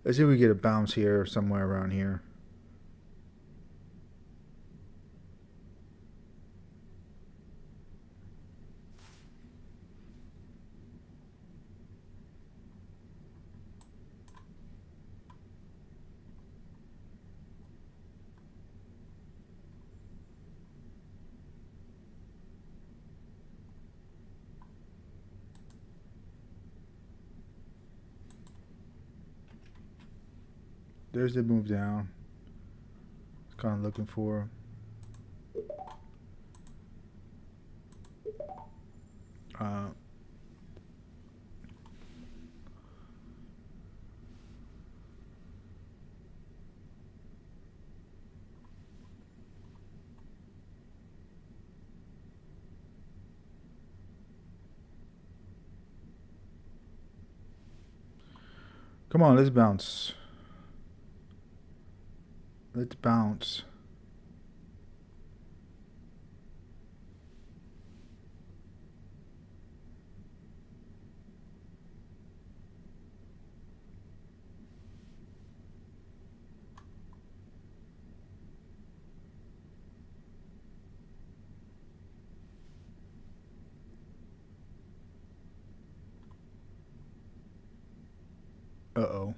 let's see if we get a bounce here somewhere around here. There's the move down. It's kind of looking for. Uh, Come on, let's bounce. Let's bounce. Uh oh.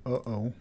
Uh oh.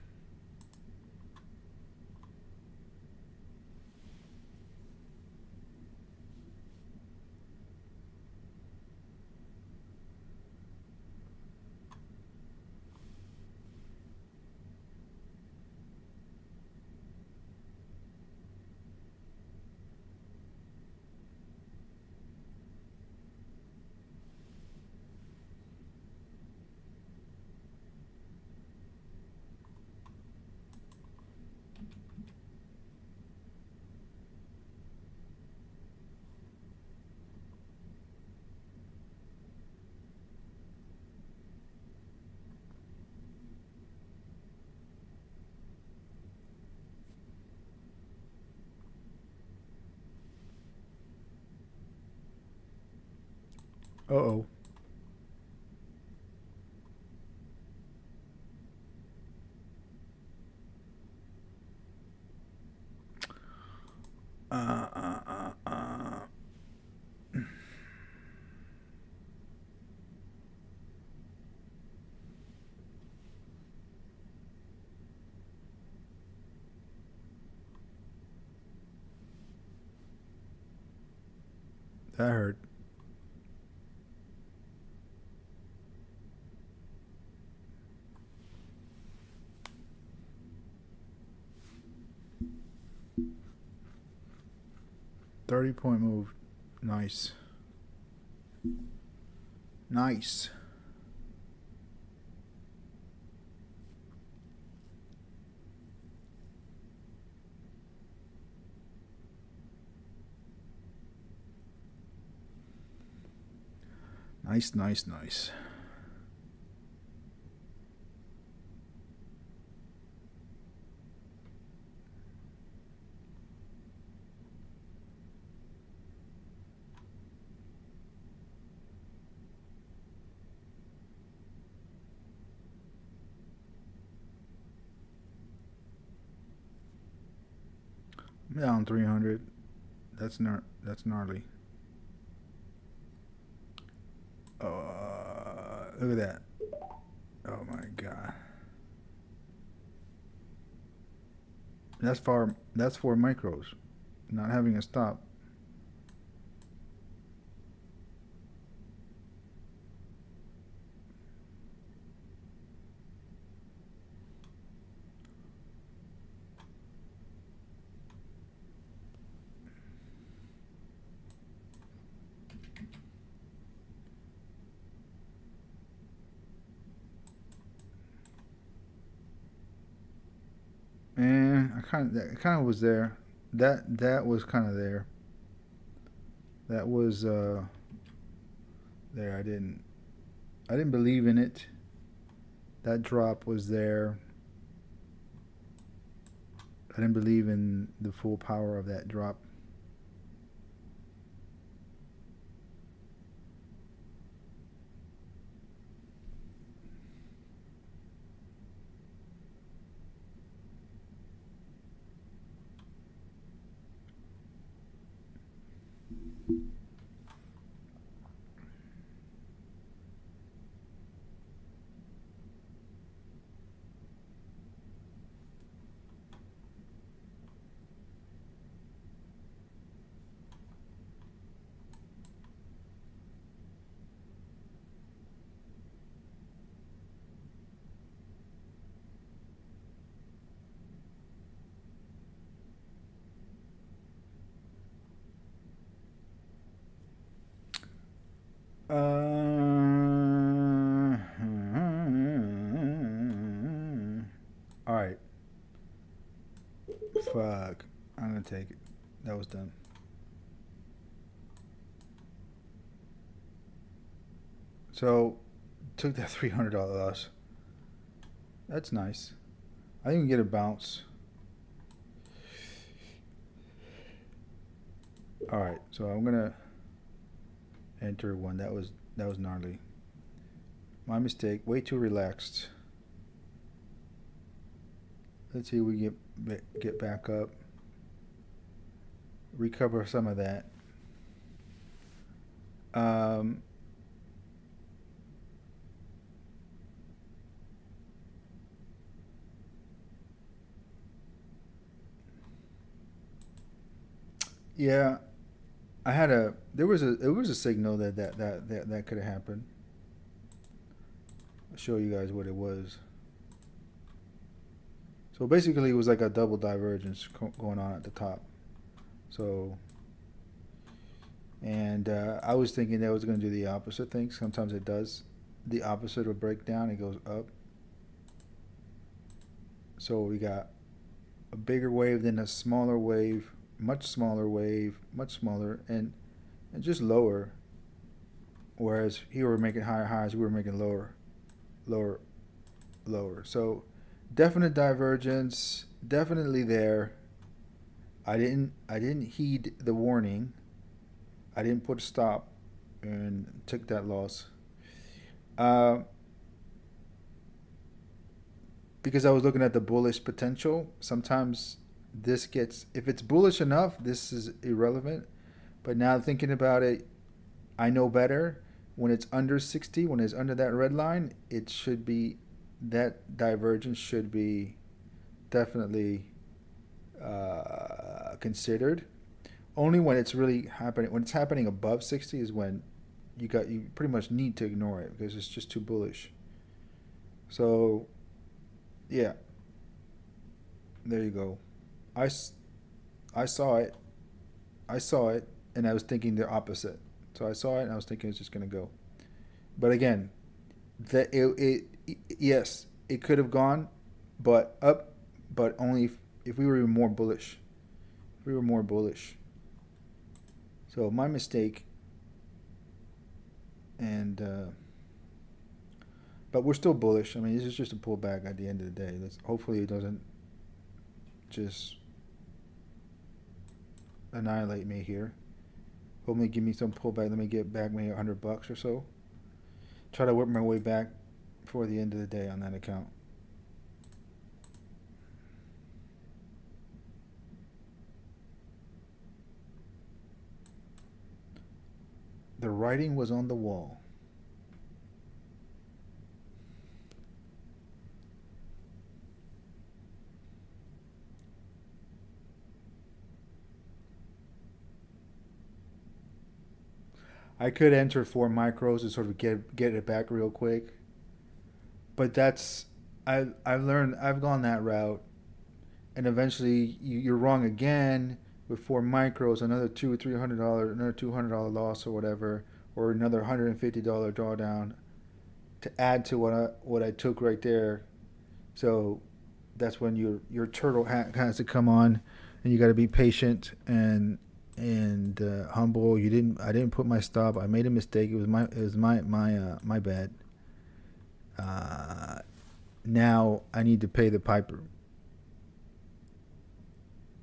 Uh-oh. Uh, uh, uh, uh. That hurt. $30 move. Nice. Nice. Nice, nice, nice. I'm down 300. That's gnarly. Look at that. Oh my god. That's far. That's 4 micros. Not having a stop. And I kind of was there. That was kind of there. That was there. I didn't believe in it. That drop was there. I didn't believe in the full power of that drop. All right. Fuck. I'm gonna take it. That was done. So, took that $300 loss. That's nice. I didn't get a bounce. All right. So I'm gonna enter one. That was gnarly. My mistake. Way too relaxed. Let's see if we get back up. Recover some of that. Um, yeah, I had a there was a signal that could have happened. I'll show you guys what it was. So basically, it was like a double divergence going on at the top. So, and I was thinking that was going to do the opposite thing. Sometimes it does the opposite of breakdown. It goes up. So we got a bigger wave, then a smaller wave, much smaller, and just lower. Whereas here we're making higher highs, we were making lower, lower. So definite divergence, definitely there. I didn't heed the warning. I didn't put a stop. and took that loss. Uh, because I was looking at the bullish potential. Sometimes this gets, if it's bullish enough, this is irrelevant. But now thinking about it, I know better. When it's under 60, when it's under that red line, it should be, that divergence should be definitely considered. Only when it's really happening, when it's happening above 60 is when you pretty much need to ignore it because it's just too bullish. So yeah, there you go. I, I saw it. I saw it, and I was thinking the opposite. So I saw it, and I was thinking it's just gonna go. But again, that yes, it could have gone, but up, but only if we were more bullish. If we were more bullish. So my mistake, and but we're still bullish. I mean, this is just a pullback at the end of the day. Hopefully it doesn't just annihilate me here. Hopefully give me some pullback. Let me get back maybe $100 or so. Try to work my way back before the end of the day on that account. The writing was on the wall. I could enter 4 micros and sort of get it back real quick, but that's I've learned, I've gone that route, and eventually you're wrong again with 4 micros, another $200-300, another $200 loss or whatever, or another $150 drawdown to add to what I took right there. So that's when your turtle hat has to come on, and you got to be patient and humble. I didn't put my stop. I made a mistake. It was my bad. Now I need to pay the piper.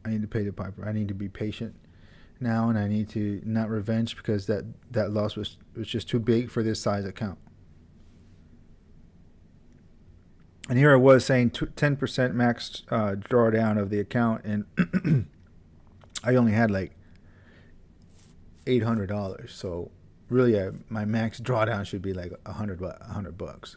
I need to pay the piper. I need to be patient now, and I need to not revenge because that loss was just too big for this size account. And here I was saying 10% max drawdown of the account, and I only had like $800. So really, my max drawdown should be like $100.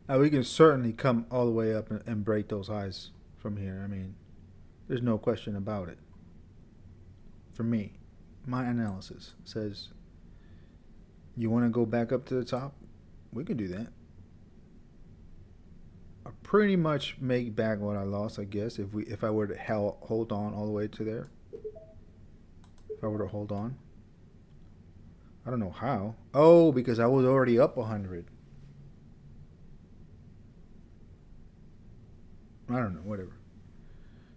Now we can certainly come all the way up and break those highs from here. I mean, there's no question about it. For me, my analysis says you want to go back up to the top. We can do that. pretty much make back what I lost, I guess, if I were to hold on all the way to there. If I were to hold on. I don't know how. Oh, because I was already up 100. I don't know, whatever.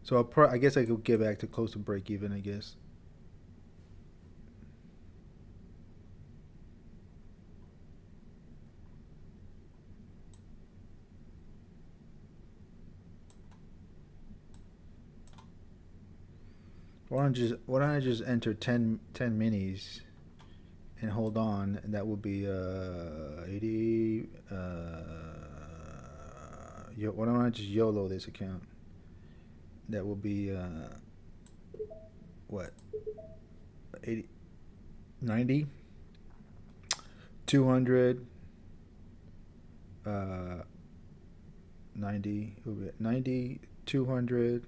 So I guess I could get back to close to break even, I guess. Why don't I just enter 10 minis and hold on, and that would be 80. Why don't I just YOLO this account? That will be what, 80, 90, 200, 90, 90, 200,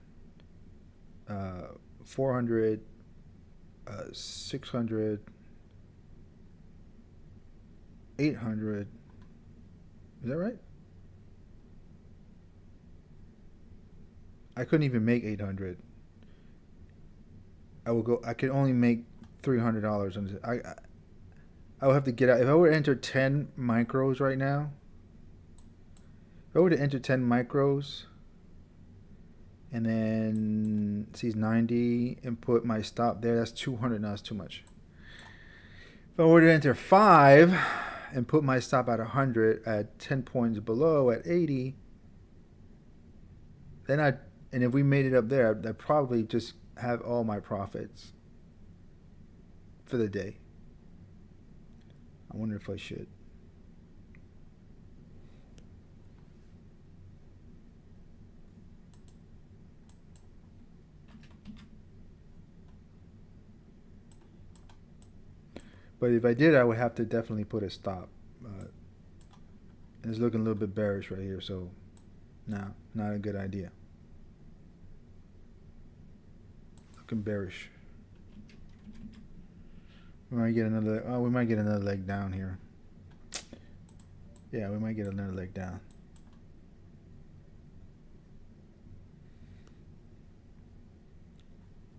400, 600, 800. Is that right? I couldn't even make 800. I could only make $300. And I would have to get out. If I were to enter 10 micros right now, if I were to enter 10 micros and then sees 90 and put my stop there, that's 200. No, that's too much. If I were to enter 5 and put my stop at 100 at 10 points below at 80, and if we made it up there, I'd probably just have all my profits for the day. I wonder if I should. But if I did, I would have to definitely put a stop. And it's looking a little bit bearish right here, so no, not a good idea. Looking bearish. We might get another. Oh, we might get another leg down here. Yeah, we might get another leg down.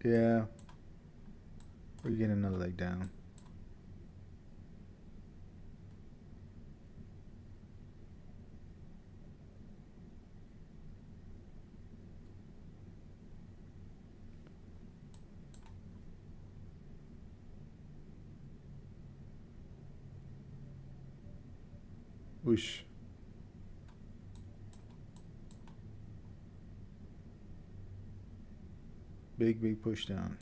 Yeah, we're getting another leg down. Whoosh. Big push down.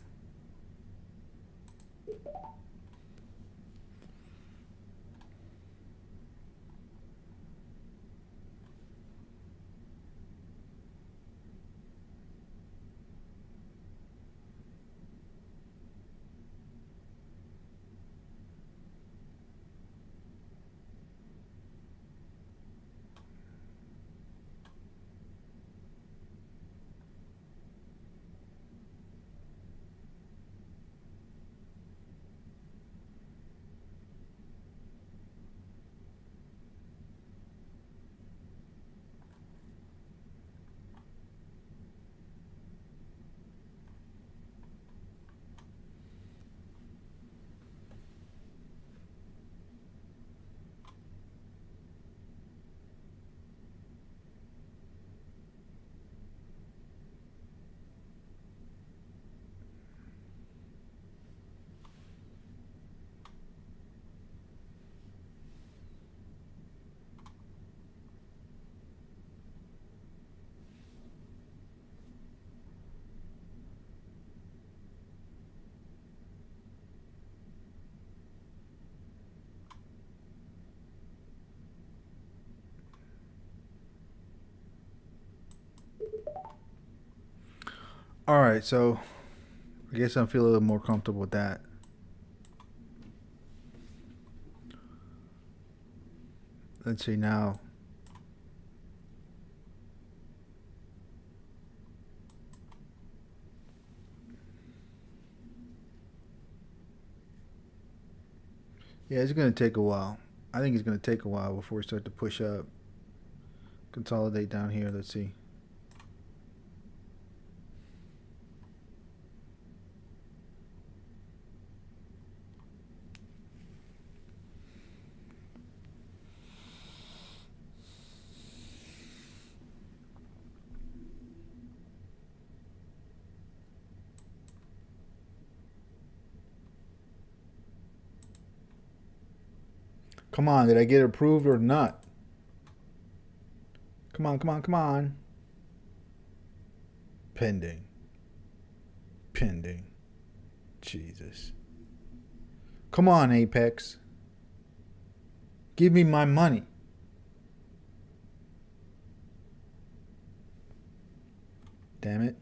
All right, so I guess I feel a little more comfortable with that. Let's see now. Yeah, it's going to take a while. I think it's going to take a while before we start to push up. Consolidate down here. Let's see. Come on, did I get approved or not? Come on, come on, come on. Pending. Pending. Jesus. Come on, Apex. Give me my money. Damn it.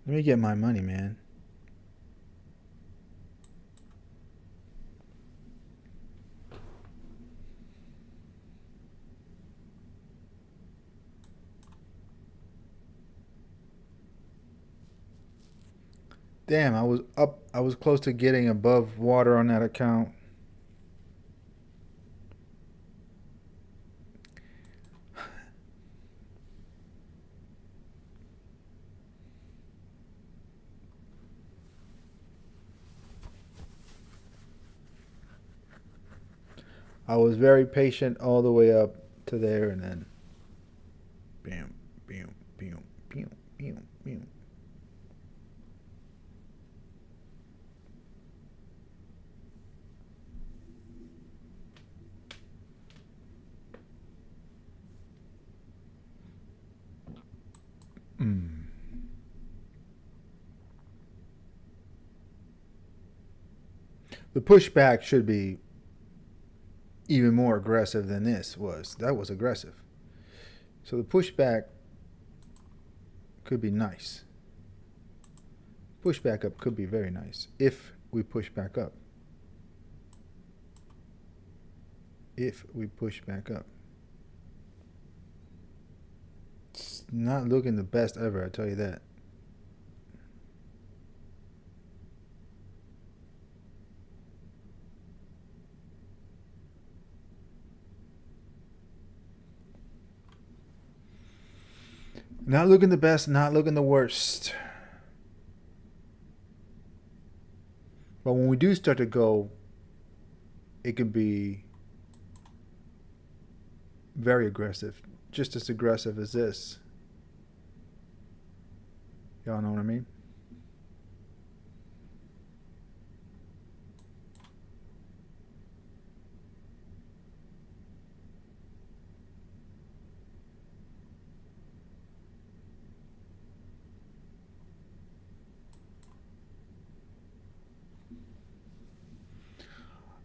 Let me get my money, man. Damn, I was up. I was close to getting above water on that account. I was very patient all the way up to there, and then bam, bam, bam, bam, bam, bam. The pushback should be even more aggressive than this was. That was aggressive. So the pushback could be nice. Pushback up could be very nice if we push back up. If we push back up. It's not looking the best ever, I tell you that. Not looking the best, not looking the worst. But when we do start to go, it can be very aggressive. Just as aggressive as this. Y'all know what I mean?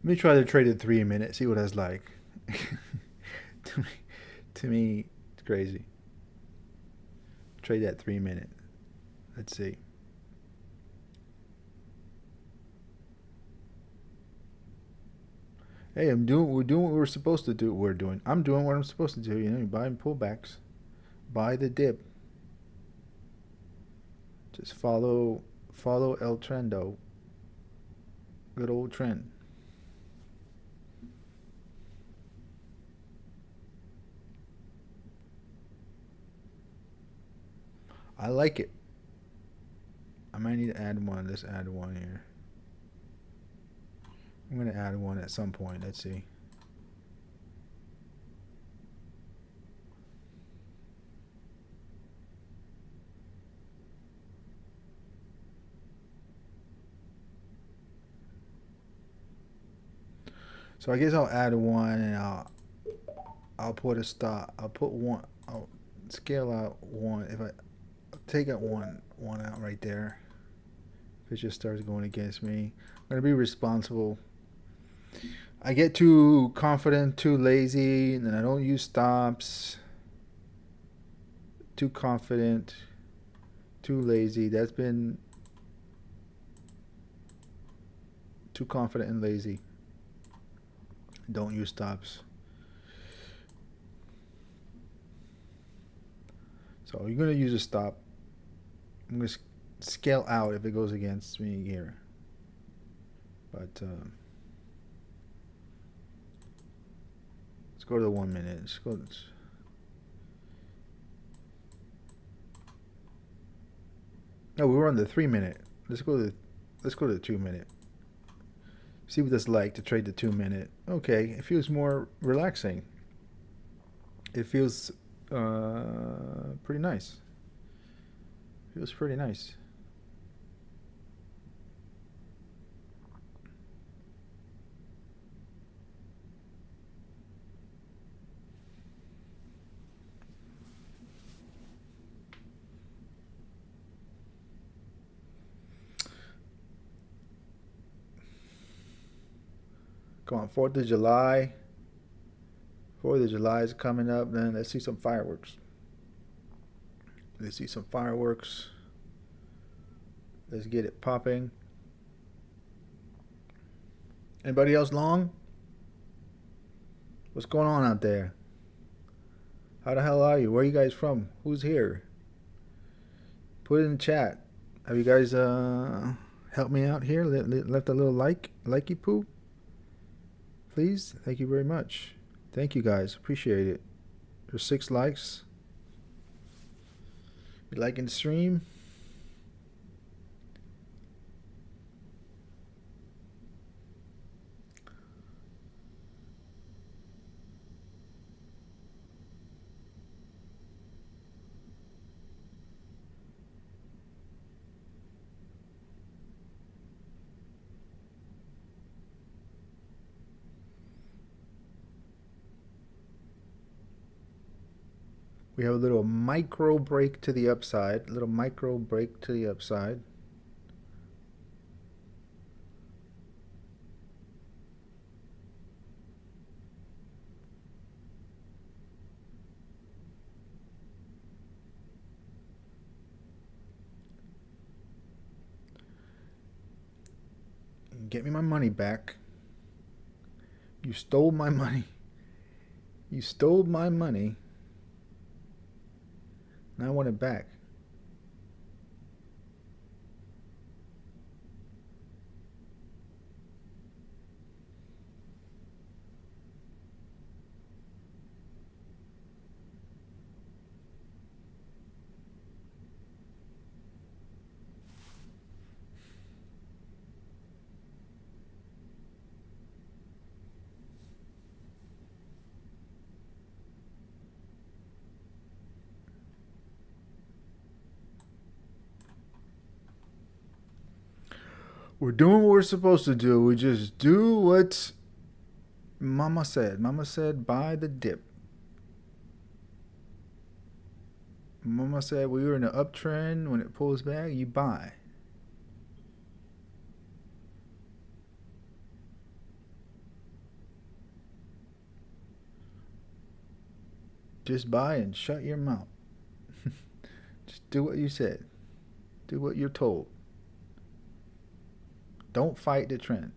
Let me try to trade it 3 minutes, see what that's like. to me, it's crazy. Trade that 3 minute. Let's see. Hey, we're doing what we're supposed to do. I'm doing what I'm supposed to do. You know, you buy pullbacks, buy the dip. Just follow El Trendo. Good old trend. I like it. I might need to add one. Let's add one here. I'm going to add one at some point. Let's see. So I guess I'll add one, and I'll put a stop. I'll put one. I'll scale out one. If I'll take out one out right there. If it just starts going against me, I'm gonna be responsible. I get too confident, too lazy, and then I don't use stops. Too confident, too lazy. That's been too confident and lazy. Don't use stops. So you're gonna use a stop. I'm gonna scale out if it goes against me here. But Let's go to the 1 minute. Let's go. No, we were on the 3 minute. Let's go to the 2 minute. See what it's like to trade the 2 minute. Okay, it feels more relaxing. It feels pretty nice. Feels pretty nice. Come on, 4th of July. 4th of July is coming up. Then let's see some fireworks. Let's see some fireworks. Let's get it popping. Anybody else long? What's going on out there? How the hell are you? Where are you guys from? Who's here? Put it in the chat. Have you guys helped me out here? Left a little likey poo? Please? Thank you very much. Thank you guys. Appreciate it. There's 6 likes. You liking the stream? We have a little micro break to the upside. A little micro break to the upside. Get me my money back. You stole my money. You stole my money. And I want it back. We're doing what we're supposed to do. We just do what Mama said. Mama said buy the dip. Mama said we were in an uptrend. When it pulls back, you buy. Just buy and shut your mouth. Just do what you said. Do what you're told. Don't fight the trend.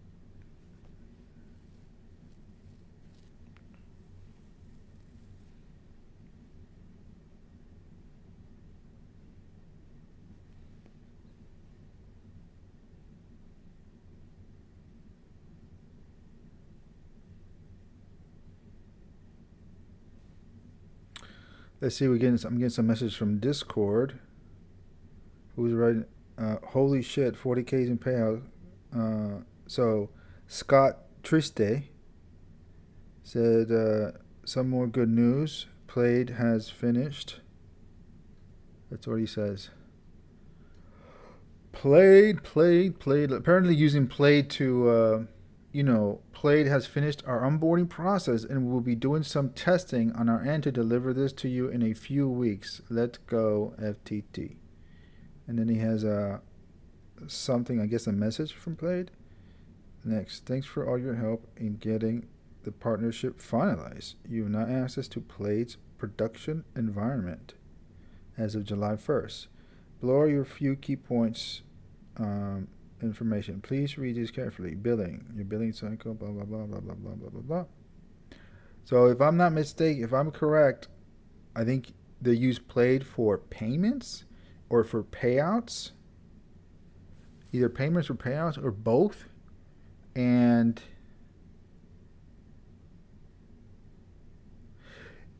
Let's see. I'm getting some message from Discord. Who's writing? Holy shit! 40Ks in payout. So Scott Triste said some more good news. Played has finished. That's what he says. Played. Apparently using Played to, Played has finished our onboarding process and we'll be doing some testing on our end to deliver this to you in a few weeks. Let's go, FTT. And then he has something, I guess a message from Played. Next, thanks for all your help in getting the partnership finalized. You have now access to Played's production environment as of July 1st. Below are your few key points information. Please read these carefully. Billing, your billing cycle, blah, blah, blah, blah, blah, blah, blah, blah, blah. So if I'm not mistaken, if I'm correct, I think they use Played for payments or for payouts. Either payments or payouts or both. And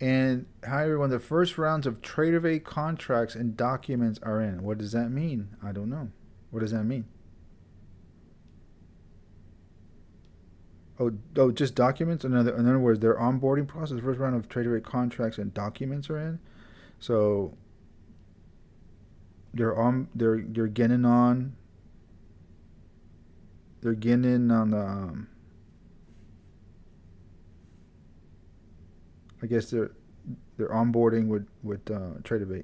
And hi everyone, the first rounds of Trader contracts and documents are in. What does that mean? I don't know. What does that mean? Oh, just documents. In other words, their onboarding process. First round of Trader contracts and documents are in. So they're getting on. They're getting on the. I guess they're onboarding with Trader.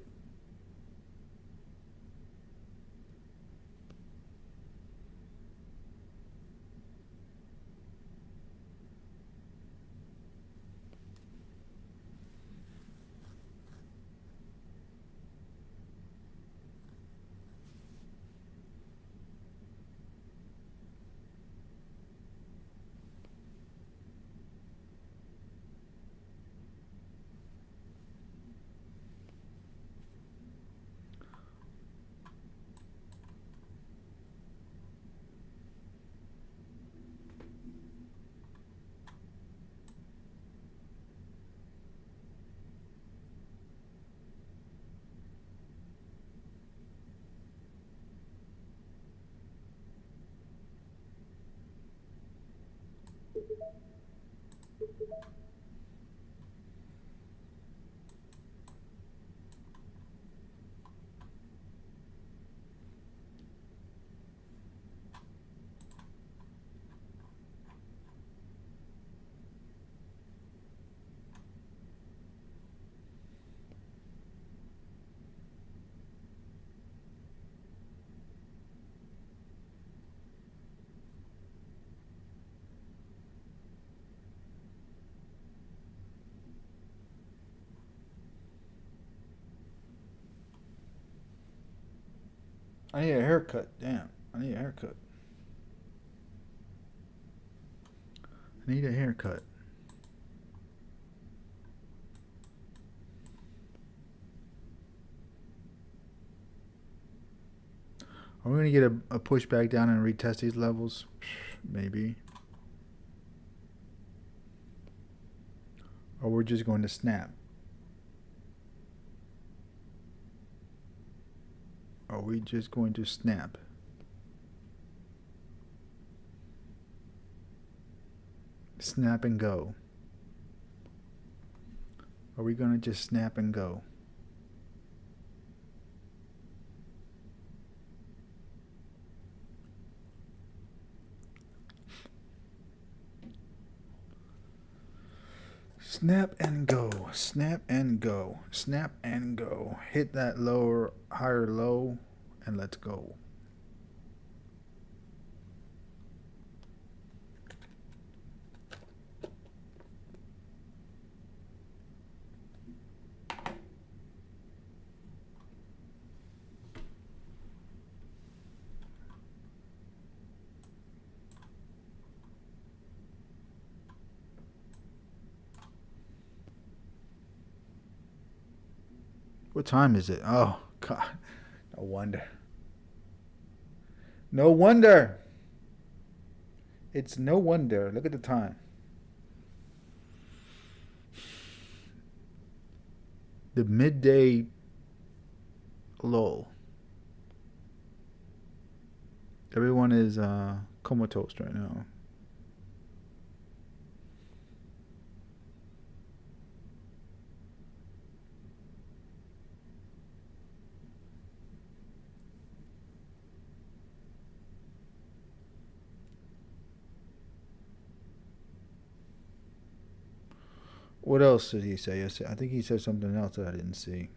I need a haircut. Damn, I need a haircut. I need a haircut. Are we gonna get a push back down and retest these levels? Maybe. Or we're just going to snap. Are we just going to snap? Snap and go. Are we gonna just snap and go? Snap and go. Snap and go. Snap and go. Hit that lower, higher low, and let's go. What time is it? Oh, God. No wonder. No wonder. It's no wonder. Look at the time. The midday lull. Everyone is comatose right now. What else did he say? I think he said something else that I didn't see.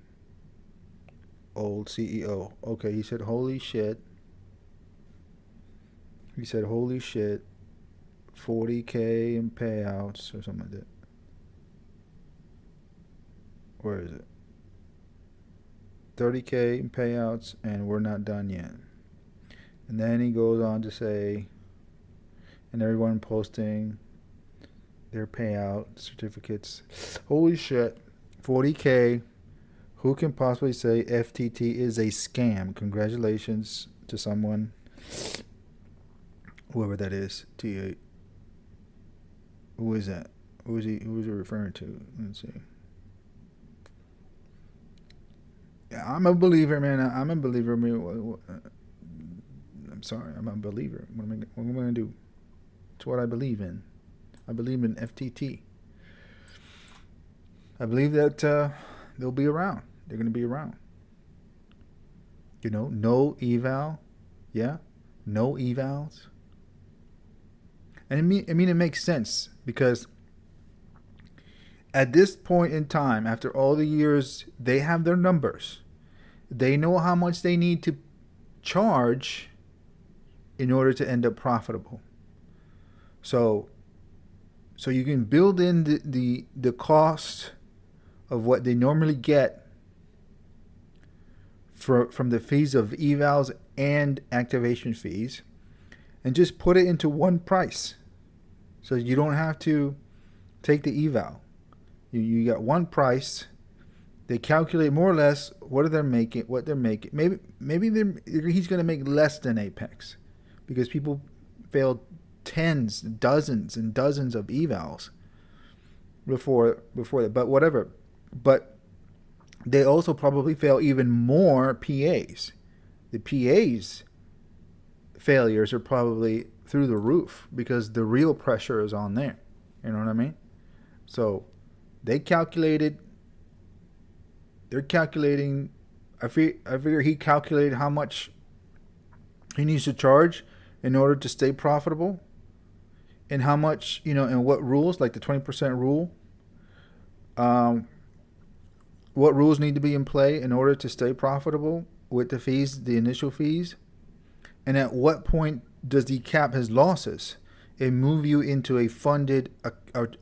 Old CEO. Okay, he said, holy shit. He said, holy shit. 40K in payouts or something like that. Where is it? 30K in payouts, and we're not done yet. And then he goes on to say, and everyone posting their payout certificates. Holy shit. 40K. Who can possibly say FTT is a scam? Congratulations to someone, whoever that is. Who is that? Who is he referring to? Let's see. I'm a believer, man. I'm a believer. I'm sorry. I'm a believer. What am I going to do? It's what I believe in. I believe in FTT. I believe that they'll be around. They're going to be around. You know, no eval. Yeah, no evals. And I mean, it makes sense because at this point in time, after all the years, they have their numbers. They know how much they need to charge in order to end up profitable. So you can build in the cost of what they normally get from the fees of evals and activation fees, and just put it into one price. So you don't have to take the eval. You got one price. They calculate more or less what they're making. Maybe he's going to make less than Apex, because people failed tens, dozens, and dozens of evals before that. But whatever. But they also probably fail even more PAs. The PAs failures are probably through the roof because the real pressure is on there. You know what I mean? So they're calculating. I figure he calculated how much he needs to charge in order to stay profitable, and how much, and what rules, like the 20% rule. What rules need to be in play in order to stay profitable with the fees, the initial fees, and at what point does he cap his losses and move you into a funded,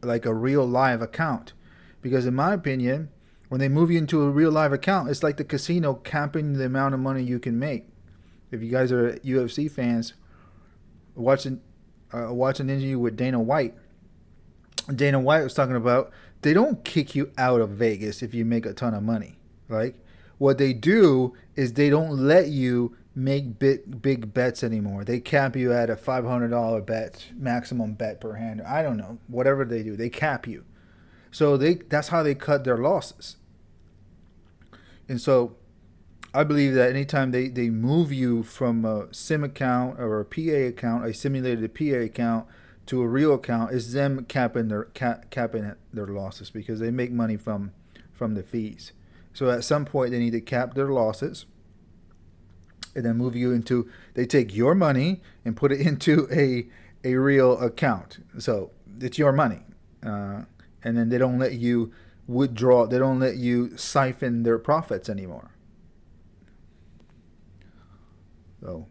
like a real live account? Because in my opinion, when they move you into a real live account, it's like the casino capping the amount of money you can make. If you guys are UFC fans, watch an interview with Dana White. Dana White was talking about they don't kick you out of Vegas if you make a ton of money. Like, what they do is they don't let you make big bets anymore. They cap you at a $500 bet, maximum bet per hand. I don't know. Whatever they do, they cap you. So that's how they cut their losses. And so I believe that anytime they move you from a sim account or a PA account, a simulated PA account, to a real account, is them capping their losses, because they make money from the fees. So at some point they need to cap their losses, and then move you into, they take your money and put it into a real account. So it's your money, and then they don't let you withdraw. They don't let you siphon their profits anymore. So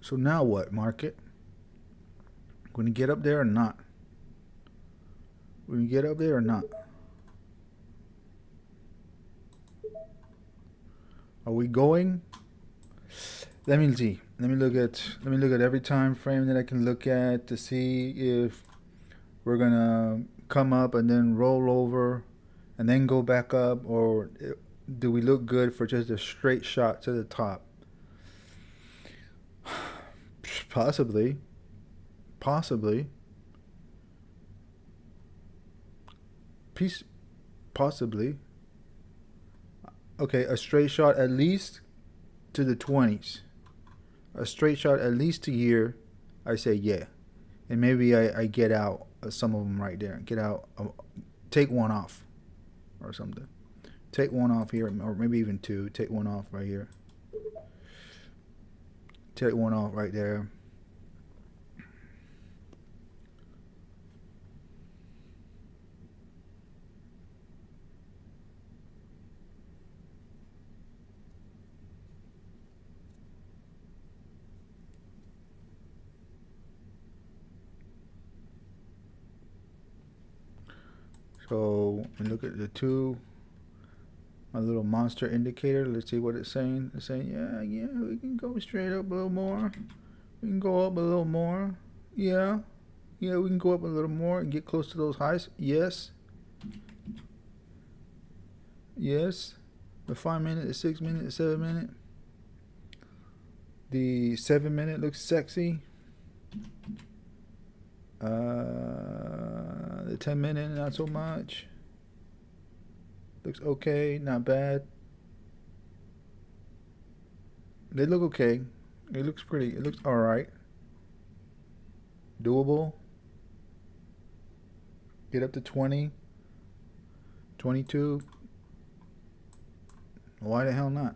So now what, market? Going to get up there or not? Going to get up there or not? Are we going? Let me see. Let me look at every time frame that I can look at to see if we're gonna come up and then roll over and then go back up, or do we look good for just a straight shot to the top? Possibly. Possibly. Okay, a straight shot at least to the 20s. A straight shot at least to here, I say yeah. And maybe I get out some of them right there. Get out, take one off or something. Take one off here, or maybe even two. Take one off right here. Take one off right there. So look at the two, my little monster indicator. Let's see what it's saying. It's saying, yeah, we can go straight up a little more. We can go up a little more. Yeah. Yeah, we can go up a little more and get close to those highs. Yes. Yes. The 5 minute, the 6 minute, the 7 minute. The 7 minute looks sexy. The 10 minute, not so much. Looks okay, not bad. They look okay. It looks pretty. It looks alright. Doable. Get up to 20. 22. Why the hell not?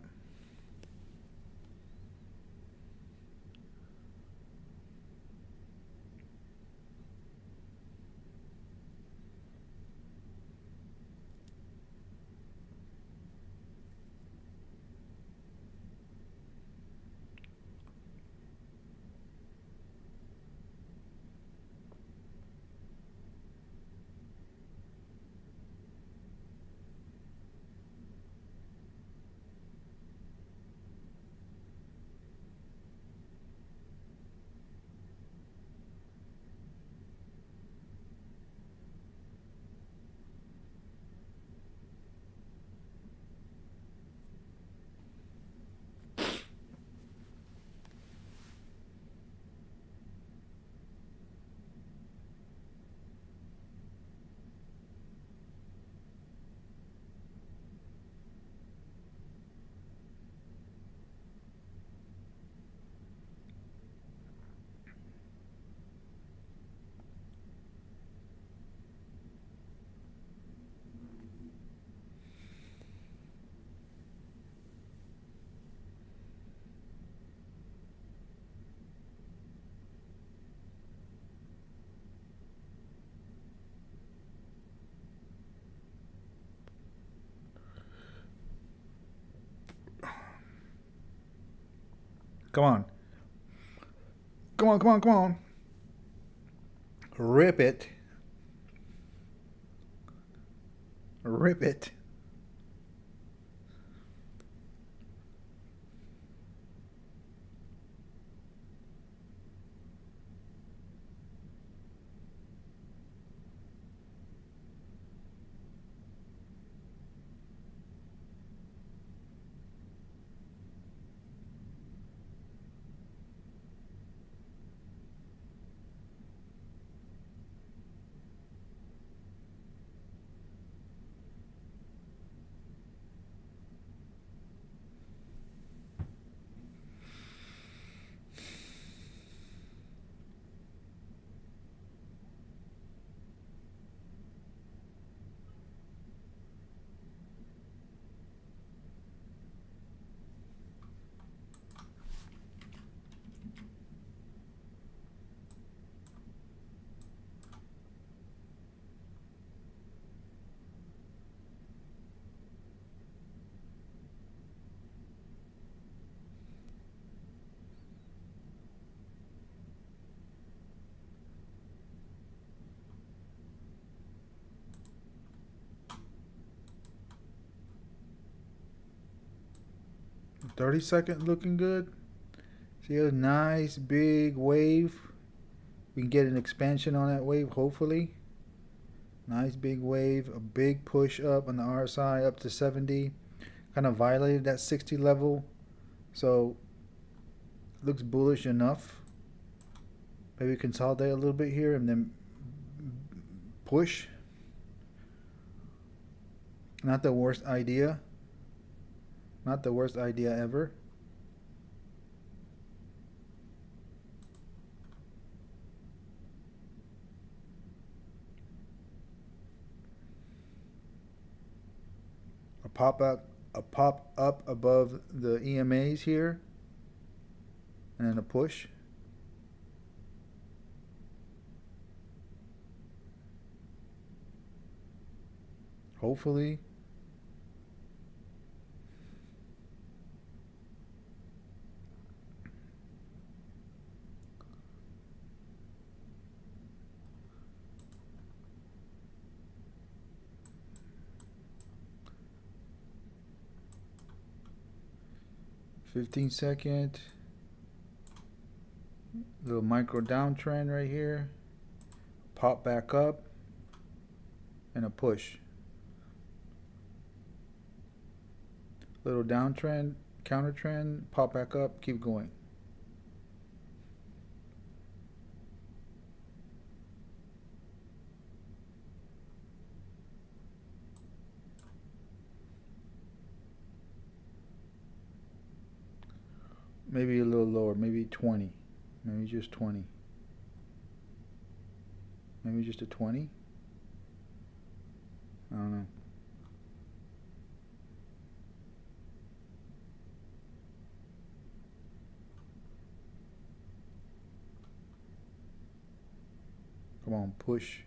Come on. Come on, come on, come on. Rip it. Rip it. .30 looking good. See a nice big wave. We can get an expansion on that wave, hopefully. Nice big wave, a big push up on the RSI up to 70. Kind of violated that 60 level. So looks bullish enough. Maybe consolidate a little bit here and then push. Not the worst idea. Not the worst idea ever. A pop up above the EMAs here, and then a push. Hopefully. .15 little micro downtrend right here. pop back up, and a push. Little downtrend, counter trend, pop back up, keep going. Maybe a little lower, maybe 20. Maybe just 20. Maybe just a 20. I don't know. Come on, push.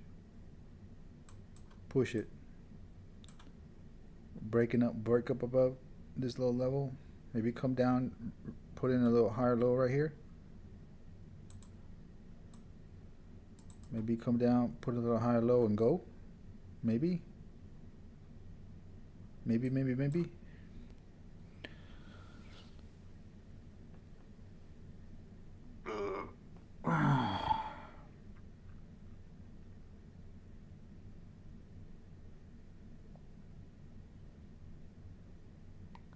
Push it. Break up above this low level. Maybe come down, put in a little higher low right here. Maybe come down, put a little higher low and go. Maybe. Maybe.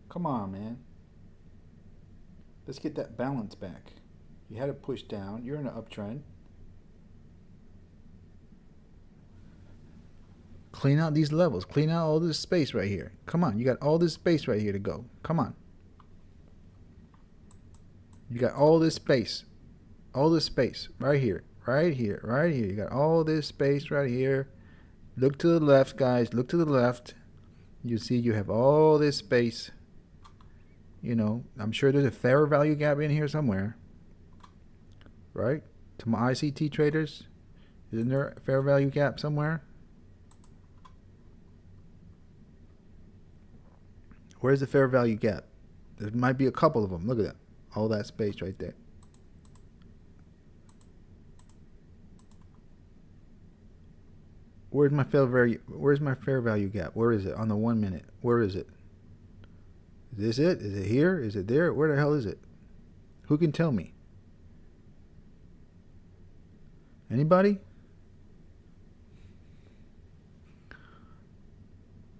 Come on, man. Let's get that balance back. You had it pushed down. You're in an uptrend. Clean out these levels. Clean out all this space right here. Come on. You got all this space right here to go. Come on. You got all this space. All this space right here. Right here. Right here. You got all this space right here. Look to the left, guys. Look to the left. You see you have all this space. You know, I'm sure there's a fair value gap in here somewhere. Right? To my ICT traders. Isn't there a fair value gap somewhere? Where's the fair value gap? There might be a couple of them. Look at that. All that space right there. Where's my fair value gap? Where is it? On the 1 minute. Where is it? Is this it? Is it here? Is it there? Where the hell is it? Who can tell me? Anybody?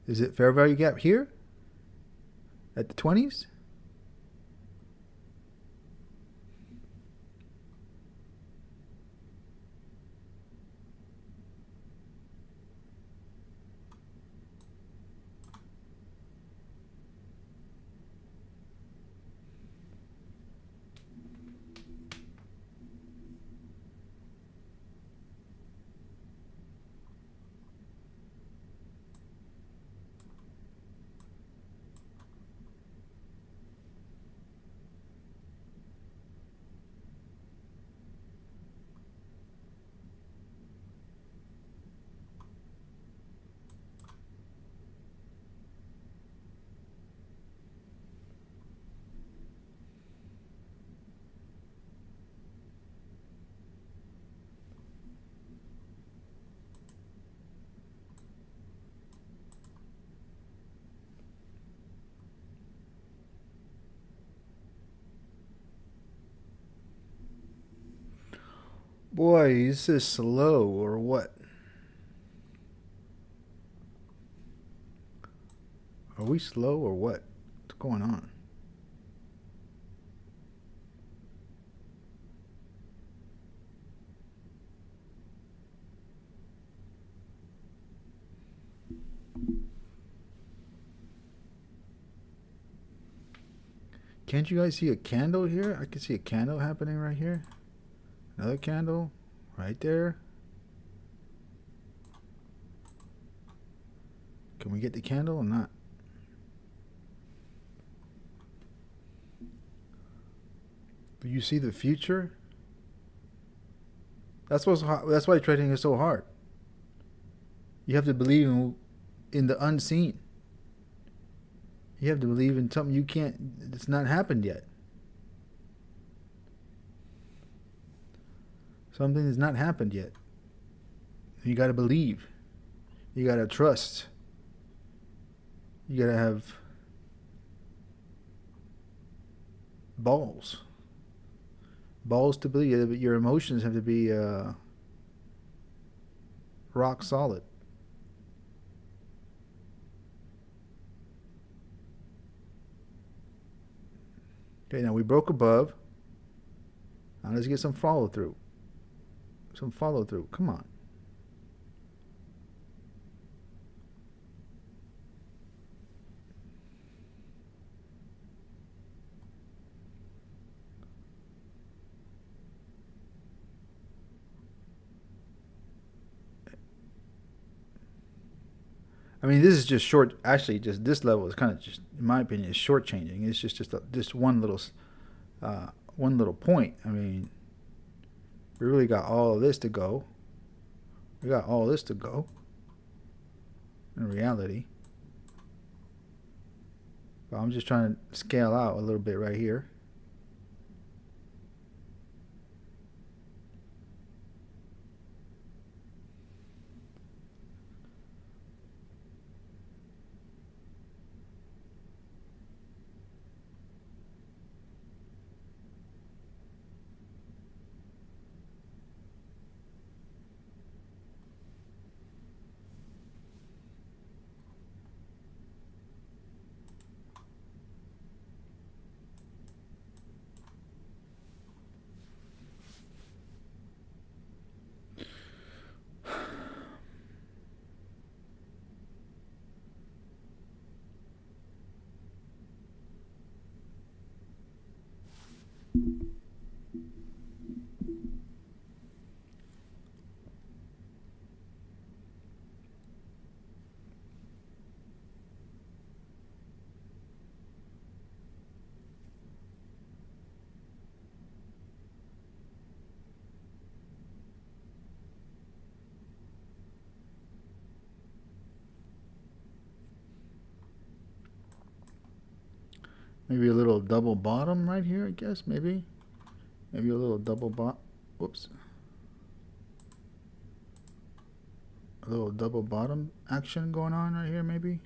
Is it fair value gap here? At the 20s? Boy, this is slow or what? Are we slow or what? What's going on? Can't you guys see a candle here? I can see a candle happening right here. Another candle right there. Can we get the candle or not? Do you see the future? That's why trading is so hard. You have to believe in the unseen. You have to believe in something it's not happened yet. Something has not happened yet. You got to believe. You got to trust. You got to have balls. Balls to believe. Your emotions have to be rock solid. Okay, now we broke above. Now let's get some follow through. Some follow through. Come on. I mean, this is just short. Actually, just this level is kind of just, in my opinion, is shortchanging. It's just one little point. I mean, we really got all of this to go. We got all this to go. In reality, but I'm just trying to scale out a little bit right here. Maybe a little double bottom right here, I guess, maybe. Maybe a little double whoops. A little double bottom action going on right here, maybe.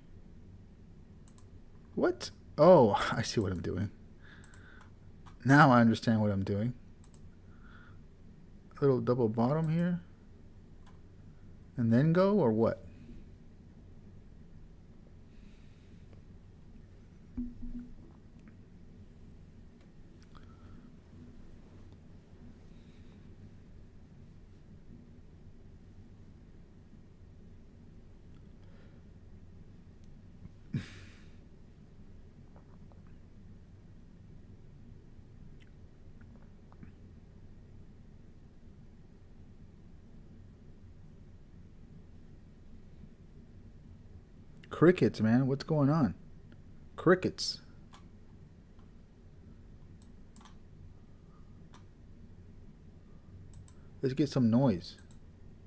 What? Oh, I see what I'm doing. Now I understand what I'm doing. A little double bottom here. And then go, or what? Crickets, man. What's going on? Crickets. Let's get some noise.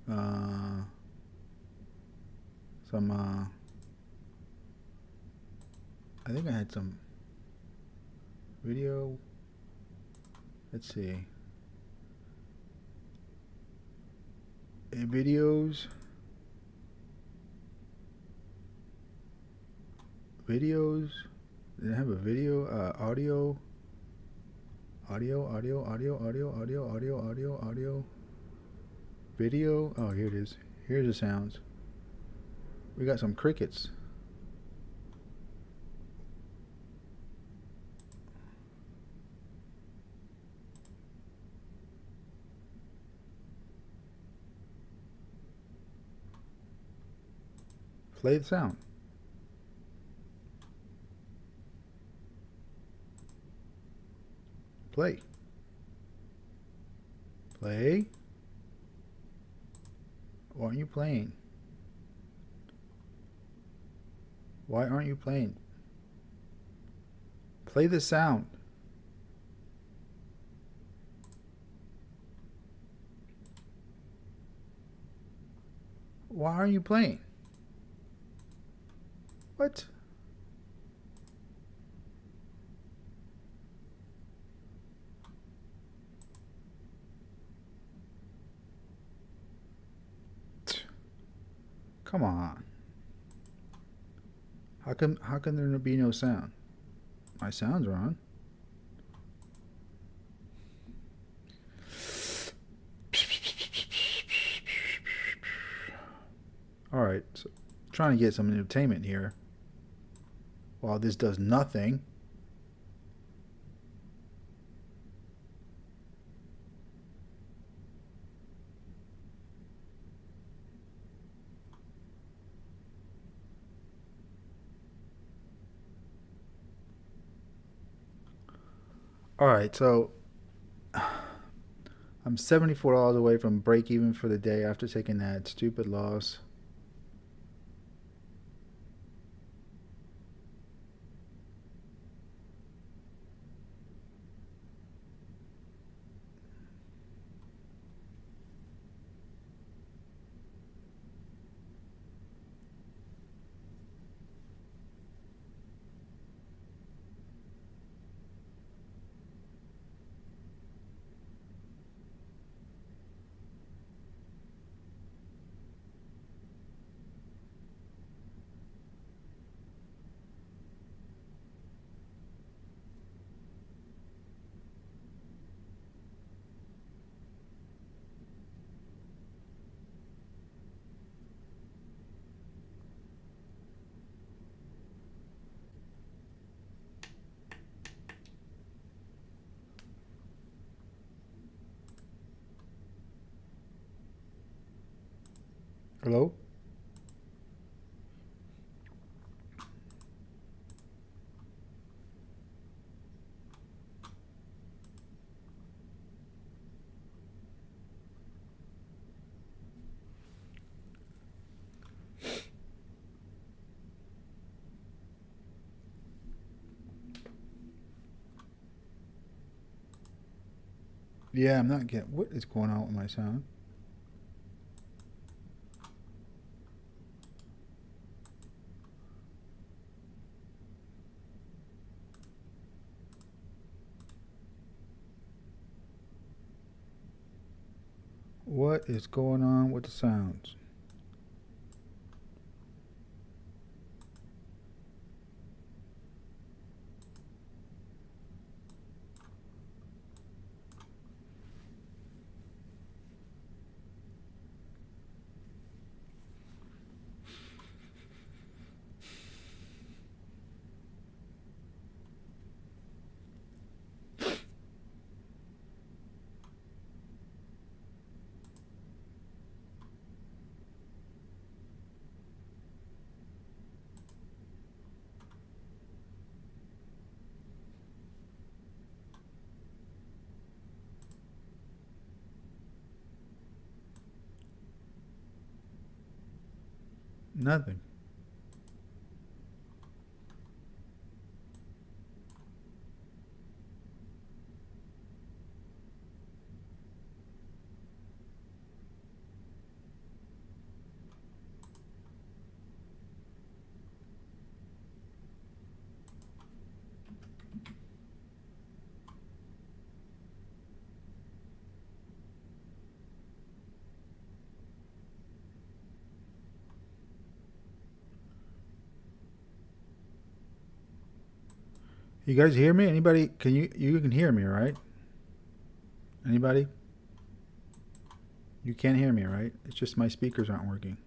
I think I had some video. Let's see. Videos. Did I have a video? Audio. Video. Oh, here it is. Here's the sounds. We got some crickets. Play the sound. Play. Play. Why aren't you playing? Why aren't you playing? Play the sound. Why aren't you playing? What? Come on. How can there be no sound? My sounds are on. right, so trying to get some entertainment here while this does nothing. All right, so I'm $74 away from break even for the day after taking that stupid loss. Hello? Yeah, I'm not getting. What is going on with my sound? What is going on with the sounds? Nothing. You guys hear me? Anybody? Can you can hear me, right? Anybody? You can't hear me, right? It's just my speakers aren't working.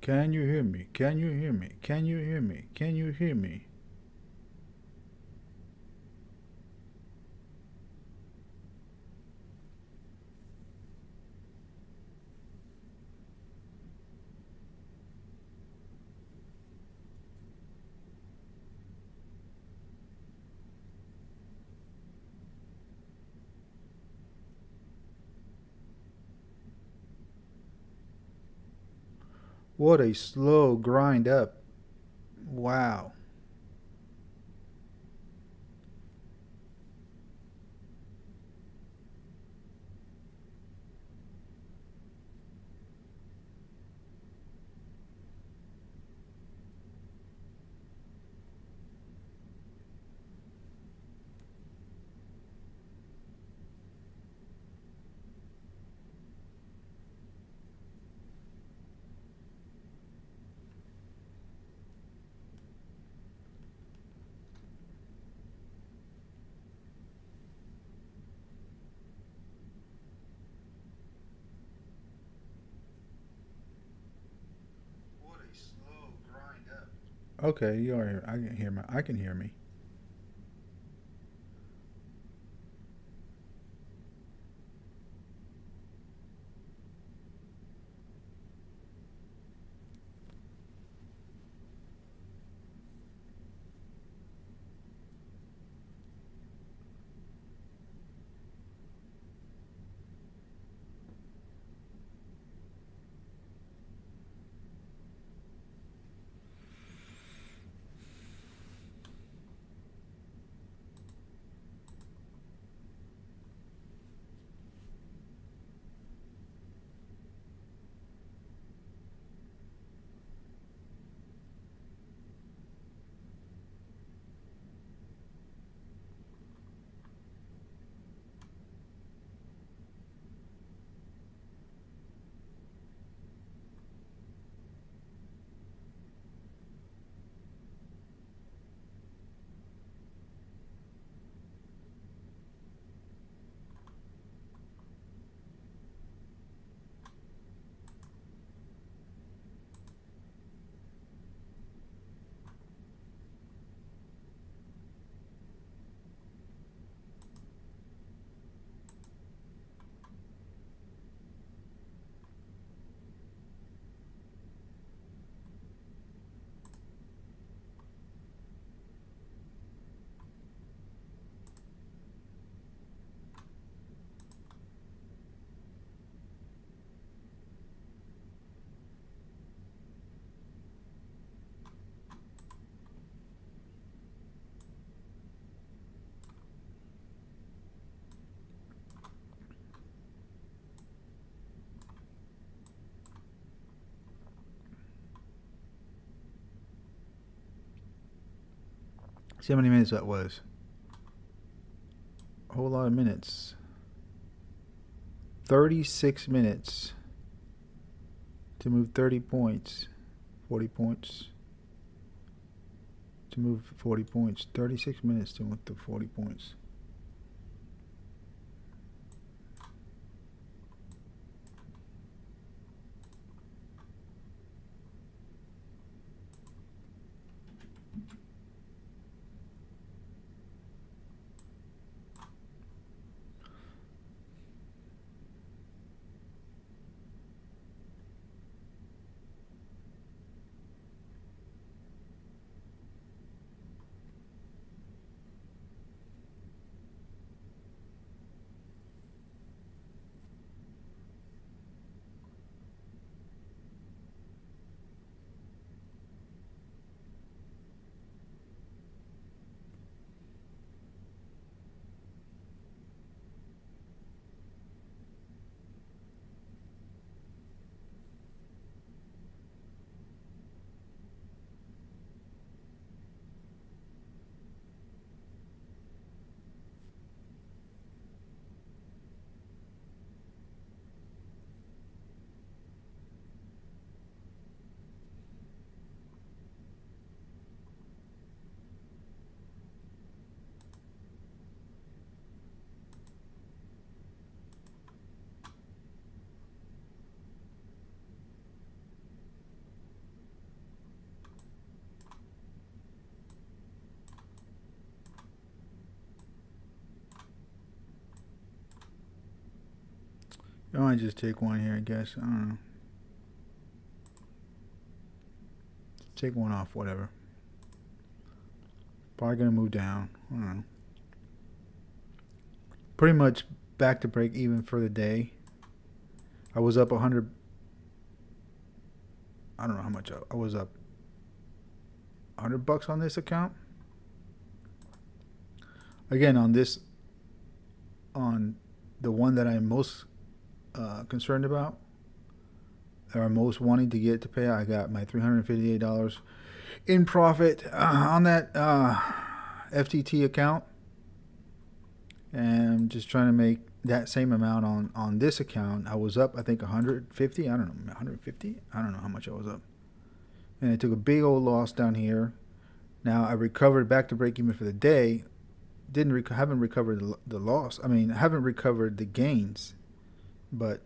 Can you hear me? Can you hear me? Can you hear me? Can you hear me? What a slow grind up. Wow. What a slow grind up. Okay, you are here. I can hear I can hear me. See how many minutes that was? A whole lot of minutes. 36 minutes to move 30 points. 40 points. To move 40 points. 36 minutes to move to 40 points. I might just take one here, I guess. I don't know. Take one off, whatever. Probably gonna move down. I don't know. Pretty much back to break even for the day. I was up 100. I don't know how much I was up. $100 on this account. Again, on this, on the one that I'm most concerned about, or most wanting to get to pay, I got my $358 in profit on that FTT account, and I'm just trying to make that same amount on this account. I was up, I think, 150. I don't know, 150. I don't know how much I was up, and I took a big old loss down here. Now I recovered back to break even for the day. Haven't recovered the loss. I mean, I haven't recovered the gains, but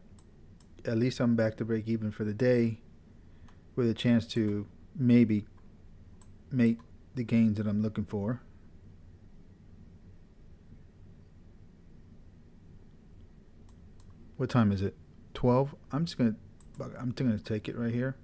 at least I'm back to break even for the day, with a chance to maybe make the gains that I'm looking for. What time is it? 12. I'm gonna take it right here.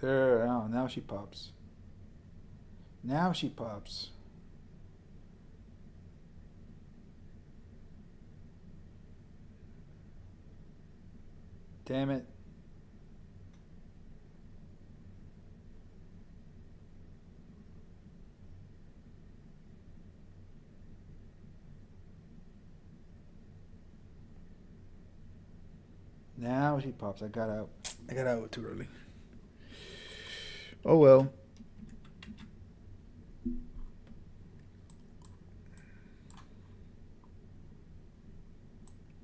There. Oh, now she pops. Now she pops. Damn it. Now she pops. I got out. I got out too early. Oh well.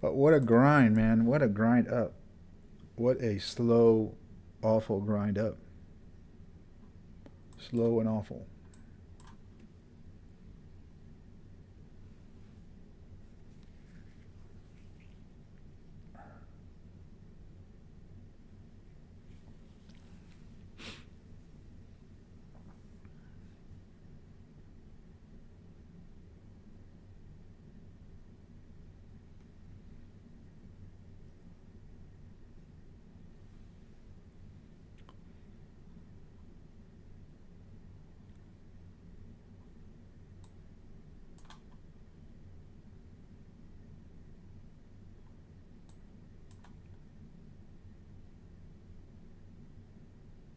But what a grind, man. What a grind up. What a slow, awful grind up. Slow and awful.